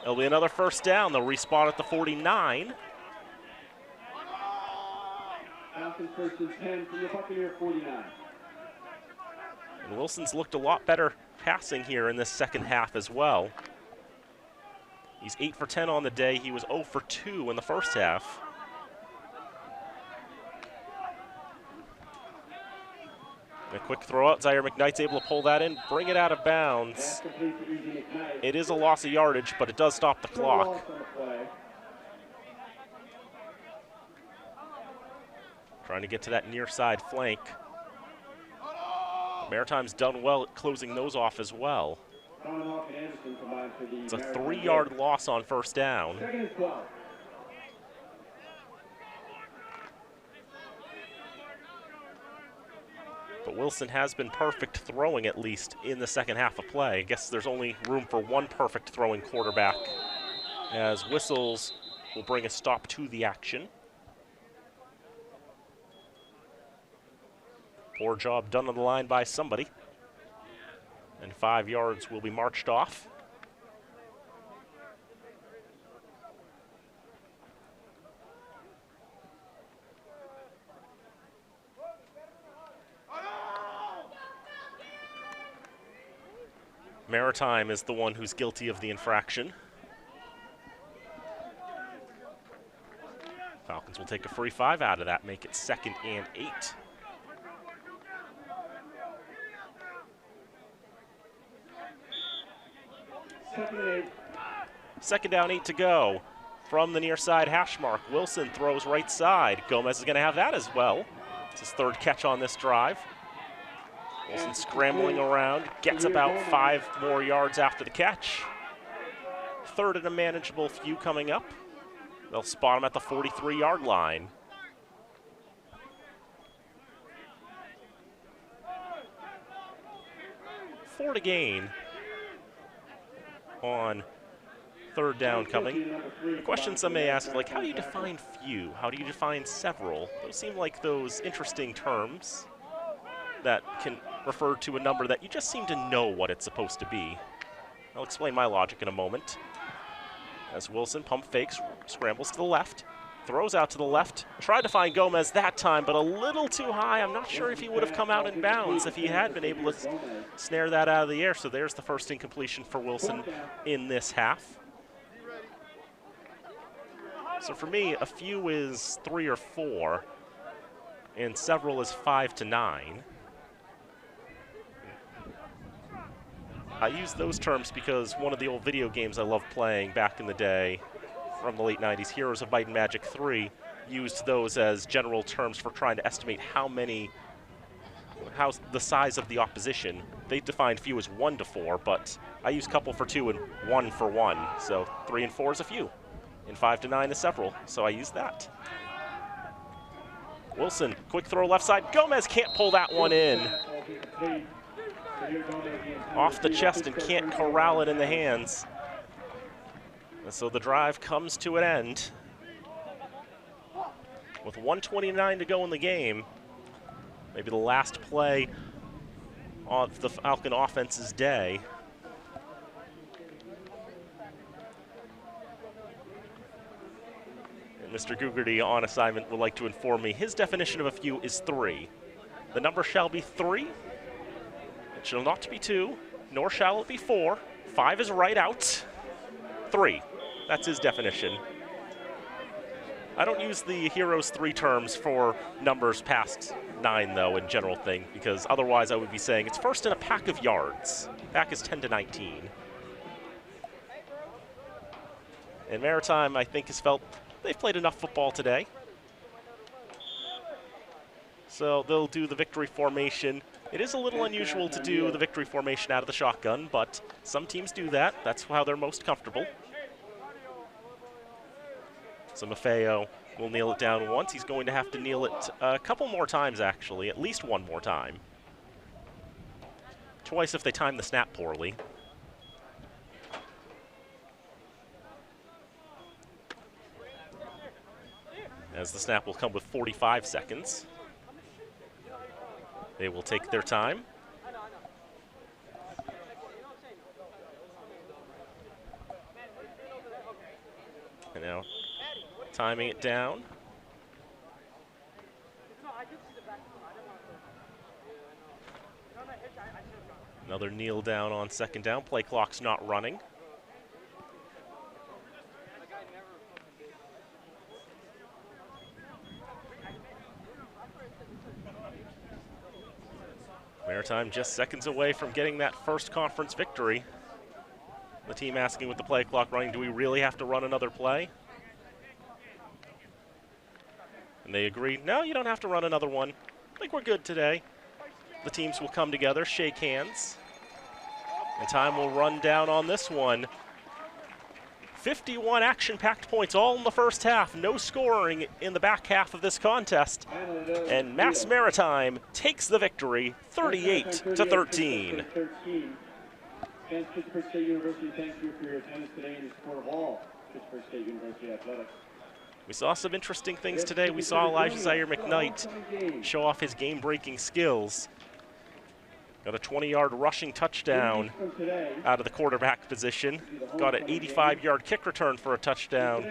It'll be another first down. They'll respawn at the 49. Falcons first and 10 from the Buccaneer 49. And Wilson's looked a lot better passing here in this second half as well. He's 8 for 10 on the day. He was 0 for 2 in the first half. A quick throw out. Zaire McKnight's able to pull that in, bring it out of bounds. It is a loss of yardage, but it does stop the clock. Trying to get to that near side flank. Maritime's done well at closing those off as well. It's a 3-yard loss on first down. But Wilson has been perfect throwing, at least in the second half of play. I guess there's only room for one perfect throwing quarterback, as whistles will bring a stop to the action. Poor job done on the line by somebody. And 5 yards will be marched off. Maritime is the one who's guilty of the infraction. Falcons will take a free 5 out of that, make it 2nd and 8. Second down, 8 to go. From the near side hash mark, Wilson throws right side. Gomez is going to have that as well. It's his 3rd catch on this drive. Wilson scrambling around, gets about 5 more yards after the catch. 3rd and a manageable few coming up. They'll spot him at the 43-yard line. Four to gain on 3rd down coming. The question some may ask, like, how do you define few? How do you define several? Those seem like those interesting terms that can refer to a number that you just seem to know what it's supposed to be. I'll explain my logic in a moment. As Wilson pump fakes, scrambles to the left, throws out to the left, tried to find Gomez that time, but a little too high. I'm not sure if he would have come out in bounds if he had been able to snare that out of the air. So there's the first incompletion for Wilson in this half. So for me, a few is 3 or 4, and several is 5 to 9. I use those terms because one of the old video games I loved playing back in the day from the late 90s, Heroes of Might and Magic 3, used those as general terms for trying to estimate how the size of the opposition. They defined few as 1 to 4, but I use couple for 2 and 1 for 1. So 3 and 4 is a few, and 5 to 9 is several, so I use that. Wilson, quick throw left side. Gomez can't pull that one in. Off the chest and can't corral it in the hands. And so the drive comes to an end. With 1:29 to go in the game, maybe the last play of the Falcon offense's day. And Mr. Gugarty on assignment would like to inform me his definition of a few is 3. The number shall be 3. It shall not be 2, nor shall it be 4. 5 is right out. 3, that's his definition. I don't use the Heroes 3 terms for numbers past 9, though, in general thing, because otherwise I would be saying it's first in a pack of yards. Pack is 10 to 19. And Maritime, I think, has felt they've played enough football today. So they'll do the victory formation. It is a little unusual to do the victory formation out of the shotgun, but some teams do that. That's how they're most comfortable. So Maffeo will kneel it down once. He's going to have to kneel it a couple more times, actually, at least one more time. Twice if they time the snap poorly. As the snap will come with 45 seconds. They will take their time. And now timing it down. Another kneel down on second down. Play clock's not running. Maritime just seconds away from getting that first conference victory. The team asking with the play clock running, do we really have to run another play? And they agree, no, you don't have to run another one. I think we're good today. The teams will come together, shake hands, and time will run down on this one. 51 action-packed points all in the first half. No scoring in the back half of this contest. And Mass Maritime takes the victory, 38 to 13. And Fitchburg State University, thank you for your attendance today in support of all Fitchburg State University athletics. We saw some interesting things today. We saw Elijah Zaire McKnight show off his game-breaking skills. Got a 20-yard rushing touchdown out of the quarterback position. Got an 85-yard kick return for a touchdown.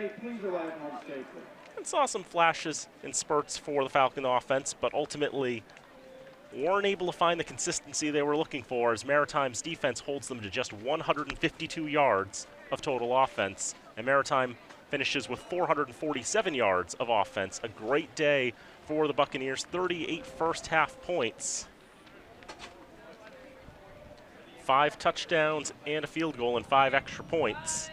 And saw some flashes and spurts for the Falcon offense, but ultimately weren't able to find the consistency they were looking for as Maritime's defense holds them to just 152 yards of total offense. And Maritime finishes with 447 yards of offense. A great day for the Buccaneers, 38 first half points. 5 touchdowns and a field goal and 5 extra points.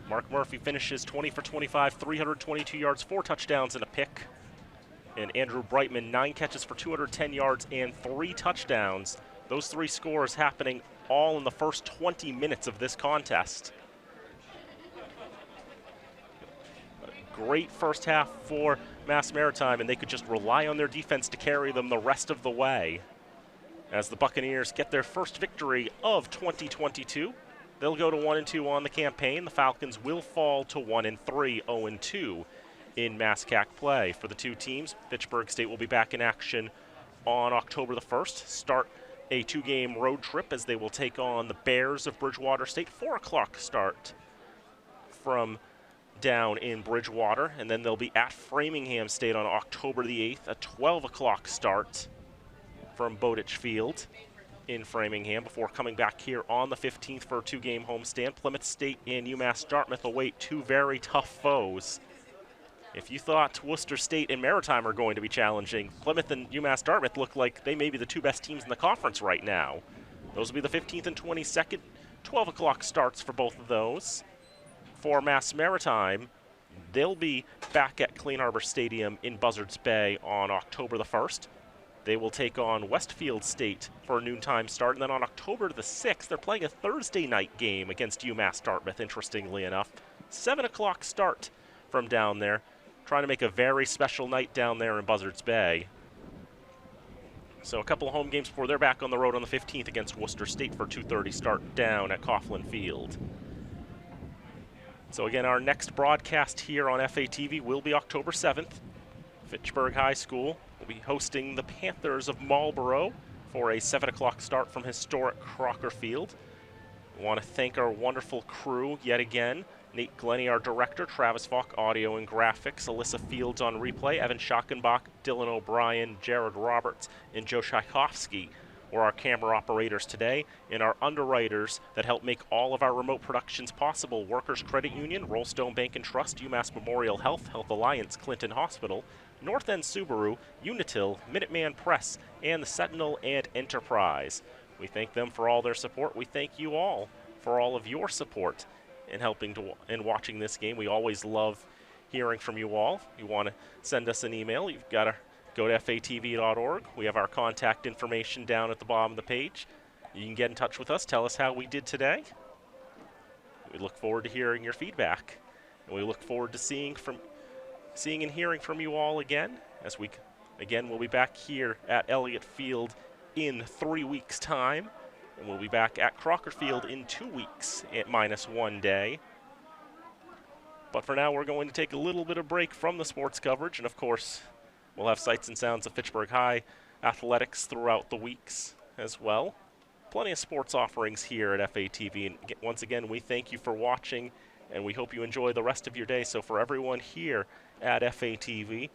Mark Murphy finishes 20 for 25, 322 yards, 4 touchdowns and a pick. And Andrew Brightman, 9 catches for 210 yards and 3 touchdowns. Those 3 scores happening all in the first 20 minutes of this contest. Great first half for Mass Maritime, and they could just rely on their defense to carry them the rest of the way. As the Buccaneers get their first victory of 2022, they'll go to 1-2 on the campaign. The Falcons will fall to 1-3, 0-2 in MASCAC play. For the two teams, Fitchburg State will be back in action on October the 1st. Start a 2-game road trip as they will take on the Bears of Bridgewater State. 4 o'clock start from down in Bridgewater, and then they'll be at Framingham State on October the 8th, a 12 o'clock start from Bowditch Field in Framingham before coming back here on the 15th for a 2-game homestand. Plymouth State and UMass Dartmouth await 2 very tough foes. If you thought Worcester State and Maritime are going to be challenging, Plymouth and UMass Dartmouth look like they may be the 2 best teams in the conference right now. Those will be the 15th and 22nd, 12 o'clock starts for both of those. For Mass Maritime, they'll be back at Clean Harbor Stadium in Buzzards Bay on October the 1st. They will take on Westfield State for a noontime start, and then on October the 6th, they're playing a Thursday night game against UMass Dartmouth, interestingly enough. 7 o'clock start from down there, trying to make a very special night down there in Buzzards Bay. So a couple of home games before they're back on the road on the 15th against Worcester State for 2:30 start down at Coughlin Field. So again, our next broadcast here on FATV will be October 7th. Fitchburg High School will be hosting the Panthers of Marlborough for a 7 o'clock start from historic Crocker Field. We want to thank our wonderful crew yet again. Nate Glennie, our director, Travis Falk, audio and graphics, Alyssa Fields on replay, Evan Schockenbach, Dylan O'Brien, Jared Roberts, and Joe Tchaikovsky or our camera operators today, and our underwriters that help make all of our remote productions possible: Workers Credit Union, Rollstone Bank and Trust, UMass Memorial Health, Health Alliance, Clinton Hospital, North End Subaru, Unitil, Minuteman Press, and the Sentinel and Enterprise. We thank them for all their support. We thank you all for all of your support in helping to in watching this game. We always love hearing from you all. If you want to send us an email, you've got to go to fatv.org. We have our contact information down at the bottom of the page. You can get in touch with us. Tell us how we did today. We look forward to hearing your feedback, and we look forward to seeing and hearing from you all again. As we'll be back here at Elliott Field in 3 weeks' time, and we'll be back at Crocker Field in 2 weeks at -1 day. But for now, we're going to take a little bit of break from the sports coverage, and of course, we'll have sights and sounds of Fitchburg High athletics throughout the weeks as well. Plenty of sports offerings here at FATV, and once again, we thank you for watching, and we hope you enjoy the rest of your day. So for everyone here at FATV,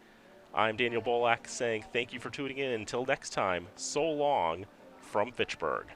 I'm Daniel Bolak saying thank you for tuning in. Until next time, so long from Fitchburg.